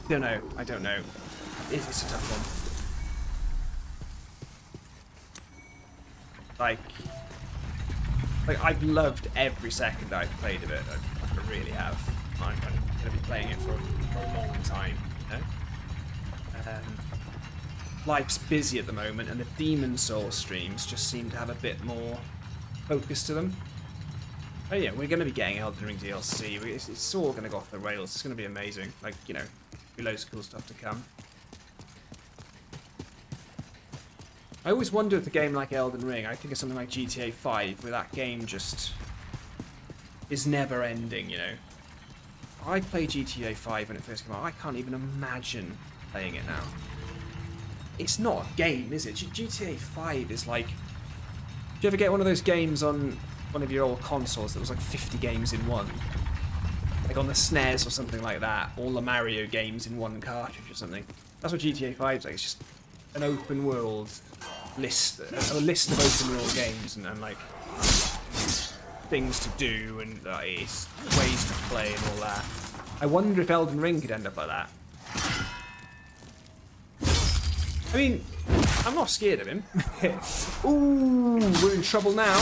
don't know. It's a tough one. Like I've loved every second I've played of it. I really have. I'm going to be playing it for a long time. You know? Life's busy at the moment, and the Demon Souls streams just seem to have a bit more focus to them. Oh yeah, we're going to be getting Elden Ring DLC. It's all going to go off the rails. It's going to be amazing. Like, you know, loads of cool stuff to come. I always wonder with a game like Elden Ring, I think of something like GTA 5, where that game just is never ending, you know. I played GTA 5 when it first came out. I can't even imagine playing it now. It's not a game, is it? GTA 5 is like... Did you ever get one of those games on one of your old consoles that was like 50 games in one? Like on the SNES or something like that. All the Mario games in one cartridge or something. That's what GTA 5 is like. It's just an open world list, a list of open world games and like things to do and ways to play and all that. I wonder if Elden Ring could end up like that. I mean, I'm not scared of him. Ooh, we're in trouble now.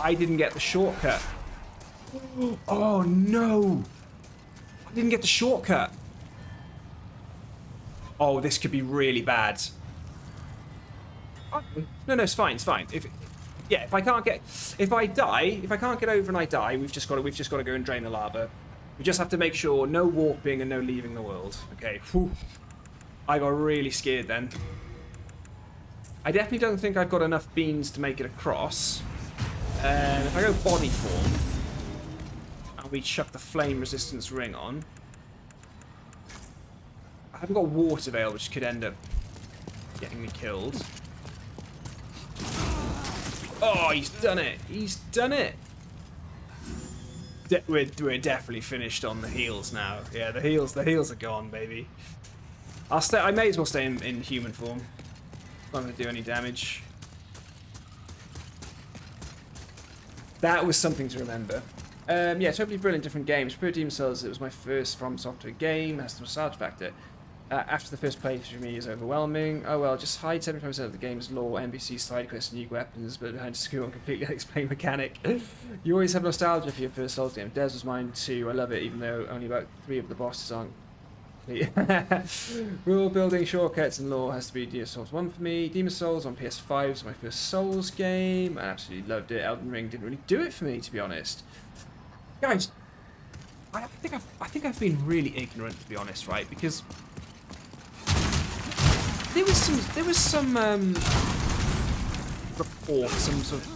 I didn't get the shortcut. Oh no! I didn't get the shortcut. Oh, this could be really bad. No, it's fine. It's fine. If I can't get over and I die, we've just got to go and drain the lava. We just have to make sure no warping and no leaving the world. Okay. Whew. I got really scared then. I definitely don't think I've got enough beans to make it across. If I go body form and we chuck the flame resistance ring on. I haven't got water veil, which could end up getting me killed. Oh, he's done it! He's done it! We're definitely finished on the heals now. Yeah, the heals are gone, baby. I may as well stay in human form. Not going to do any damage. That was something to remember. Yeah, totally brilliant, different games. Per Demon Souls, it was my first From Software game. Has the nostalgia factor. After the first playthrough, me is overwhelming. Oh well, just hide 75% of the game's lore, NPC side quests, and unique weapons, but behind school and completely unexplained mechanic. You always have nostalgia for your first Souls game. Des was mine too. I love it, even though only about 3 of the bosses aren't Rule building shortcuts and lore has to be Demon Souls 1 for me. Demon Souls on PS5 was my first Souls game. I absolutely loved it. Elden Ring didn't really do it for me, to be honest. Guys, I think I've been really ignorant, to be honest, right? Because there was some report, some sort of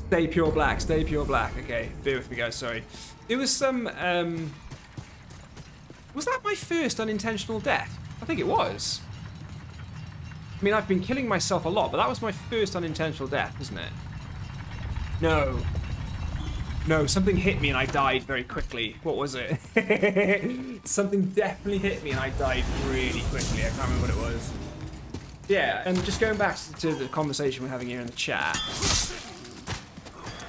Stay pure black, stay pure black. Okay, bear with me, guys, sorry. There was some, was that my first unintentional death? I think it was. I mean, I've been killing myself a lot, but that was my first unintentional death, wasn't it? No. No, something hit me and I died very quickly. What was it? Something definitely hit me and I died really quickly. I can't remember what it was. Yeah, and just going back to the conversation we're having here in the chat,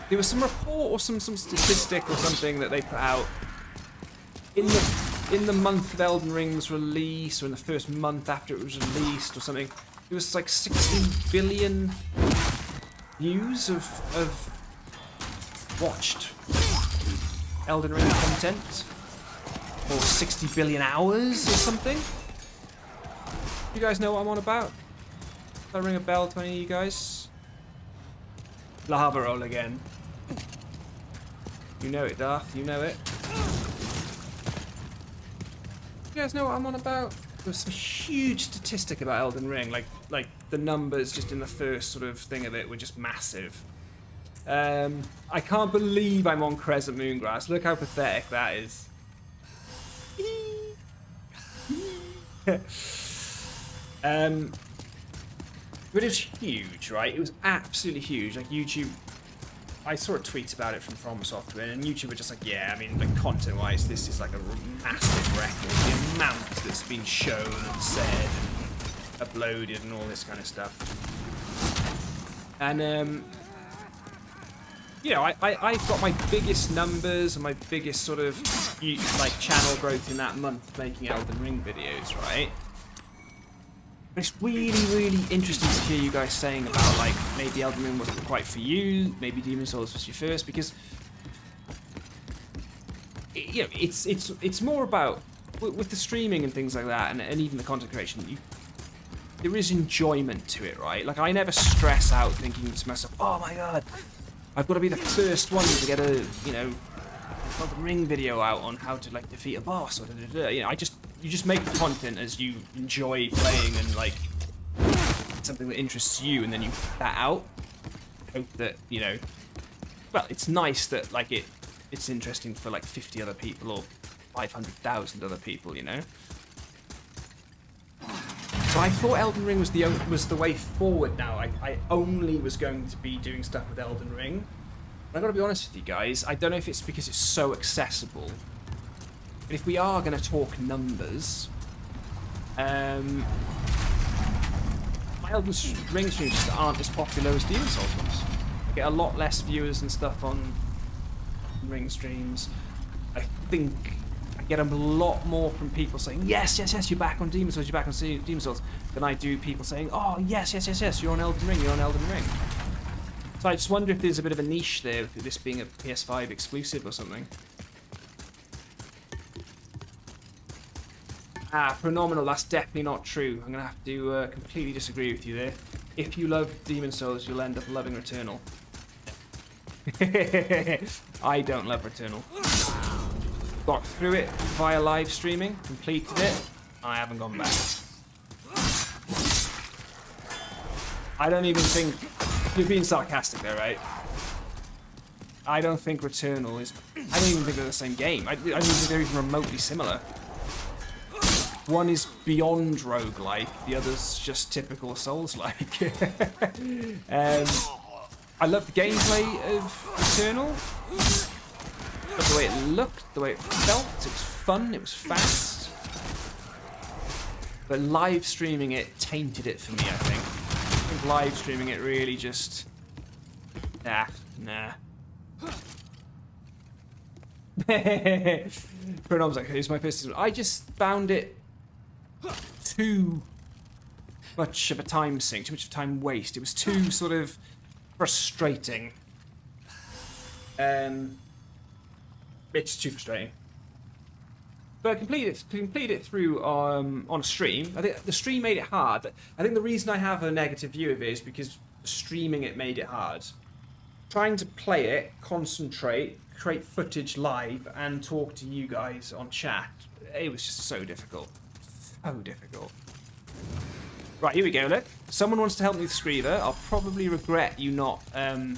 there was some report or some statistic or something that they put out in the month of Elden Ring's release, or in the first month after it was released or something. It was like 60 billion views of watched Elden Ring content, or 60 billion hours or something. You guys know what I'm on about? Does that ring a bell to any of you guys? Lava roll again. You know it, Darth. You know it. You guys know what I'm on about? There was some huge statistic about Elden Ring, like the numbers just in the first sort of thing of it were just massive. I can't believe I'm on Crescent Moongrass. Look how pathetic that is. But it was huge, right? It was absolutely huge. Like YouTube, I saw a tweet about it from Software, and YouTube were just like, yeah, I mean, like content-wise, this is like a massive record. The amount that's been shown and said and uploaded and all this kind of stuff. And you know, I've got my biggest numbers and my biggest sort of like channel growth in that month making Elden Ring videos, right? But it's really, really interesting to hear you guys saying about like maybe Elden Ring wasn't quite for you, maybe Demon Souls was your first, because you know it's more about with the streaming and things like that, and even the content creation. There is enjoyment to it, right? Like I never stress out thinking to myself, oh my god, I've got to be the first one to get a, you know, Elden Ring video out on how to like defeat a boss, or you know, you just make the content as you enjoy playing and like something that interests you, and then you put that out. Hope that, you know, well, it's nice that like it's interesting for like 50 other people or 500,000 other people, you know. But I thought Elden Ring was the way forward now. I only was going to be doing stuff with Elden Ring. But I gotta be honest with you guys, I don't know if it's because it's so accessible. But if we are gonna talk numbers, my Elden Ring streams just aren't as popular as Demon Souls ones. I get a lot less viewers and stuff on Ring streams. I think I get a lot more from people saying, yes, yes, yes, you're back on Demon Souls, you're back on Demon Souls, than I do people saying, oh, yes, yes, yes, yes, you're on Elden Ring, you're on Elden Ring. So I just wonder if there's a bit of a niche there, with this being a PS5 exclusive or something. Ah, phenomenal, that's definitely not true. I'm going to have to completely disagree with you there. If you love Demon Souls, you'll end up loving Returnal. I don't love Returnal. Got through it via live streaming, completed it, and I haven't gone back. I don't even think... You're being sarcastic there, right? I don't think Returnal is... I don't even think they're the same game. I don't even think they're even remotely similar. One is beyond roguelike, the other's just typical Souls-like. I love the gameplay of Returnal. But the way it looked, the way it felt, it was fun, it was fast. But live streaming it tainted it for me, I think. I think live streaming it really just... Nah. Pronom's like, here's my pistol. I just found it too much of a time sink, too much of a time waste. It was too sort of frustrating It's too frustrating. But complete it through on a stream. I think the stream made it hard. I think the reason I have a negative view of it is because streaming it made it hard. Trying to play it, concentrate, create footage live, and talk to you guys on chat, it was just so difficult. So difficult. Right, here we go, look. Someone wants to help me with Screever. I'll probably regret you not coming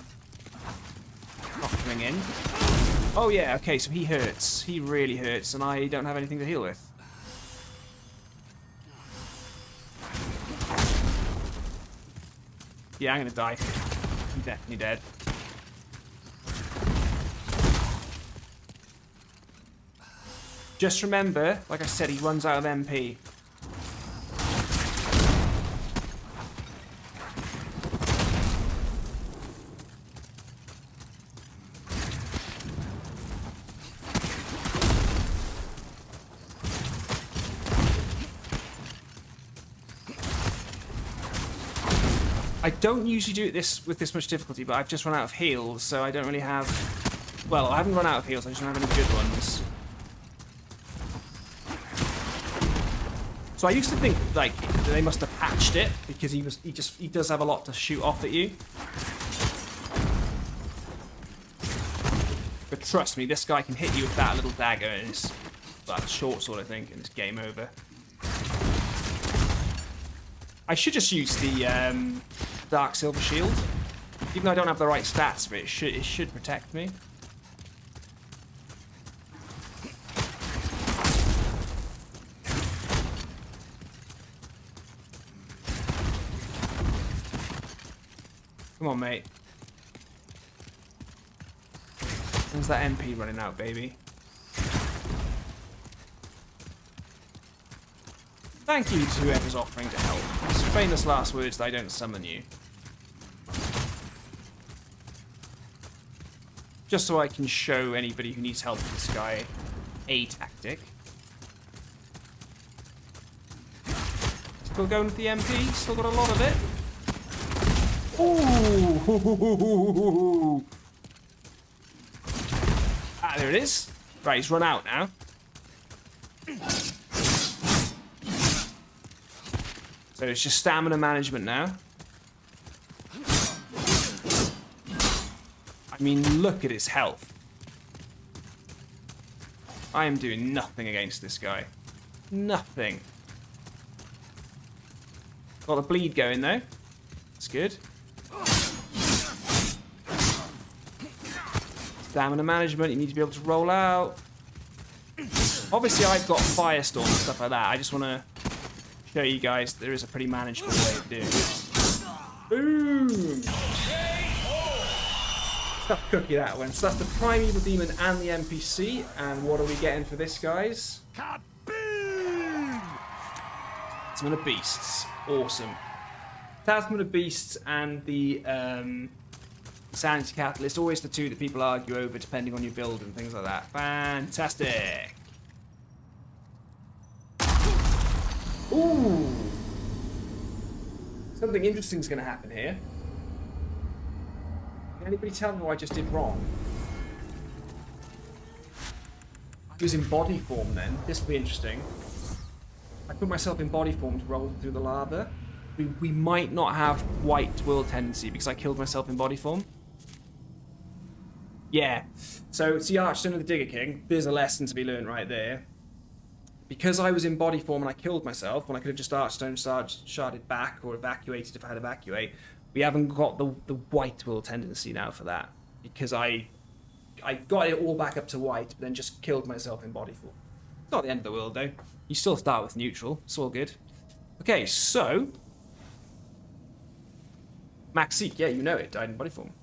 in. Oh yeah, okay, so he hurts. He really hurts, and I don't have anything to heal with. Yeah, I'm gonna die. I'm definitely dead. Just remember, like I said, he runs out of MP. I don't usually do it with this much difficulty, but I've just run out of heals, so I don't really have... Well, I haven't run out of heals, I just don't have any good ones. So I used to think, like, they must have patched it, because he does have a lot to shoot off at you. But trust me, this guy can hit you with that little dagger, and it's like a short sword, I think, and it's game over. I should just use the Dark Silver Shield. Even though I don't have the right stats for it, it should protect me. Come on, mate. When's that MP running out, baby? Thank you to whoever's offering to help. It's famous last words that I don't summon you. Just so I can show anybody who needs help with this guy a tactic. Still going with the MP, still got a lot of it. Ooh! Ah, there it is. Right, he's run out now. So it's just stamina management now. I mean, look at his health. I am doing nothing against this guy. Nothing. Got the bleed going though. That's good. Stamina management, you need to be able to roll out. Obviously I've got Firestorm and stuff like that. I just want to show you guys there is a pretty manageable way of doing it. Boom! Tough cookie that one. So that's the Primeval Demon and the NPC. And what are we getting for this, guys? Talisman of Beasts. Awesome. Talisman of Beasts and the Sanity Catalyst. Always the two that people argue over depending on your build and things like that. Fantastic. Ooh. Something interesting is going to happen here. Can anybody tell me what I just did wrong? I was in body form then. This will be interesting. I put myself in body form to roll through the lava. We might not have white will tendency because I killed myself in body form. Yeah. So it's the Archstone of the Digger King. There's a lesson to be learned right there. Because I was in body form and I killed myself when I could have just Archstone sharded back or evacuated if I had evacuate, we haven't got the white will tendency now for that. Because I got it all back up to white, but then just killed myself in body form. It's not the end of the world though. You still start with neutral. It's all good. Okay, so Maxi, yeah, you know it, died in body form.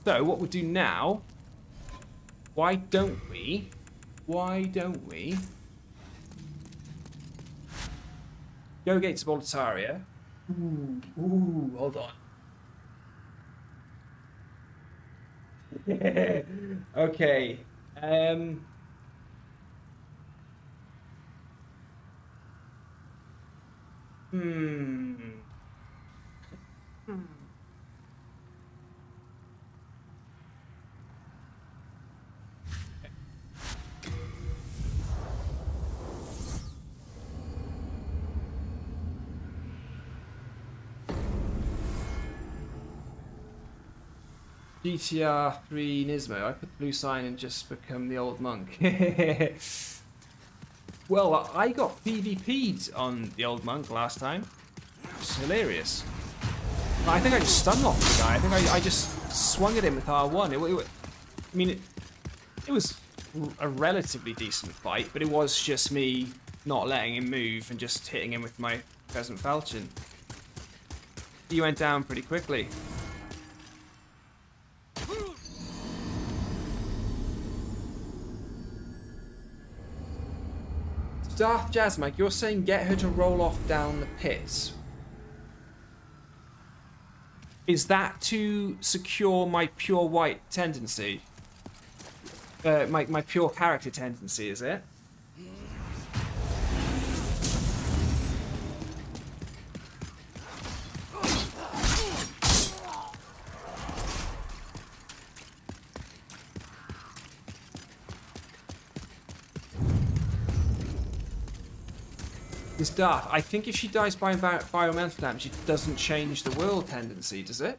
So what we'll do now, why don't we go Gates of Boletaria. Ooh, hold on. Okay. GTR 3 Nismo. I put the blue sign and just become the old monk. Well, I got PvP'd on the old monk last time. It's hilarious. I think I just stun locked the guy. I think I just swung at him with R1. I mean, it was a relatively decent fight, but it was just me not letting him move and just hitting him with my Pheasant Falchion. He went down pretty quickly. Darth Jazzmike, you're saying get her to roll off down the pits. Is that to secure my pure white tendency? My pure character tendency, is it? It's Darth. I think if she dies by environmental damage, it doesn't change the world tendency, does it?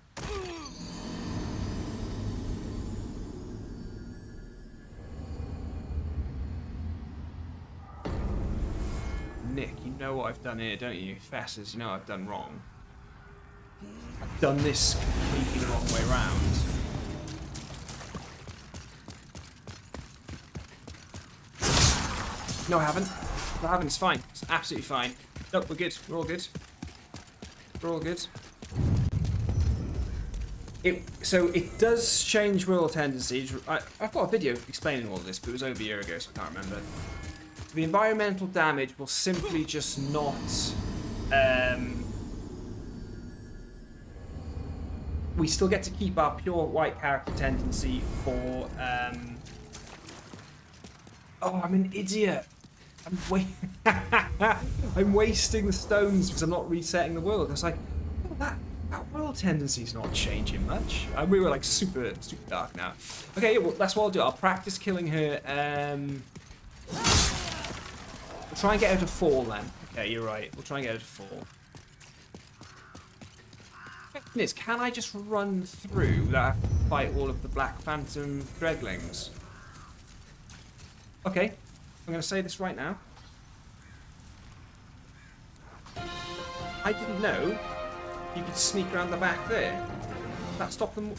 Nick, you know what I've done here, don't you? Fessers, you know I've done wrong. I've done this completely the wrong way round. No, I haven't. I haven't. It's fine. It's absolutely fine. Nope, we're good. We're all good. We're all good. So it does change world tendencies. I've got a video explaining all of this, but it was over a year ago, so I can't remember. The environmental damage will simply just not... we still get to keep our pure white character tendency for... Oh, I'm an idiot. I'm wasting the stones because I'm not resetting the world. I was like, oh, that world tendency's not changing much. We were like super dark now. Okay, yeah, well, that's what I'll do. I'll practice killing her. We'll try and get her to fall then. Okay, you're right. We'll try and get her to fall. The question is, can I just run through that fight all of the Black Phantom Dreadlings? Okay. I'm going to say this right now. I didn't know you could sneak around the back there. That stop them.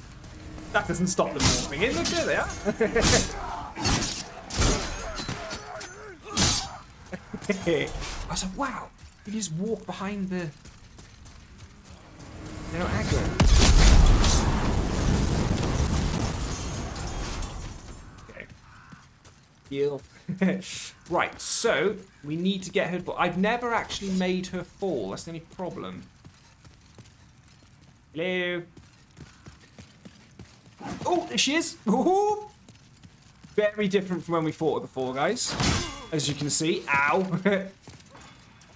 That doesn't stop them morphing in. Look, there they are. I was like, wow. You just walk behind the. They don't aggro. Heal. Right, so we need to get her. I've never actually made her fall. That's the only problem. Hello. Oh, there she is. Ooh. Very different from when we fought her before, guys. As you can see. Ow.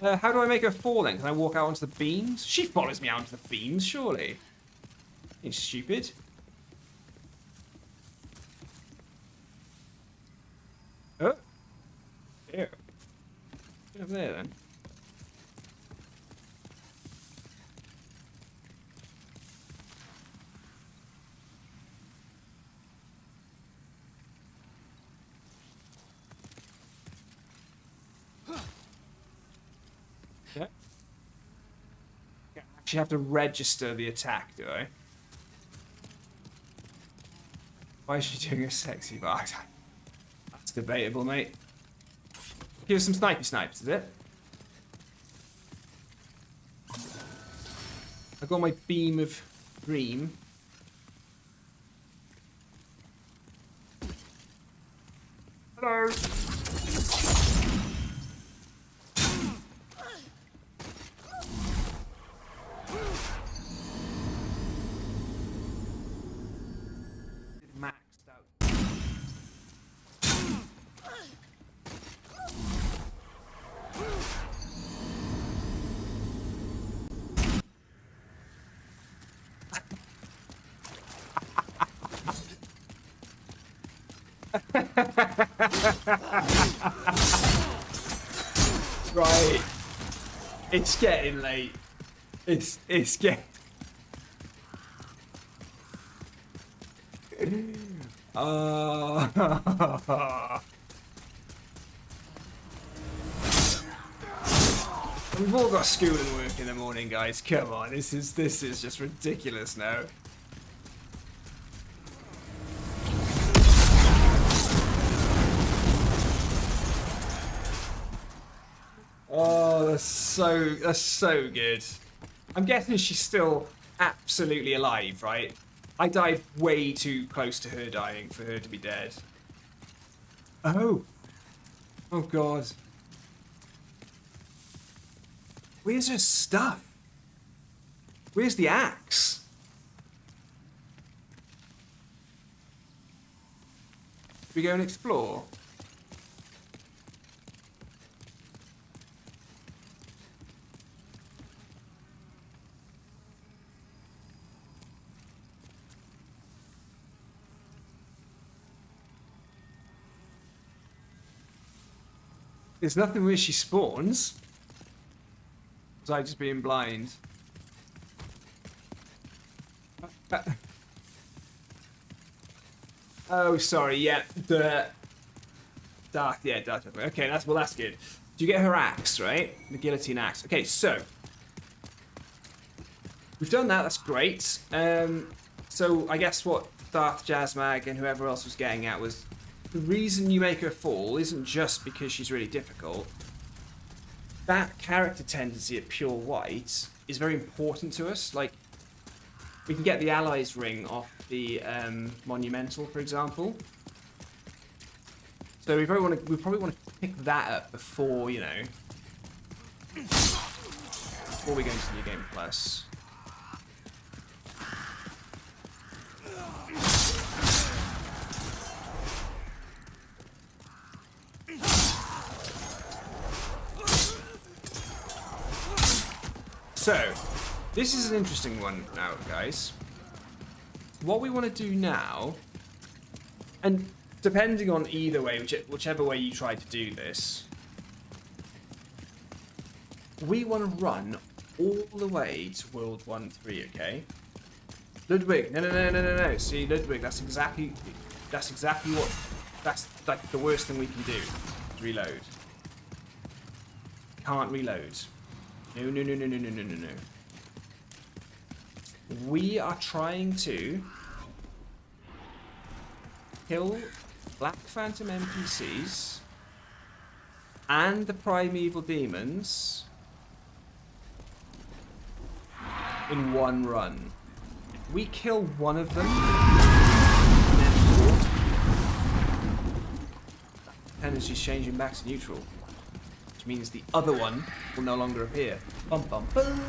How do I make her fall then? Can I walk out onto the beams? She follows me out onto the beams, surely. It's stupid. Oh. Ew. Get up there then. Yeah. I actually have to register the attack, do I? Why is she doing a sexy box? That's debatable, mate. Here's some snipey snipes, is it? I got my beam of dream. Hello. Maxed out. Right. It's getting late. It's getting... We've all got school and work in the morning, guys. Come on, this is just ridiculous now. Oh, that's so good. I'm guessing she's still absolutely alive, right? I died way too close to her dying for her to be dead. Oh. Oh god. Where's her stuff? Where's the axe? Should we go and explore? There's nothing where she spawns. Was I just being blind? Oh, sorry. Yeah, the Darth. Yeah, Darth. Okay, that's good. Do you get her axe, right? The guillotine axe. Okay, so we've done that. That's great. So I guess what Darth Jazzmag and whoever else was getting at was the reason you make her fall isn't just because she's really difficult. That character tendency at pure white is very important to us. Like, we can get the allies ring off the monumental, for example. So we probably want to pick that up before, you know, before we go into New Game Plus. So, this is an interesting one now, guys. What we want to do now, and depending on either way, whichever way you try to do this, we want to run all the way to World 1-3, okay? Ludwig, no. See, Ludwig, that's exactly what, that's like the worst thing we can do. Reload. Can't reload. No. We are trying to kill Black Phantom NPCs and the Primeval demons in one run. If we kill one of them, and then tendencies changing back to neutral, which means the other one will no longer appear. Bum bum boom.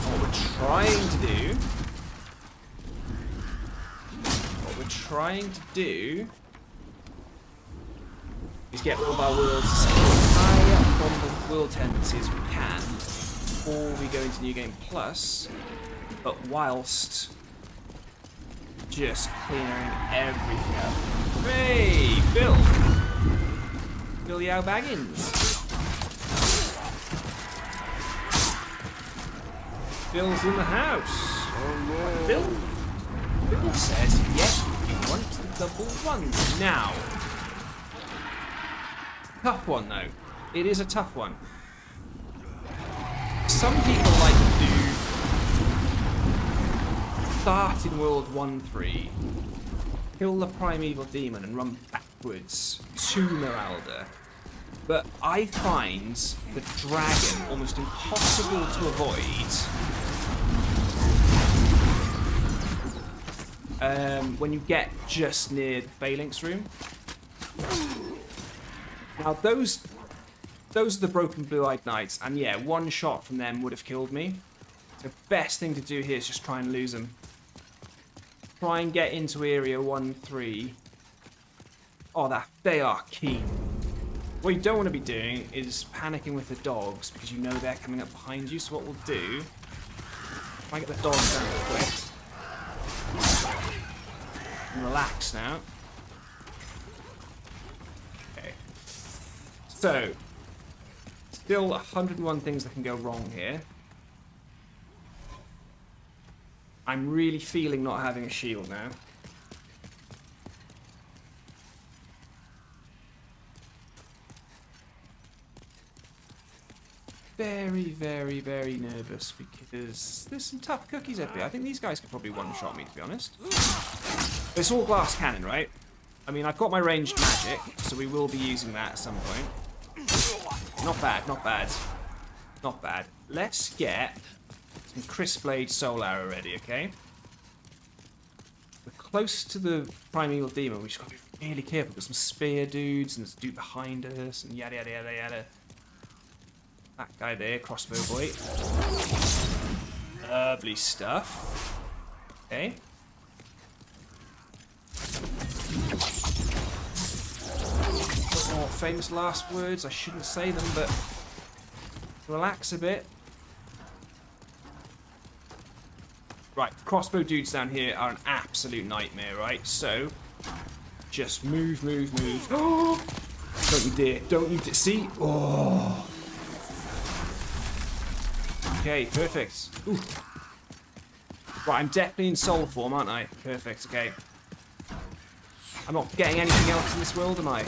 What we're trying to do is get all of our worlds as high up on the world tendency as we can before we go into New Game Plus, but whilst just clearing everything up. Hey, Bill! Bill Yao Baggins. Bill's in the house. Bill says, yes, he wants the double runs now. Tough one, though. It is a tough one. Some people like to start in World 1-3, kill the Primeval Demon and run backwards to Meralda. But I find the dragon almost impossible to avoid when you get just near the Phalanx room. Now those are the broken blue-eyed knights, and yeah, one shot from them would have killed me. The best thing to do here is just try and lose them. Try and get into area 1-3. Oh, they are keen. What you don't want to be doing is panicking with the dogs because you know they're coming up behind you. So what we'll do, if I get the dogs down real quick, and relax now. Okay. So, still 101 things that can go wrong here. I'm really feeling not having a shield now. Very, very, very nervous because there's some tough cookies up here. I think these guys could probably one-shot me, to be honest. It's all glass cannon, right? I mean, I've got my ranged magic, so we will be using that at some point. Not bad, not bad. Not bad. Let's get some Crisp Blade Soul Arrow ready, okay? We're close to the Primeval Demon. We just got to be really careful. There's some spear dudes, and there's a dude behind us, and yada, yada, yada, yada. That guy there, crossbow boy. Lovely stuff. Okay. Oh, famous last words. I shouldn't say them, but relax a bit. Right, crossbow dudes down here are an absolute nightmare, right? So, just move, move, move. Oh! Don't you dare. Don't you dare. See? Oh! Okay, perfect. Ooh. Right, I'm definitely in soul form, aren't I? Perfect, okay. I'm not getting anything else in this world, am I?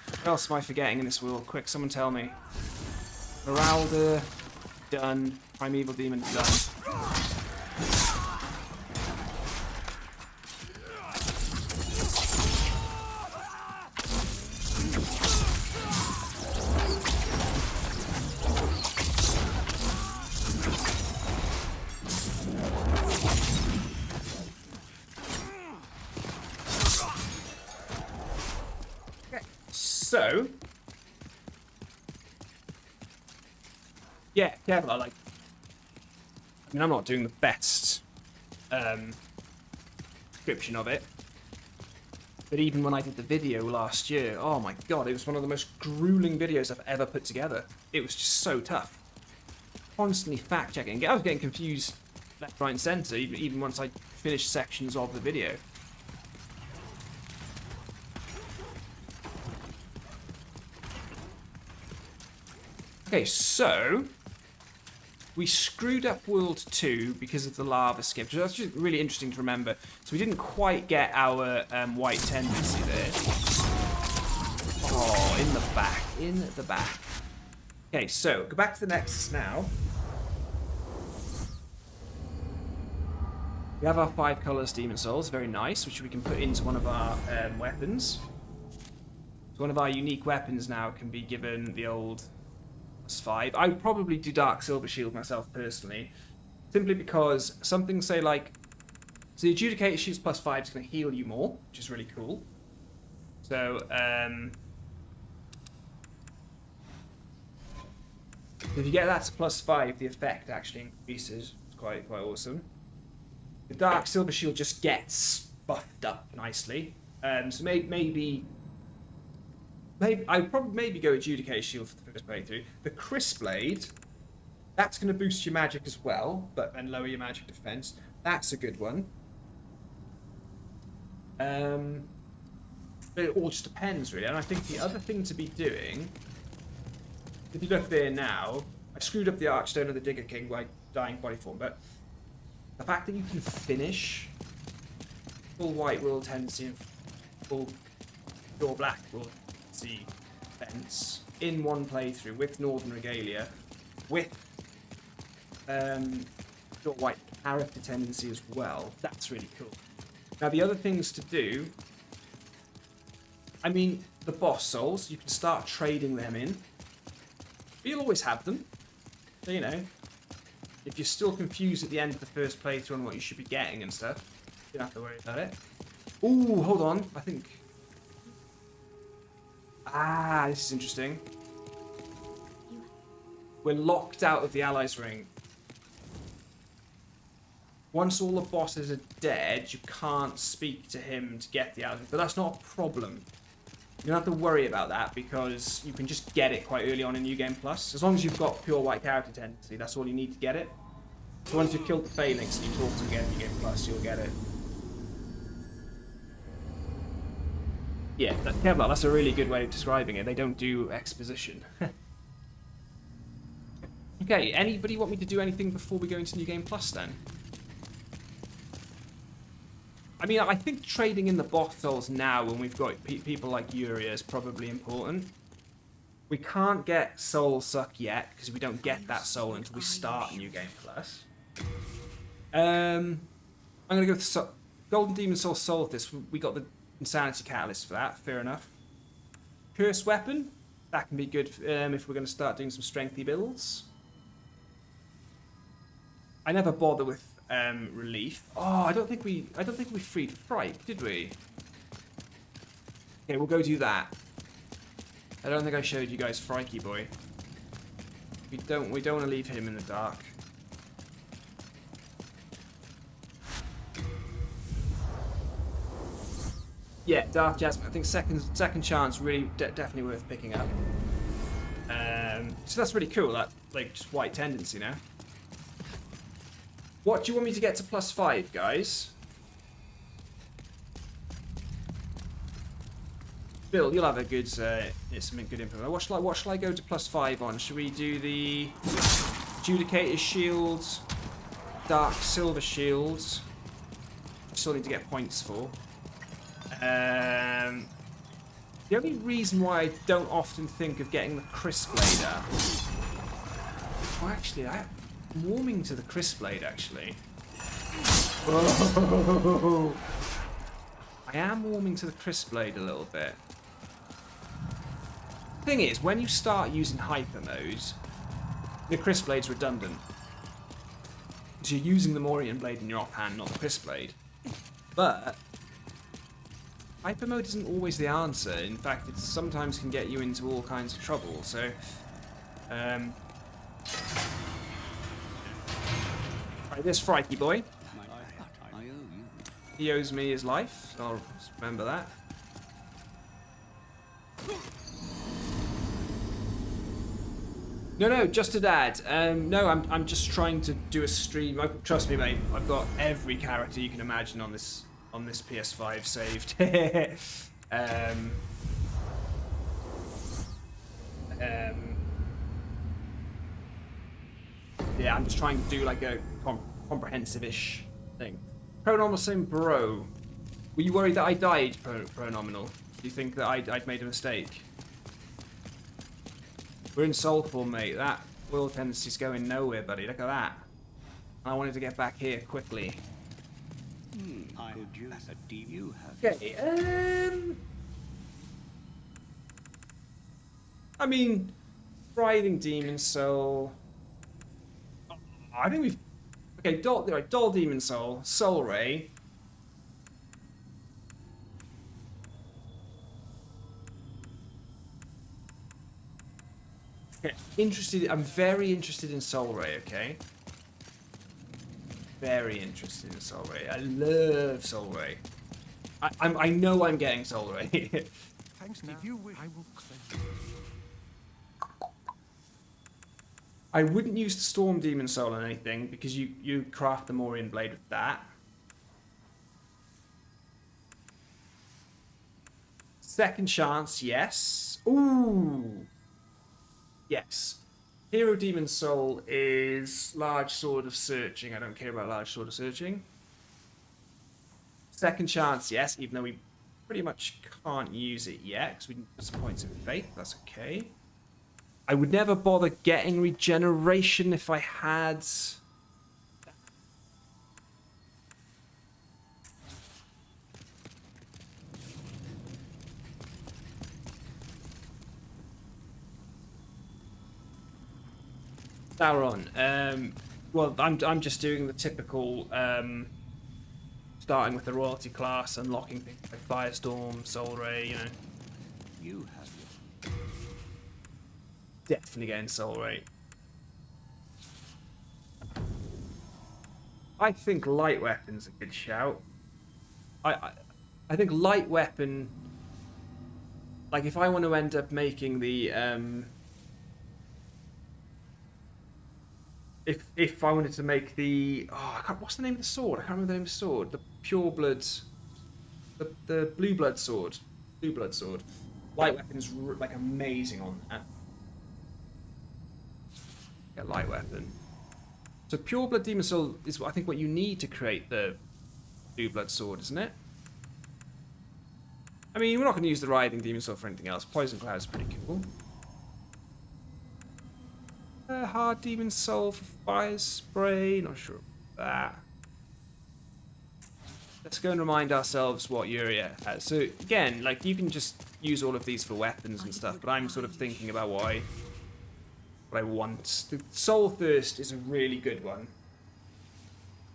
What else am I forgetting in this world? Quick, someone tell me. Heralder, done. Primeval Demon, done. So, yeah, careful. I mean, I'm not doing the best description of it, but even when I did the video last year, oh my god, it was one of the most grueling videos I've ever put together. It was just so tough. Constantly fact checking. I was getting confused left, right, and centre, even once I finished sections of the video. Okay, so we screwed up World 2 because of the lava skip. So that's just really interesting to remember. So we didn't quite get our white tendency there. Oh, in the back, in the back. Okay, so go back to the Nexus now. We have our 5 colourless demon souls, very nice, which we can put into one of our weapons. So one of our unique weapons now can be given the old +5. I would probably do Dark Silver Shield myself personally, simply because something say like, so the Adjudicator Shield's +5 is going to heal you more, which is really cool. So if you get that to +5, the effect actually increases. It's quite awesome. The Dark Silver Shield just gets buffed up nicely. So maybe I would probably maybe go Adjudicator Shield for the first playthrough. The Crisp Blade, that's going to boost your magic as well, and lower your magic defense. That's a good one. But it all just depends, really. And I think the other thing to be doing, if you look there now, I screwed up the Archstone of the Digger King by dying body form, but the fact that you can finish full white world tendency and full pure black world defense in one playthrough with Northern Regalia, with your white character tendency as well. That's really cool. Now the other things to do, I mean, the boss souls, you can start trading them in. But you'll always have them. So, you know, if you're still confused at the end of the first playthrough on what you should be getting and stuff, you don't have to worry about it. Ooh, hold on. I think... Ah, this is interesting. We're locked out of the Allies Ring. Once all the bosses are dead, you can't speak to him to get the Allies Ring. But that's not a problem. You don't have to worry about that because you can just get it quite early on in New Game Plus. As long as you've got pure white character tendency, that's all you need to get it. So once you've killed the Phalanx and you talk to them again in New Game Plus, you'll get it. Yeah, Kevlar, that's a really good way of describing it. They don't do exposition. Okay, anybody want me to do anything before we go into New Game Plus then? I mean, I think trading in the boss souls now when we've got people like Yuri is probably important. We can't get Soul Suck yet because we don't get that soul until we start New Game Plus. I'm going to go with Golden Demon Soul solved this. We got the Insanity Catalyst for that, fair enough. Curse Weapon, that can be good if we're going to start doing some strengthy builds. I never bother with relief. Oh, I don't think we freed Fright, did we? Okay, we'll go do that. I don't think I showed you guys Frikey Boy. We don't want to leave him in the dark. Yeah, Dark Jasmine. I think second chance really definitely worth picking up. So that's really cool. That like just white tendency now. What do you want me to get to +5, guys? Bill, you'll have a good some good info. What shall I go to +5 on? Should we do the Adjudicator's Shields, Dark Silver Shields? Still need to get points for. The only reason why I don't often think of getting the Crisp Blade up. Oh, actually, I'm warming to the Crisp Blade, actually. Oh. I am warming to the Crisp Blade a little bit. Thing is, when you start using Hyper Mode, the Crisp Blade's redundant. So you're using the Morian Blade in your offhand, not the Crisp Blade. But Hyper Mode isn't always the answer. In fact, it sometimes can get you into all kinds of trouble. So, right, this Frikey Boy. He owes me his life. So I'll remember that. No, just to dad. No, I'm just trying to do a stream. Trust me, mate. I've got every character you can imagine on this PS5 saved. Yeah, I'm just trying to do like a comprehensive-ish thing. Pronominal saying, bro. Were you worried that I died, Pronominal? Do you think that I'd made a mistake? We're in soul form, mate. That will tendency's going nowhere, buddy. Look at that. I wanted to get back here quickly. Okay, I mean, Writhing Demon Soul. I think we've... Okay, Dull Demon Soul, Soul Ray. Okay, I'm very interested in Soul Ray, okay? Very interested in Soul Ray. I love Soul Ray. I know I'm getting Soul Ray. Thanks now. If you wish, I will claim. I wouldn't use the Storm Demon Soul on anything because you craft the Morian Blade with that. Second chance, yes. Ooh. Yes. Hero Demon Soul is Large Sword of Searching. I don't care about Large Sword of Searching. Second chance, yes, even though we pretty much can't use it yet because we didn't put some points of faith. That's okay. I would never bother getting regeneration if I had... Sauron. Well, I'm just doing the typical starting with the royalty class, unlocking things like Firestorm, Soul Ray, you know. You have Definitely getting Soul Ray. I think Light Weapon's a good shout. I think Light Weapon, like if I want to end up making the if I wanted to make the what's the name of the sword? I can't remember the name of the sword. The Pure Blood, the Blue Blood sword. Blue Blood sword. Light Weapon's like amazing on that. Get light weapon. So pure blood demon soul is, I think, what you need to create the blue blood sword, isn't it? I mean, we're not going to use the writhing demon sword for anything else. Poison cloud is pretty cool. Hard demon soul for fire spray. Not sure about that. Let's go and remind ourselves what Uriah has. So again, like, you can just use all of these for weapons and stuff, but I'm sort of thinking about what I want. The Soul Thirst is a really good one.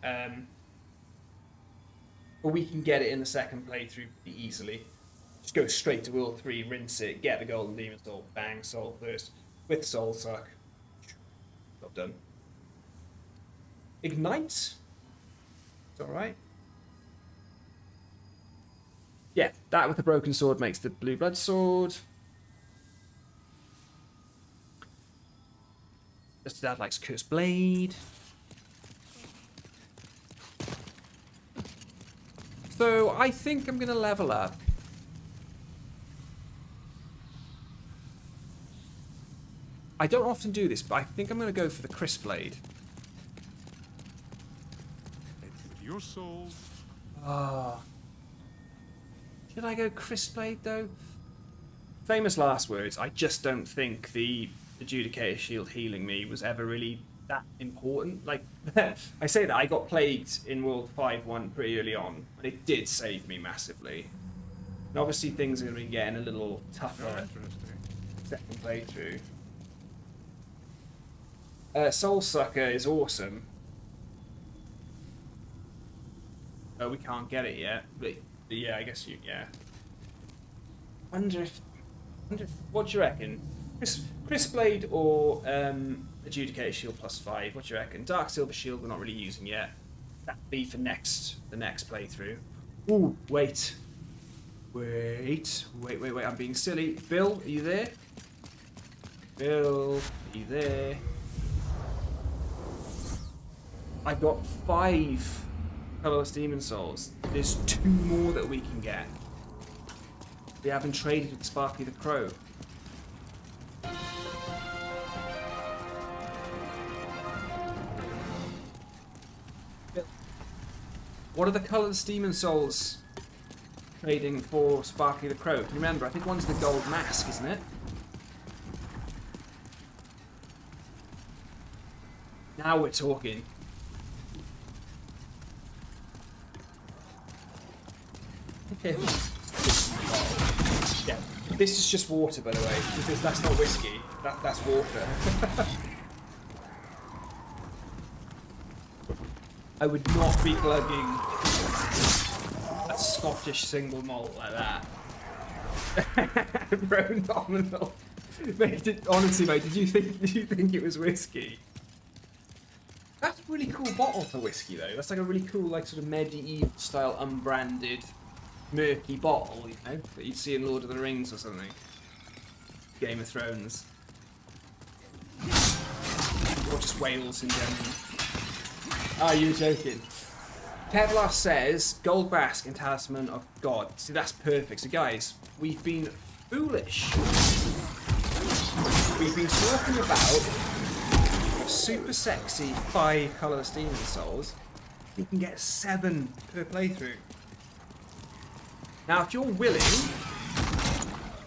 But we can get it in the second playthrough pretty easily. Just go straight to World 3, rinse it, get the Golden Demon Soul, bang, Soul Thirst, with Soul Suck. Job done. Ignite? It's alright. Yeah, that with the broken sword makes the blue blood sword. Just that likes Cursed Blade. So I think I'm gonna level up. I don't often do this, but I think I'm gonna go for the Crisp Blade. Your soul. Ah. Should I go Crisp Blade though? Famous last words. I just don't think the Adjudicator Shield healing me was ever really that important. Like, I say that I got plagued in World 5-1 pretty early on, and it did save me massively. And obviously things are going to be getting a little tougher second playthrough. Soul Sucker is awesome. Oh, we can't get it yet, but yeah, I guess you, yeah. Wonder if, what do you reckon? Crisp Blade or Adjudicator Shield +5, what do you reckon? Dark Silver Shield we're not really using yet. That'd be for the next playthrough. Ooh, wait, I'm being silly. Bill, are you there? Bill, are you there? I've got 5 colourless demon souls. There's 2 more that we can get. We haven't traded with Sparky the Crow. What are the colourless demon souls trading for Sparky the Crow? Can you remember? I think one's the gold mask, isn't it? Now we're talking. Okay. Yeah, this is just water, by the way. Because that's not whiskey. That's water. I would not be plugging a Scottish single malt like that. Bro, nominal. Mate, honestly, mate, did you think it was whiskey? That's a really cool bottle for whiskey, though. That's like a really cool, like, sort of medieval style, unbranded, murky bottle, you know, that you'd see in Lord of the Rings or something. Game of Thrones. Or just Wales in general. Oh, you're joking. Kevlar says, Gold Mask and Talisman of God. See, that's perfect. So, guys, we've been foolish. We've been talking about super sexy 5 colourless demon souls. You can get 7 per playthrough. Now, if you're willing,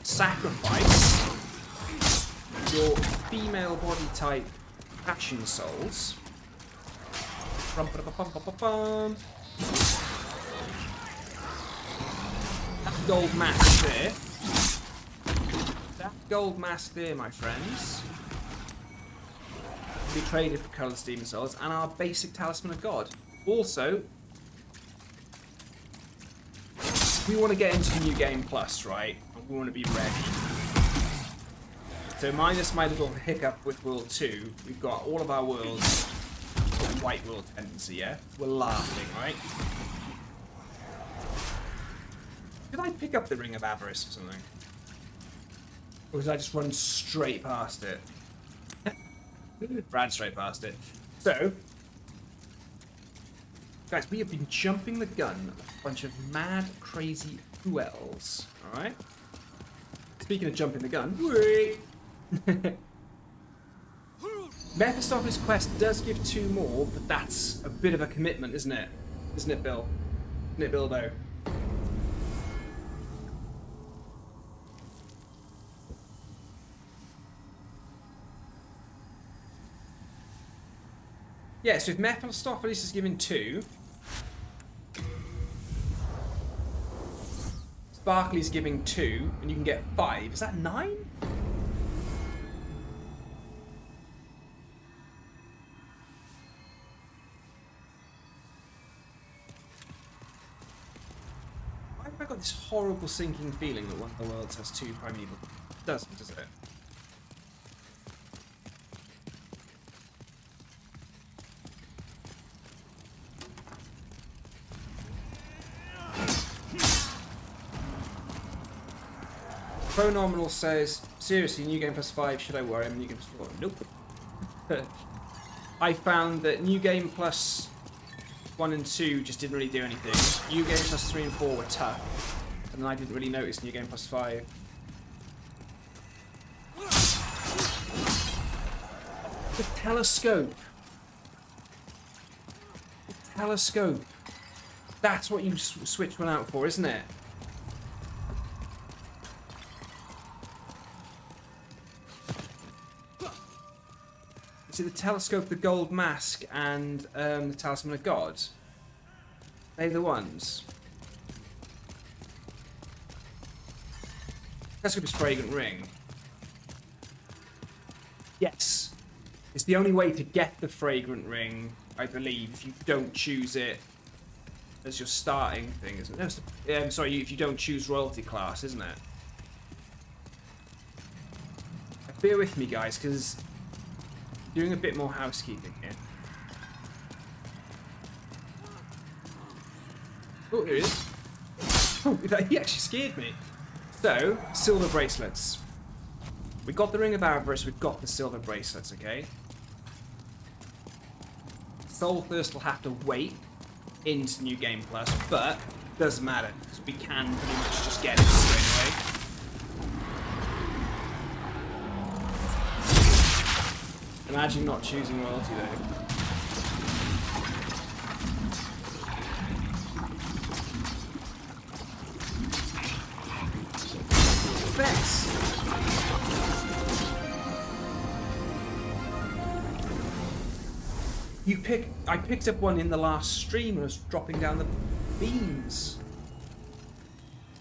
sacrifice your female body type passion souls. That gold mask there. That gold mask there, my friends. Be traded for colourless demon souls and our basic Talisman of God. Also, we want to get into the new game plus, right? We want to be ready. So minus my little hiccup with World 2, we've got all of our worlds white world tendency, yeah? We're laughing, right? Did I pick up the Ring of Avarice or something? Or did I just run straight past it? Ran straight past it. So, guys, we have been jumping the gun on a bunch of mad, crazy whoels, alright? Speaking of jumping the gun, Mephistopheles' quest does give 2 more, but that's a bit of a commitment, isn't it? Isn't it, Bill? Isn't it, Bilbo? Yeah, so if Mephistopheles is given 2, Sparkly's giving 2, and you can get 5. Is that 9? Why have I got this horrible sinking feeling that one of the worlds has 2 Primeval? It doesn't, does it? Pronominal says, seriously, new game plus 5, should I worry? I'm new game plus 4. Nope. I found that new game plus 1 and 2 just didn't really do anything. New game plus 3 and 4 were tough. And then I didn't really notice new game plus 5. The telescope. The telescope. That's what you switch one out for, isn't it? Is it the telescope, the gold mask, and the talisman of God? They're the ones. Telescope is fragrant ring. Yes. It's the only way to get the fragrant ring, I believe, if you don't choose it as your starting thing, isn't it? No, it's the, sorry, if you don't choose royalty class, isn't it? Bear with me, guys, because doing a bit more housekeeping here. Oh, here he is. Oh, he actually scared me. So, silver bracelets. We got the Ring of Avarice, we've got the silver bracelets, okay? Soul Thirst will have to wait into New Game Plus, but doesn't matter, because we can pretty much just get it straight away. Imagine not choosing royalty though. Thanks. I picked up one in the last stream and I was dropping down the beams.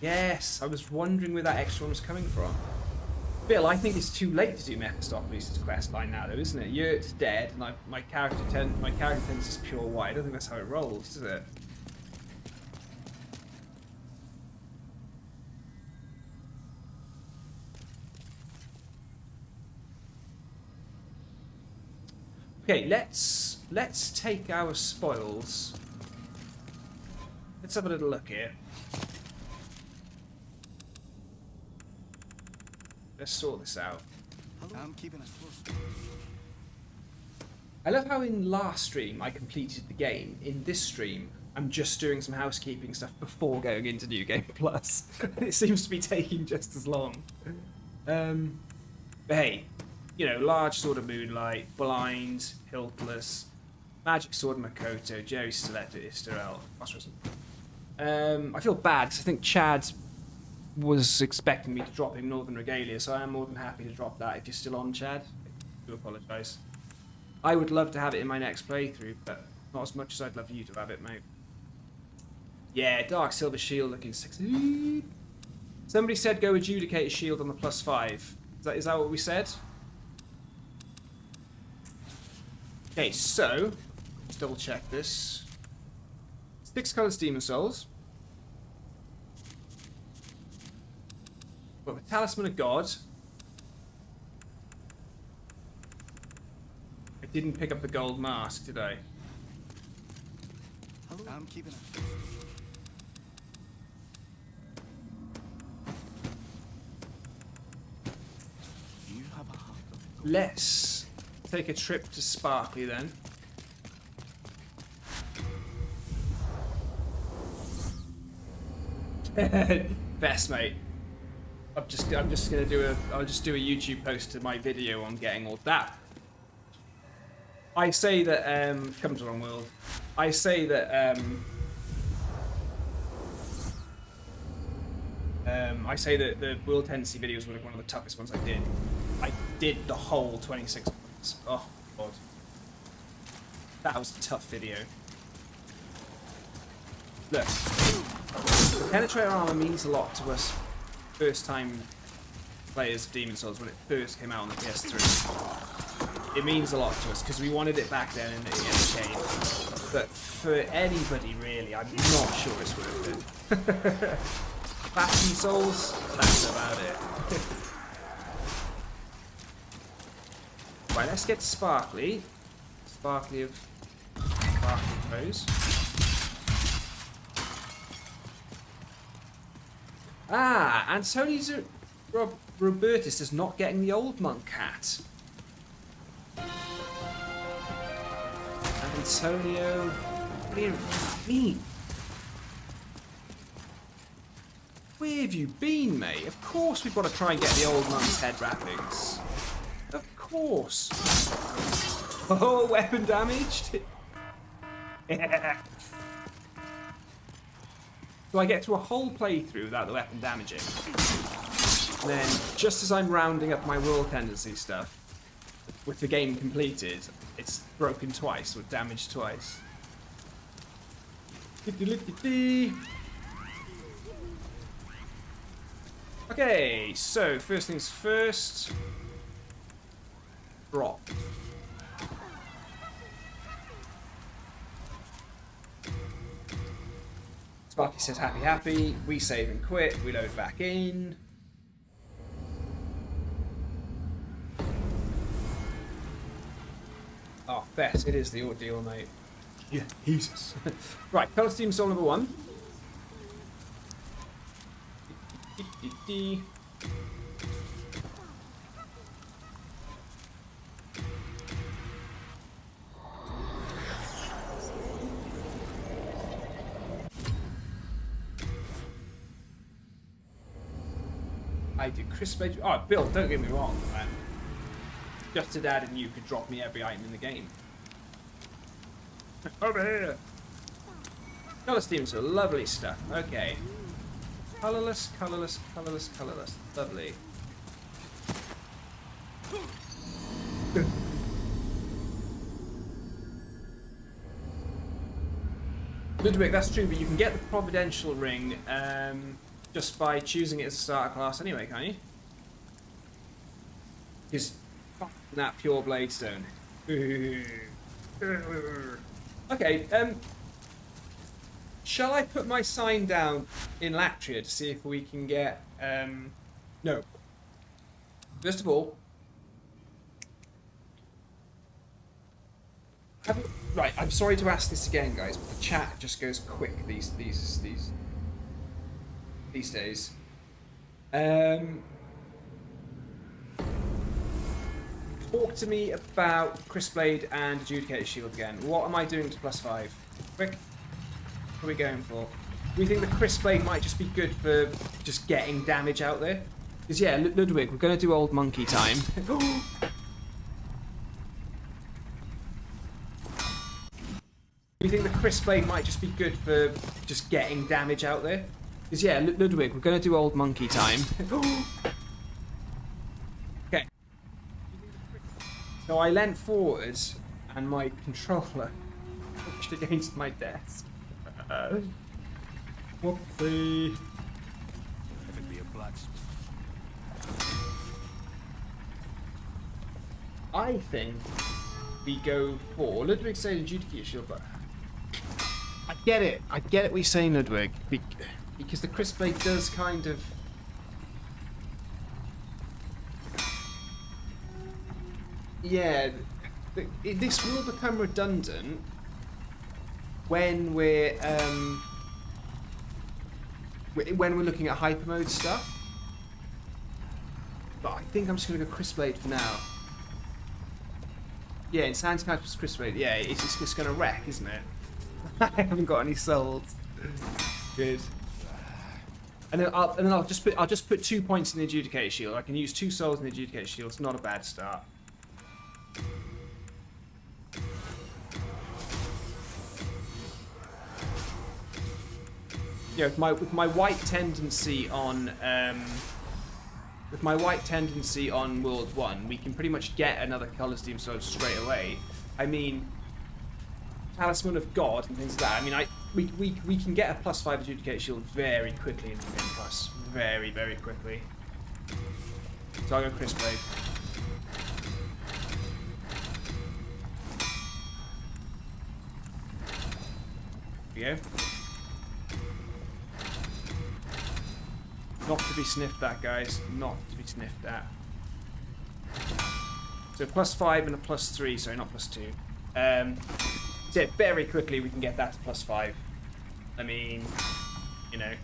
Yes, I was wondering where that extra one was coming from. Bill, I think it's too late to do Mephistopheles' quest line now, though, isn't it? Yurt's dead, and my character tends is pure white. I don't think that's how it rolls, does it? Okay, let's take our spoils. Let's have a little look here. Let's sort this out. I'm keeping us close. I love how in last stream I completed the game. In this stream, I'm just doing some housekeeping stuff before going into New Game Plus. It seems to be taking just as long. But hey, you know, Large Sword of Moonlight, Blind, Hiltless, Magic Sword Makoto, Jerry Stiletto, Isterel. I feel bad because I think Chad was expecting me to drop him Northern Regalia, so I am more than happy to drop that if you're still on, Chad. I do apologise. I would love to have it in my next playthrough, but not as much as I'd love you to have it, mate. Yeah, Dark Silver Shield looking sexy. Somebody said go Adjudicator Shield on the +5. Is that what we said? Okay, so let's double check this. 6 colours Demon Souls. Got the Talisman of God. I didn't pick up the gold mask, did I? I'm keeping it. You have a heart of gold. Let's take a trip to Sparkly then. Best, mate. I'll just do a YouTube post to my video on getting all that. I say that come to the wrong world. I say that the world tendency videos were like one of the toughest ones I did. I did the whole 26 points. Oh god, that was a tough video. Look, penetrator armor means a lot to us first time players of Demon Souls when it first came out on the PS3. It means a lot to us because we wanted it back then and it changed. But for anybody really, I'm not sure it's worth it. Fashion Souls, that's about it. Right, let's get Sparkly. Sparkly of Sparkly Rose. Ah, Antonius Robertus is not getting the old monk hat. Antonio, what do you mean? Where have you been, mate? Of course we've got to try and get the old monk's head wrappings. Of course. Oh, weapon damaged? So I get through a whole playthrough without the weapon damaging. And then, just as I'm rounding up my world tendency stuff, with the game completed, it's broken twice, or damaged twice. Okay, so first things first. Drop. Sparky says happy happy. We save and quit. We load back in. Oh, bet it is the ordeal, mate. Yeah, Jesus. Right, colour team soul number 1. I do crisp edge. Oh, Bill, don't get me wrong, man. Just to dad and you could drop me every item in the game. Over here. Colour schemes are lovely stuff. Okay. Colourless, colourless, colourless, colourless. Lovely. Ludwig, that's true, but you can get the Providential Ring just by choosing it as a starter class anyway, can't you? Because that pure blade stone. Okay, shall I put my sign down in Latria to see if we can get no. First of all, right, I'm sorry to ask this again, guys, but the chat just goes quick these days. Talk to me about Crisp-Blade and Adjudicator Shield again. What am I doing to +5? Quick. What are we going for? We think the Crisp-Blade might just be good for just getting damage out there. Because yeah, Ludwig, we're going to do old monkey time. We think the Crisp-Blade might just be good for just getting damage out there. Because yeah, Ludwig, we're going to do old monkey time. Okay. So I leant forward and my controller pushed against my desk. Whoopsie. If it be a blacksmith. I think we go for Ludwig saying Adjudicator Shield, but I get it what you're saying, Ludwig, because the Crisp-Blade does kind of this will become redundant when we're looking at hyper mode stuff. But I think I'm just gonna go Crisp-Blade for now. Yeah, in Sans Cat's Crisp-Blade, yeah, it's just gonna wreck, isn't it? I haven't got any souls. Good. And then I'll just put 2 points in the Adjudicator Shield. I can use 2 souls in the Adjudicator Shield. It's not a bad start. Yeah, with my white tendency on World 1, we can pretty much get another colour scheme sword straight away. I mean, Talisman of God and things like that. I mean, we can get a +5 Adjudicate Shield very quickly in the Game Plus. Very, very quickly. So I'll go Crisp Blade. There we go. Not to be sniffed at, guys. Not to be sniffed at. So +5 and a +3. Sorry, not +2. So very quickly we can get that to +5. I mean, you know.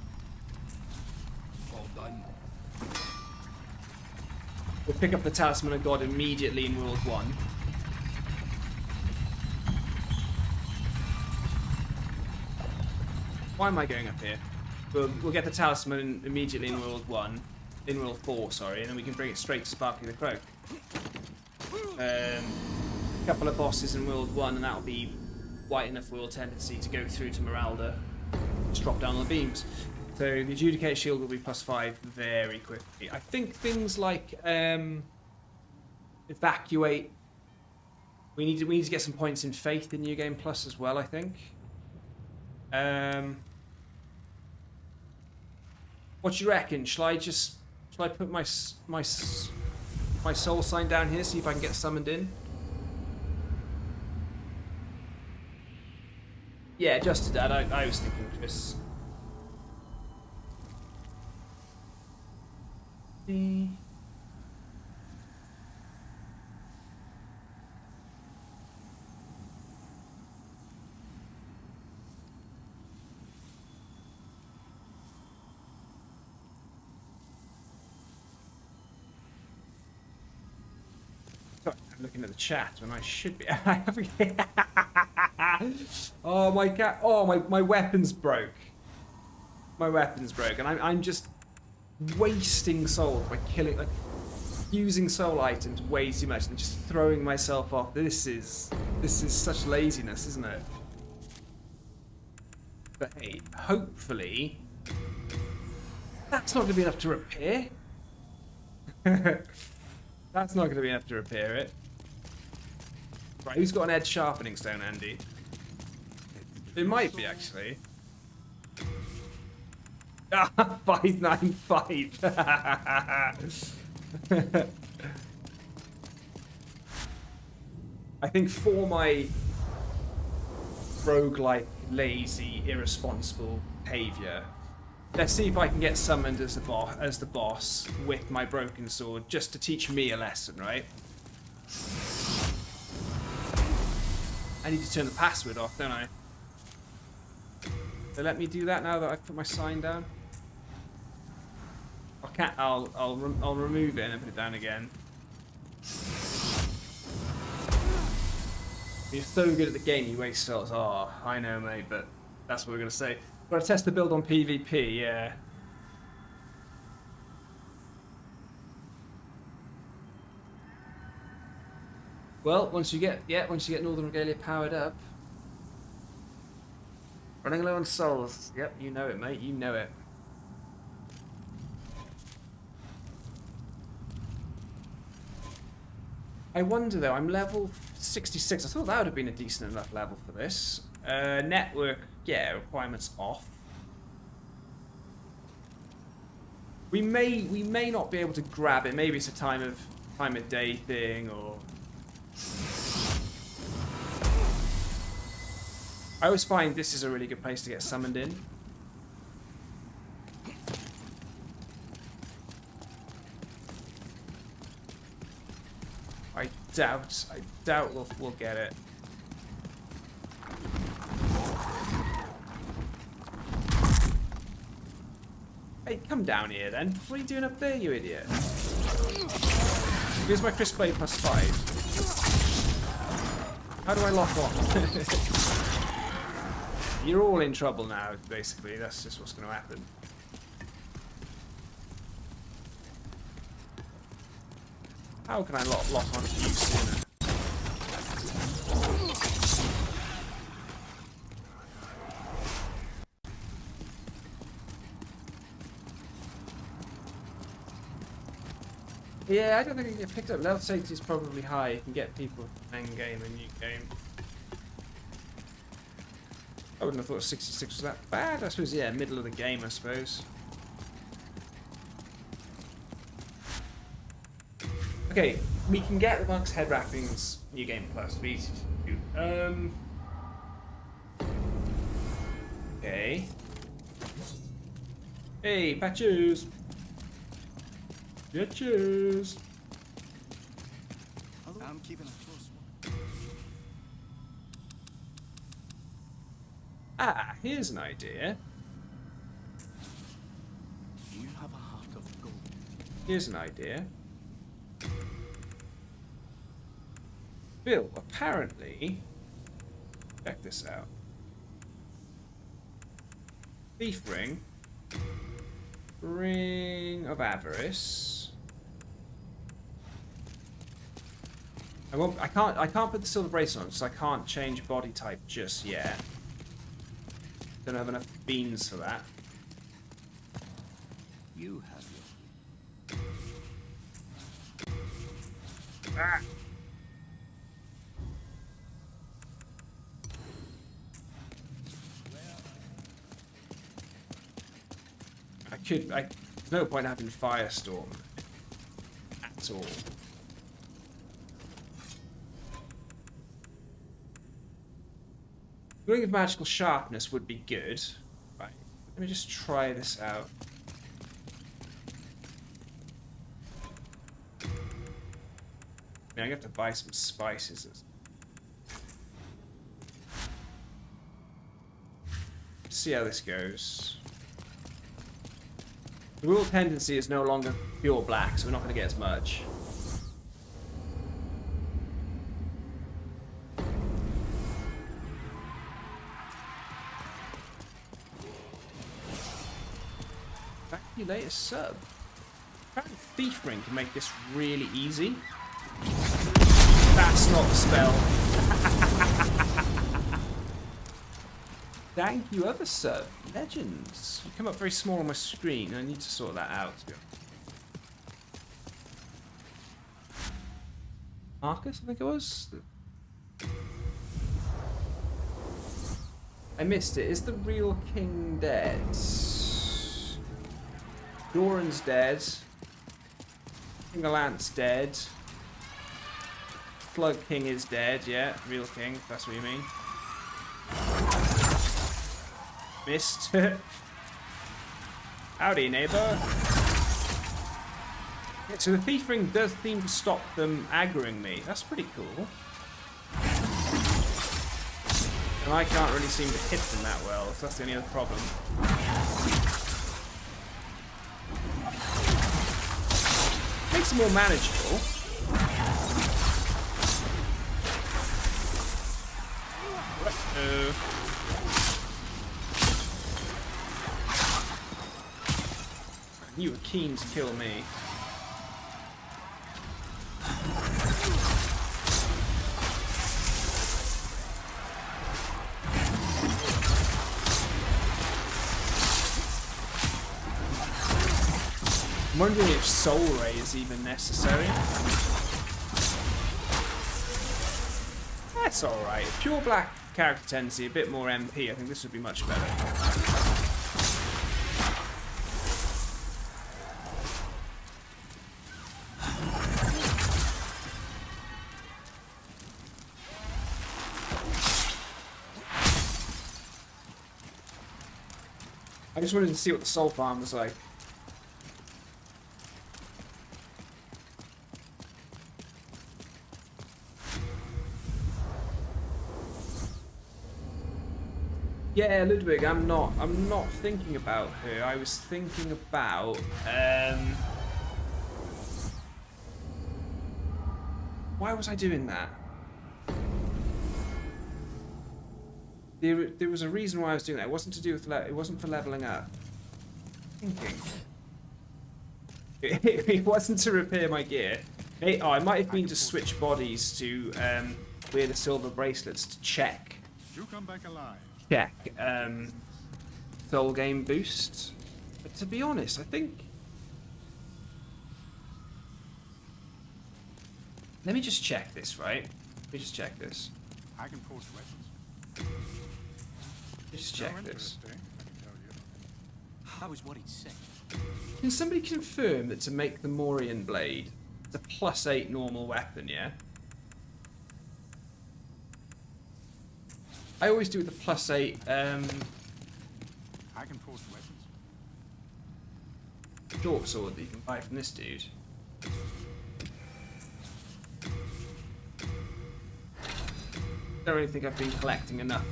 All done. We'll pick up the Talisman of God immediately in World 1. Why am I going up here? We'll get the Talisman immediately in World 1. In World 4, sorry, and then we can bring it straight to Sparkly the Croak. A couple of bosses in World 1, and that'll be white enough World Tendency to go through to Meralda. Just drop down on the beams. So the Adjudicate Shield will be +5 very quickly. I think things like Evacuate. We need to get some points in Faith in New Game Plus as well, I think. What do you reckon? Shall I put my soul sign down here, see if I can get summoned in? Yeah, just to that. I was thinking this. Sorry, I'm looking at the chat when I should be. Oh my cat! Oh my weapons broke. My weapons broke, and I'm just wasting souls by killing, like, using soul items way too much and just throwing myself off. This is such laziness, isn't it? But hey, hopefully that's not going to be enough to repair. That's not going to be enough to repair it. Right, who's got an edge sharpening stone, Andy? It might be, actually. 595. I think for my roguelike, lazy, irresponsible behavior, let's see if I can get summoned as the boss with my broken sword, just to teach me a lesson, right? I need to turn the password off, don't I? So let me do that now that I've put my sign down. I'll remove it and put it down again. You're so good at the game, you waste souls. Oh, I know, mate, but that's what we're gonna say. Got to test the build on PvP, yeah. Well, once you get Northern Regalia powered up, running low on souls. Yep, you know it, mate. You know it. I wonder though. I'm level 66. I thought that would have been a decent enough level for this. Network, yeah, requirements off. We may not be able to grab it. Maybe it's a time of day thing, or I always find this is a really good place to get summoned in. I doubt we'll get it. Hey, come down here then. What are you doing up there, you idiot? Here's my Crisp Blade +5. How do I lock on? You're all in trouble now, basically. That's just what's going to happen. How can I lock on to you sooner? Yeah, I don't think I can get picked up. Level 60 is probably high. You can get people end game and new game. I wouldn't have thought 66 was that bad. I suppose, yeah, middle of the game, I suppose. Okay, we can get the Monk's Head Wrappings New Game Plus. Be easy to do. Okay. Hey, patches! Patches! I'm keeping a close one. Ah, here's an idea. You have a heart of gold. Here's an idea. Bill, apparently... Check this out. Thief Ring. Ring of Avarice. I can't put the silver bracelet on because I can't change body type just yet. Don't have enough beans for that. You have your... Ah. There's no point having Firestorm at all. Ring of Magical Sharpness would be good. Right, let me just try this out. I mean, I'm gonna have to buy some spices. See how this goes. The rule tendency is no longer pure black, so we're not going to get as much. Back to your latest sub. Apparently Thief Ring can make this really easy. That's not the spell. Thank you, other sub. Legends. You come up very small on my screen. I need to sort that out. Marcus, I think it was. I missed it. Is the real king dead? Doran's dead. King Allant's dead. Plug King is dead. Yeah, real king. If that's what you mean. Missed. Howdy, neighbour. Yeah, so the Thief Ring does seem to stop them aggroing me. That's pretty cool. And I can't really seem to hit them that well, so that's the only other problem. Makes it more manageable. You were keen to kill me. I'm wondering if Soul Ray is even necessary. That's alright. Pure black character tendency, a bit more MP. I think this would be much better. I just wanted to see what the soul farm was like. Yeah, Ludwig, I'm not thinking about her. I was thinking about why was I doing that? There was a reason why I was doing that. It wasn't to do with it wasn't for leveling up. Thinking. It wasn't to repair my gear. Oh, I might have been to switch bodies to wear the silver bracelets to check. You come back alive. Check soul game boost. But to be honest, I think Let me just check this, right? Let me just check this. I can forge weapons. Just So check this. interesting, I can tell you. That was what he'd said. Can somebody confirm that to make the Morian blade, it's a +8 normal weapon, yeah? I always do with the +8, I can forge weapons. short sword that you can buy from this dude. Don't really think I've been collecting enough,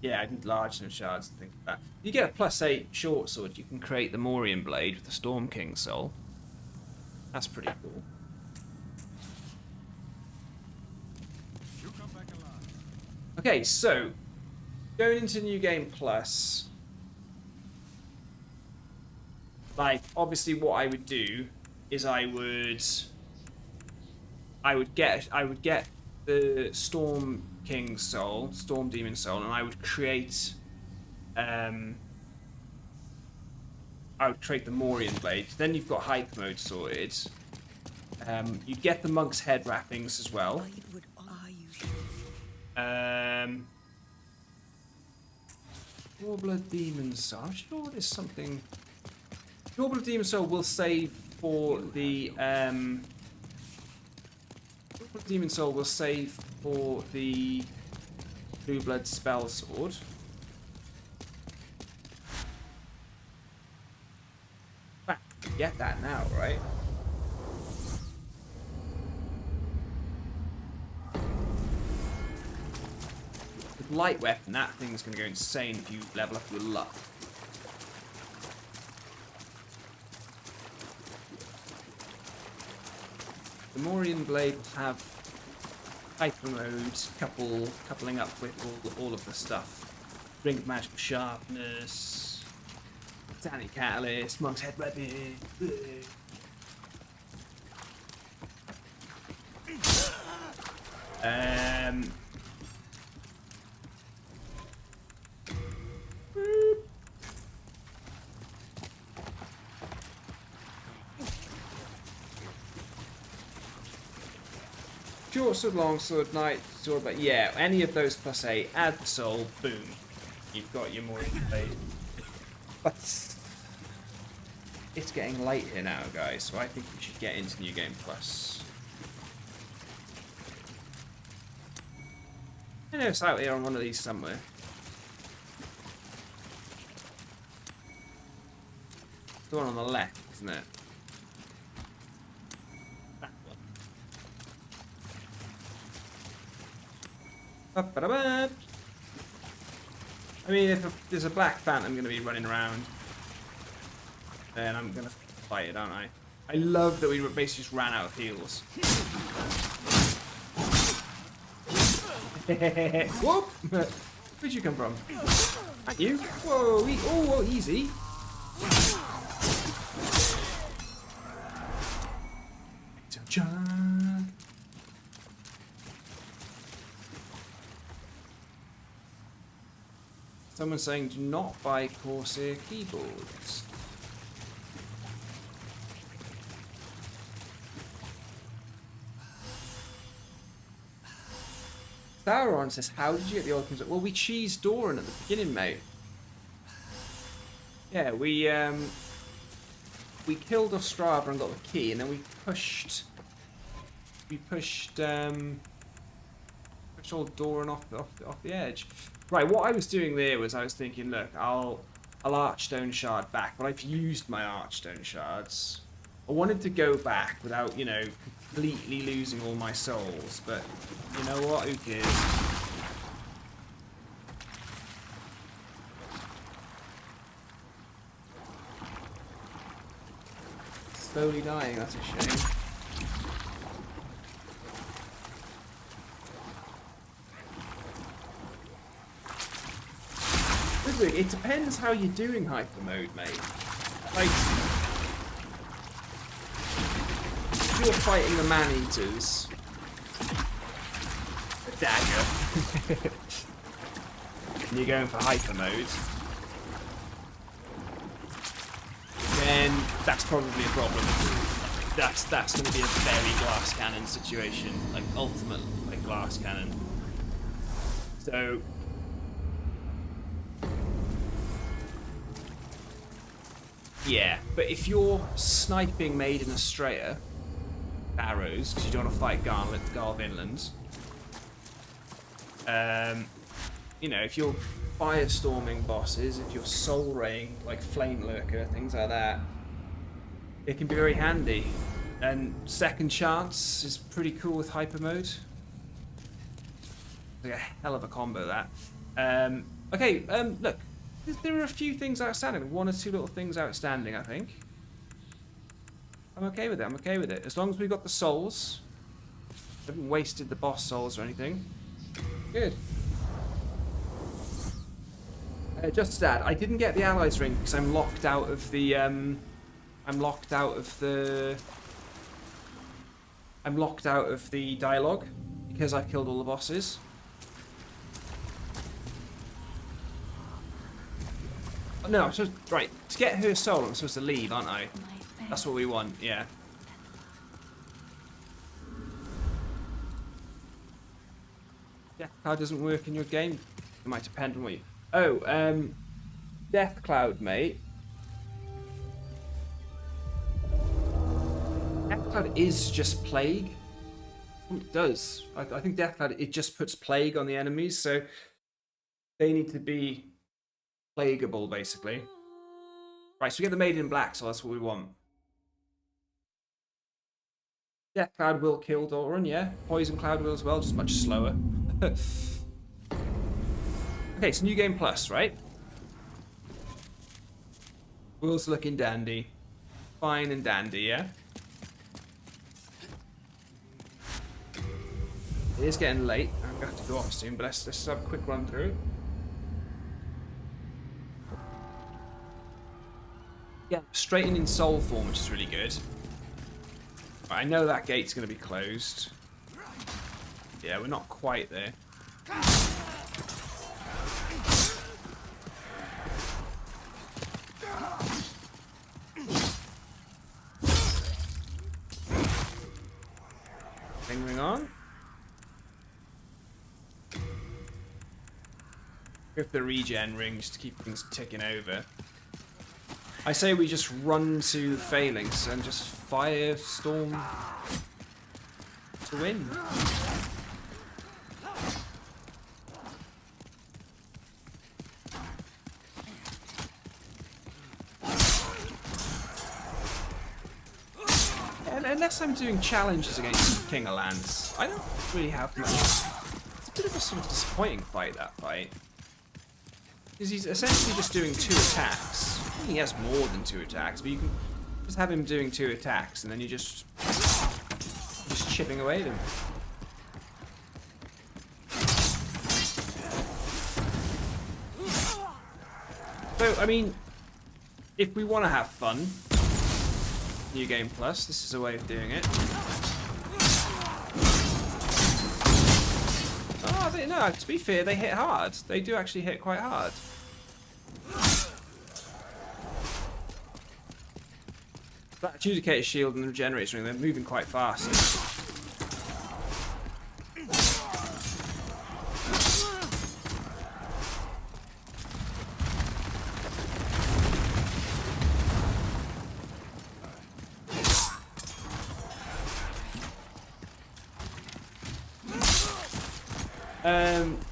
yeah, I need large enough shards and things like that. You get a +8 short sword, you can create the Morian blade with the Storm King soul. That's pretty cool. You come back alive. Okay, so going into New Game Plus, like obviously what I would do is I would get the Storm King soul, Storm Demon soul, and I would create the Morian blade. Then you've got hyper mode sorted. You get the monk's head wrappings as well. Are you sure? Pureblood Demon Soul. I'm sure there's something. Pureblood Demon Soul will save for the Pureblood Demon Soul will save for the Blue Blood Spell Sword. Back, get that now, right? With light weapon, that thing's gonna go insane if you level up your luck. The Morian blade will have hyper mode, coupling up with all of the stuff. Drink magical sharpness, Satanic catalyst, monk's head weapon. Short sword, long sword, knight sword, but yeah, any of those +8, add the soul, boom. You've got your Morian blade. But it's getting late here now, guys, so I think we should get into New Game Plus. I know it's out here on one of these somewhere. The one on the left, isn't it? That one. Ba-ba-da-ba. I mean, if there's a black phantom going to be running around, then I'm going to fight it, aren't I? I love that we basically just ran out of heals. Whoop! Where'd you come from? At you? Whoa, whoa, easy. Someone's saying do not buy Corsair keyboards. Sauron says, how did you get the ultimate? Well, we cheesed Doran at the beginning, mate. Yeah, we killed Ostrava and got the key, and then we pushed old Doran off the edge. Right, what I was doing there was I was thinking, look, I'll Archstone Shard back, but I've used my Archstone Shards. I wanted to go back without, you know, completely losing all my souls, but you know what, who cares? Slowly dying, that's a shame. It depends how you're doing hyper mode, mate. Like, if you're fighting the man-eaters, a dagger, and you're going for hyper mode, then that's probably a problem. That's going to be a very glass cannon situation, like ultimate like glass cannon. So yeah, but if you're sniping Maiden Estrella arrows because you don't want to fight Gar Vinland, you know, if you're firestorming bosses, if you're soul raying like Flame Lurker, things like that, it can be very handy. And Second Chance is pretty cool with hyper mode. Like a hell of a combo that. Okay, look, there are a few things outstanding. One or two little things outstanding, I think. I'm okay with it. I'm okay with it. As long as we've got the souls, haven't wasted the boss souls or anything. Good. Just to add, I didn't get the allies ring because I'm locked out of the. I'm locked out of the dialogue because I've killed all the bosses. Oh, no, I'm supposed right to get her soul. I'm supposed to leave, aren't I? That's what we want. Yeah. Death Cloud doesn't work in your game. It might depend on what you. Oh, Death Cloud, mate. Death Cloud is just plague. It does. I think Death Cloud, it just puts plague on the enemies, so they need to be plagueable, basically. Right, so we get the Maiden in Black, so that's what we want. Death Cloud will kill Doran, yeah. Poison Cloud will as well, just much slower. Okay, so New Game Plus, right? Will's looking dandy. Fine and dandy, yeah? It is getting late. I'm going to have to go off soon, but let's just have a quick run through. Yeah, straighten in soul form, which is really good. Right, I know that gate's going to be closed. Yeah, we're not quite there. Ring on. With the regen ring just to keep things ticking over. I say we just run to Phalanx and just firestorm to win. And unless I'm doing challenges against King of Lance, I don't really have much. It's a bit of a sort of disappointing fight, that fight. Because he's essentially just doing 2 attacks. I think he has more than 2 attacks, but you can just have him doing 2 attacks, and then you're just chipping away at him. So, I mean, if we want to have fun, New Game Plus, this is a way of doing it. Oh, no, to be fair, they hit hard. They do actually hit quite hard. That Adjudicator Shield and the Regenerator Ring, they're moving quite fast.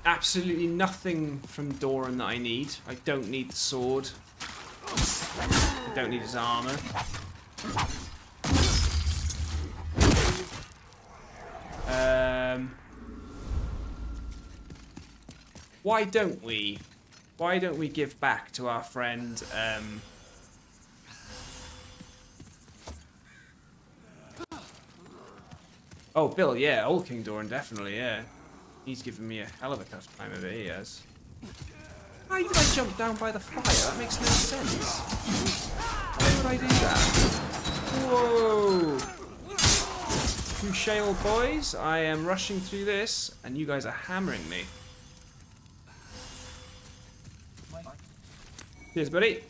Absolutely nothing from Doran that I need. I don't need the sword. I don't need his armor. Why don't we? Why don't we give back to our friend? Oh, Bill, yeah, Old King Doran, definitely, yeah. He's given me a hell of a tough time of it, he has. Why did I jump down by the fire? That makes no sense. Why would I do that? Whoa! Touche, old boys. I am rushing through this, and you guys are hammering me. Cheers, buddy.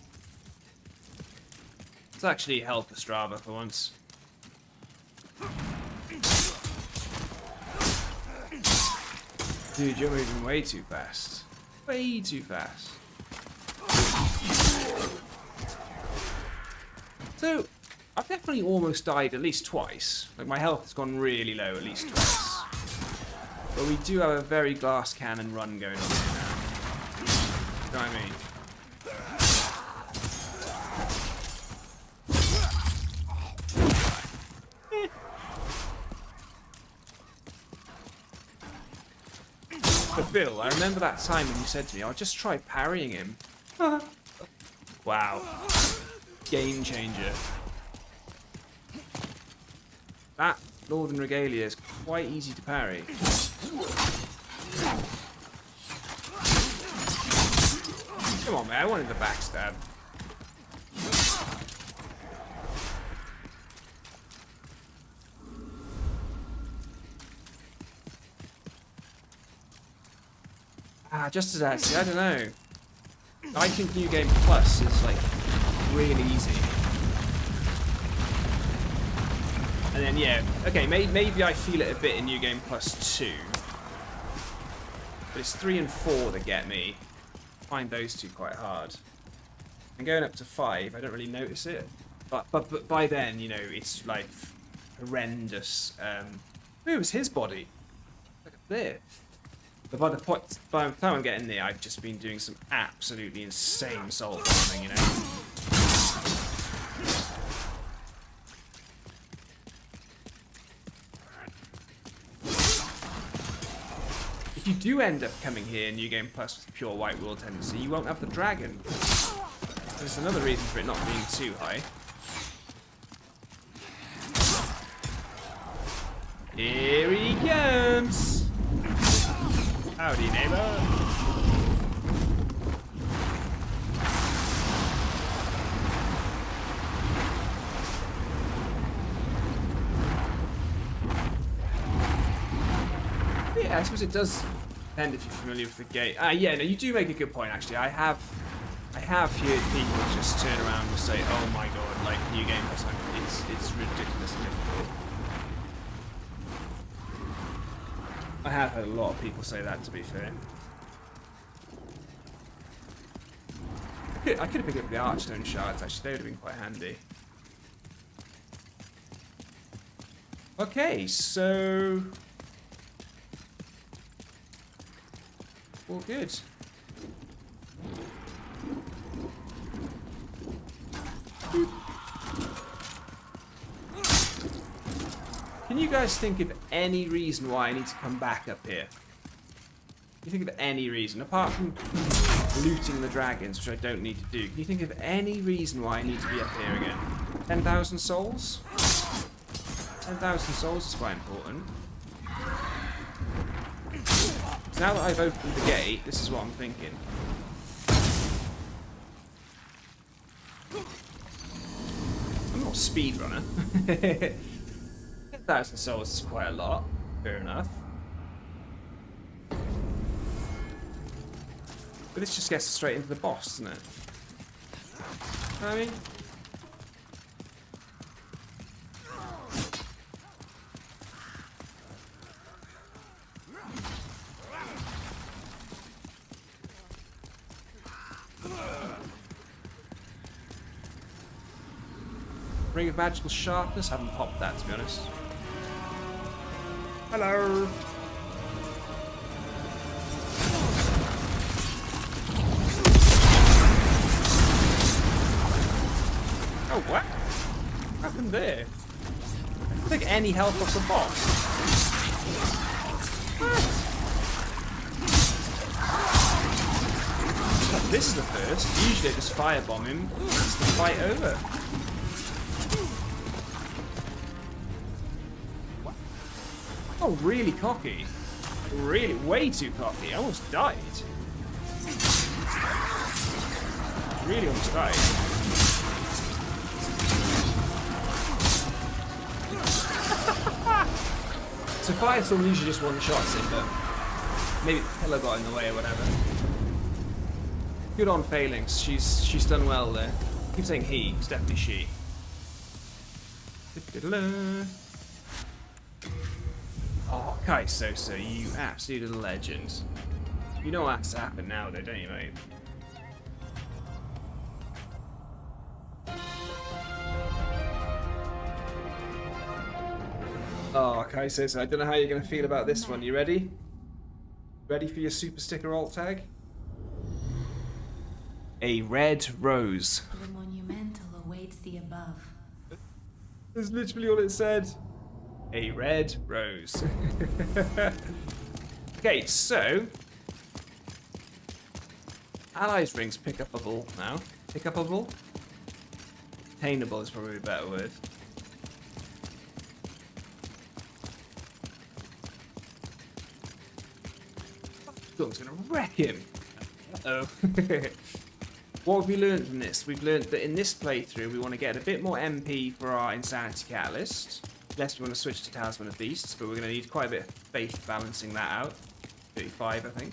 actually help the Strava for once. Dude, you're moving way too fast. Way too fast. So, I've definitely almost died at least twice. Like, my health has gone really low at least twice. But we do have a very glass cannon run going on here now. You know what I mean? But Bill, I remember that time when you said to me, I'll just try parrying him. Wow. Game changer. That Northern Regalia is quite easy to parry. Come on, man, I wanted the backstab. Just as actually, I don't know. I think New Game Plus is like really easy. And then yeah, okay, maybe I feel it a bit in New Game Plus 2. But it's 3 and 4 that get me. I find those two quite hard. And going up to 5, I don't really notice it. But by then, you know, it's like horrendous. It was his body. Look at there. But by the time I'm getting there, I've just been doing some absolutely insane soul farming, you know? If you do end up coming here, New Game Plus with pure white world tendency, you won't have the dragon. There's another reason for it not being too high. Here he comes! Howdy, neighbor. Yeah, I suppose it does depend if you're familiar with the gate. Yeah, no, you do make a good point, actually. I have heard people just turn around and say, "Oh my god, like New Game Plus, it's ridiculously difficult." I have heard a lot of people say that, to be fair. I could have picked up the Archstone shards, actually. They would have been quite handy. Okay, so... all good. Can you guys think of any reason why I need to come back up here? Can you think of any reason, apart from looting the dragons, which I don't need to do? Can you think of any reason why I need to be up here again? 10,000 souls? 10,000 souls is quite important. So now that I've opened the gate, this is what I'm thinking. I'm not a speedrunner. 10,000 souls is quite a lot. Fair enough. But this just gets us straight into the boss, doesn't it? You know what I mean? Ring of Magical Sharpness, haven't popped that, to be honest. Hello! Oh, what? What happened there? I didn't take any health off the boss. What? This is the first. Usually I just firebomb him. It's the fight over. Oh, really cocky. Really, way too cocky. I almost died. Really almost died. So Firestorm usually just one-shots him, but maybe the pillar got in the way or whatever. Good on Phalanx. She's done well there. I keep saying he. It's definitely she. Oh, Kai Sosa, you absolute legend. You know what has to happen now, though, don't you, mate? Oh, Kai Sosa, I don't know how you're going to feel about this one. You ready? Ready for your super sticker alt tag? A red rose. The monumental awaits the above. That's literally all it said. A red rose. Okay, so allies rings pick upable now. Pick upable? Attainable is probably a better word. Dog's gonna wreck him. Uh-oh. What have we learned from this? We've learned that in this playthrough we want to get a bit more MP for our Insanity Catalyst. Unless we want to switch to Talisman of Beasts, but we're going to need quite a bit of faith balancing that out. 35, I think.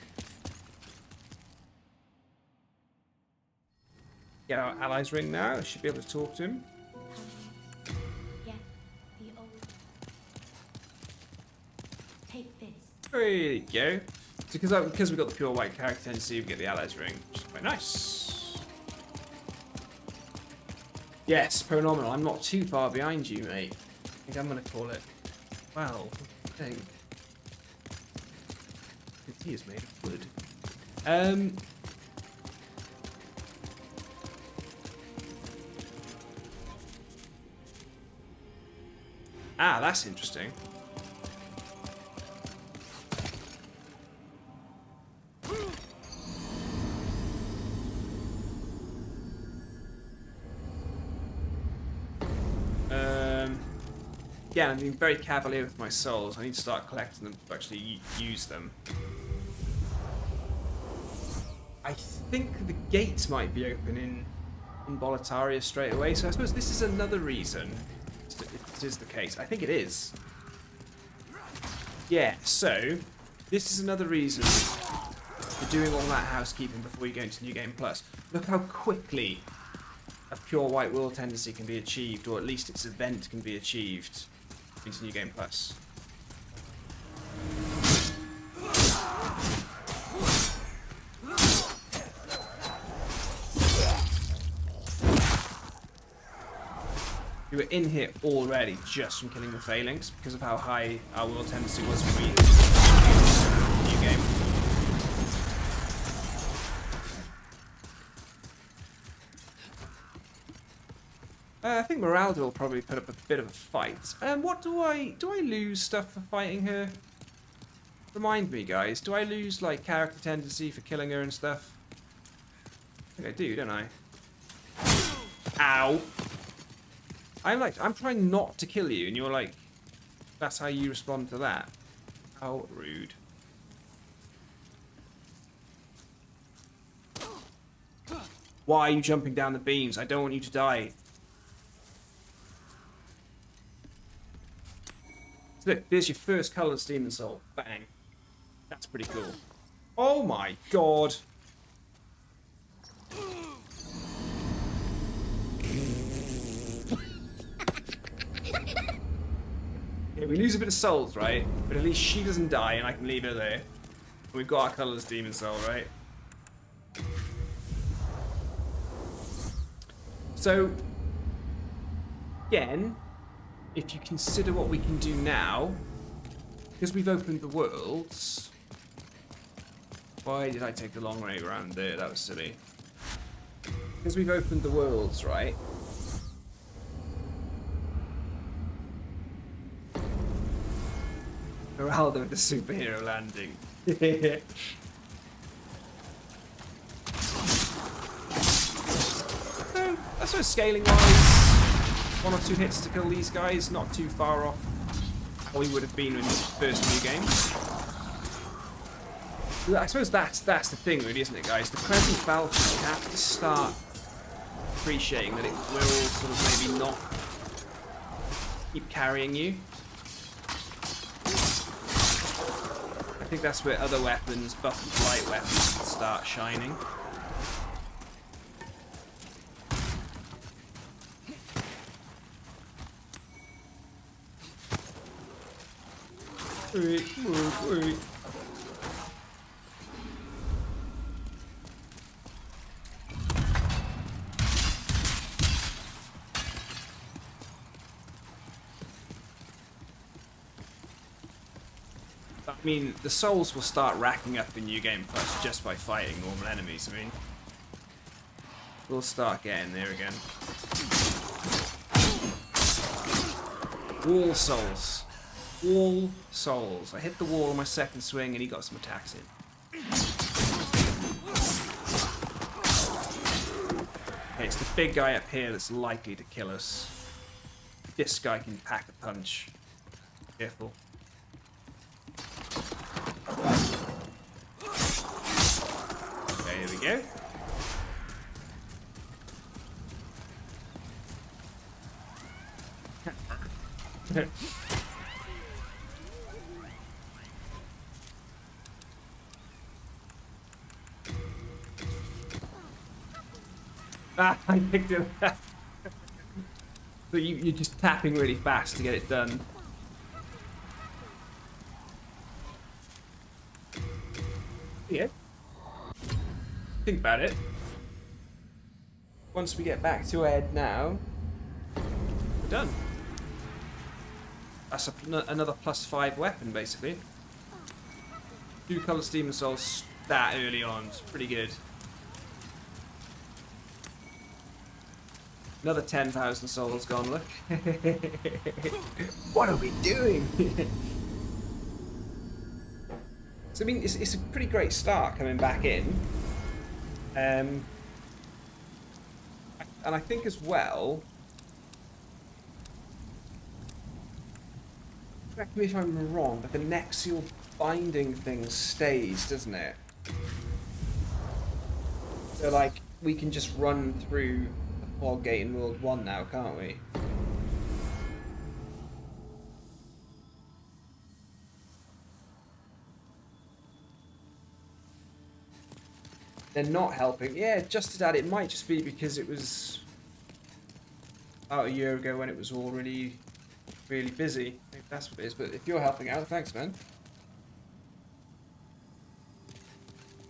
Get our allies ring now. I should be able to talk to him. Yeah, the old. Take this. There you go. So because we've got the pure white character tendency, we get the allies ring, which is quite nice. Yes, Pronominal. I'm not too far behind you, mate. I think I'm going to call it 12. I think. The tea is made of wood. Ah, that's interesting. Yeah, I'm being very cavalier with my souls. I need to start collecting them to actually use them. I think the gates might be open in Boletaria straight away, so I suppose this is another reason if it is the case. I think it is. Yeah, so this is another reason for doing all that housekeeping before you go into New Game Plus. Look how quickly a pure white will tendency can be achieved, or at least its event can be achieved into New Game Plus. We were in here already just from killing the failings because of how high our will tendency was when we new game. I think Meralda will probably put up a bit of a fight. What do I lose stuff for fighting her? Remind me, guys. Do I lose like character tendency for killing her and stuff? I think I do, don't I? Ow! I'm trying not to kill you, and you're like, that's how you respond to that. How rude. Why are you jumping down the beams? I don't want you to die. So look, there's your first colourless demon soul. Bang. That's pretty cool. Oh my god. Yeah, we lose a bit of souls, right? But at least she doesn't die and I can leave her there. And we've got our colourless demon soul, right? So, again, if you consider what we can do now, because we've opened the worlds. Why did I take the long way around there? That was silly. Because we've opened the worlds, right? Geraldo with the superhero landing. So, I suppose scaling wise, 1 or 2 hits to kill these guys, not too far off what we would have been in the first new game. I suppose that's the thing, really, isn't it, guys? The Crescent Falcon, you have to start appreciating that it will sort of maybe not keep carrying you. I think that's where other weapons, buff and plight weapons, can start shining. Wait. I mean, the souls will start racking up in New Game Plus just by fighting normal enemies. I mean, we'll start getting there again. All souls. All souls. I hit the wall on my second swing and he got some attacks in. Okay, it's the big guy up here that's likely to kill us. This guy can pack a punch. Careful. Okay, here we go. Ah, I picked it up. So you're just tapping really fast to get it done. Yeah. Think about it. Once we get back to Ed now, we're done. That's another +5 weapon, basically. 2 colourless demon souls that early on. It's pretty good. Another 10,000 souls gone, look. What are we doing? So, I mean, it's a pretty great start coming back in. And I think as well, correct me if I'm wrong, but the Nexial binding thing stays, doesn't it? So, like, we can just run through the fog gate in World 1 now, can't we? They're not helping. Yeah, just to that, it might just be because it was about a year ago when it was all really busy. I think that's what it is. But if you're helping out, thanks, man.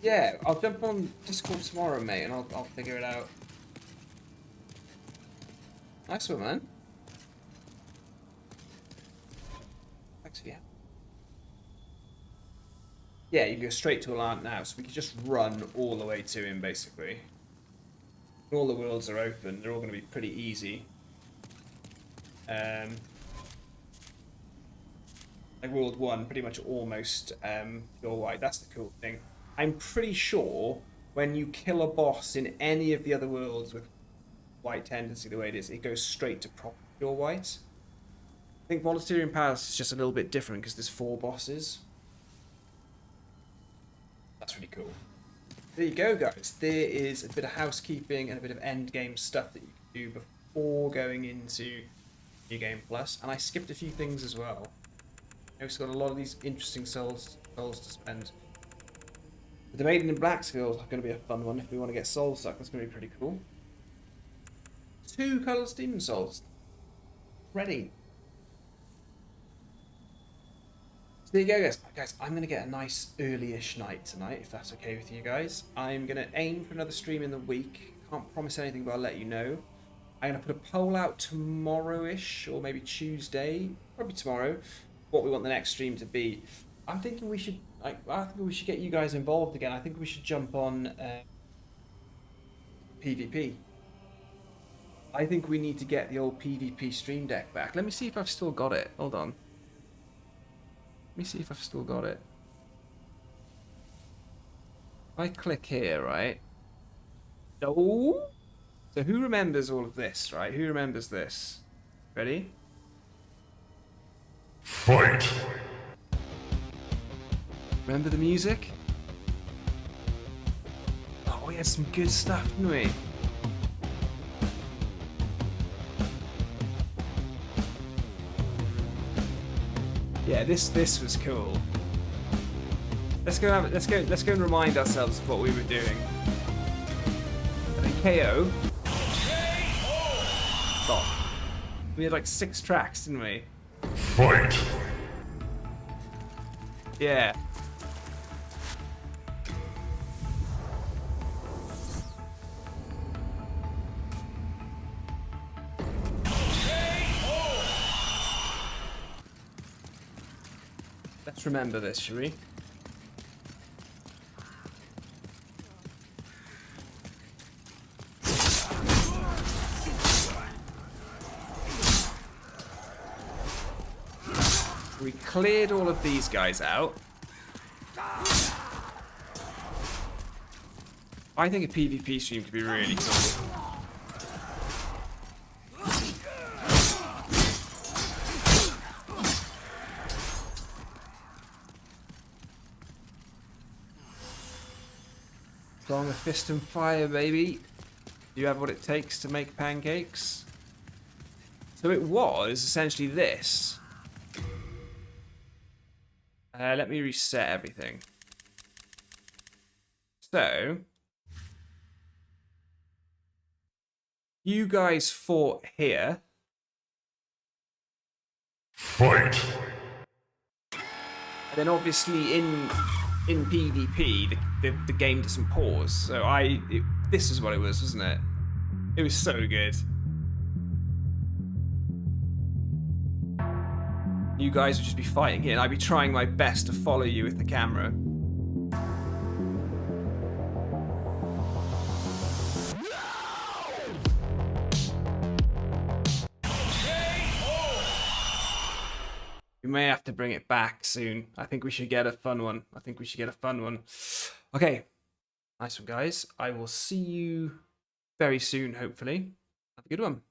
Yeah, I'll jump on Discord tomorrow, mate, and I'll figure it out. Nice one, man. Thanks for your help. Yeah, you can go straight to Allant now, so we can just run all the way to him, basically. All the worlds are open, they're all going to be pretty easy. Like World 1, pretty much almost pure white, that's the cool thing. I'm pretty sure when you kill a boss in any of the other worlds with white tendency the way it is, it goes straight to proper pure white. I think Boletaria Palace is just a little bit different because there's 4 bosses. That's really cool. There you go, guys. There is a bit of housekeeping and a bit of end game stuff that you can do before going into New Game Plus. And I skipped a few things as well. I've got a lot of these interesting souls to spend. But the Maiden in Black's Field is going to be a fun one if we want to get soul suck. That's going to be pretty cool. 2 colourless demon souls. Ready. There you go, guys. I'm going to get a nice early-ish night tonight, if that's okay with you guys. I'm going to aim for another stream in the week. Can't promise anything, but I'll let you know. I'm going to put a poll out tomorrow-ish, or maybe Tuesday, probably tomorrow, what we want the next stream to be. I'm thinking we should, I think we should get you guys involved again. I think we should jump on PvP. I think we need to get the old PvP stream deck back. Let me see if I've still got it. Hold on. Let me see if I've still got it. If I click here, right? No. So who remembers all of this, right? Who remembers this? Ready? Fight! Remember the music? Oh, we had some good stuff, didn't we? Yeah, this was cool. Let's go and remind ourselves of what we were doing. And then KO. Stop. We had like 6 tracks, didn't we? Fight! Yeah. Let's remember this, shall we? We cleared all of these guys out. I think a PvP stream could be really cool. Strong a fist and fire, baby. Do you have what it takes to make pancakes? So it was essentially this. Let me reset everything. So, you guys fought here. Fight! And then obviously in PvP, the game doesn't pause. So this is what it was, wasn't it? It was so good. You guys would just be fighting here, and I'd be trying my best to follow you with the camera. We may have to bring it back soon. I think we should get a fun one. Okay. Nice one, guys. I will see you very soon, hopefully. Have a good one.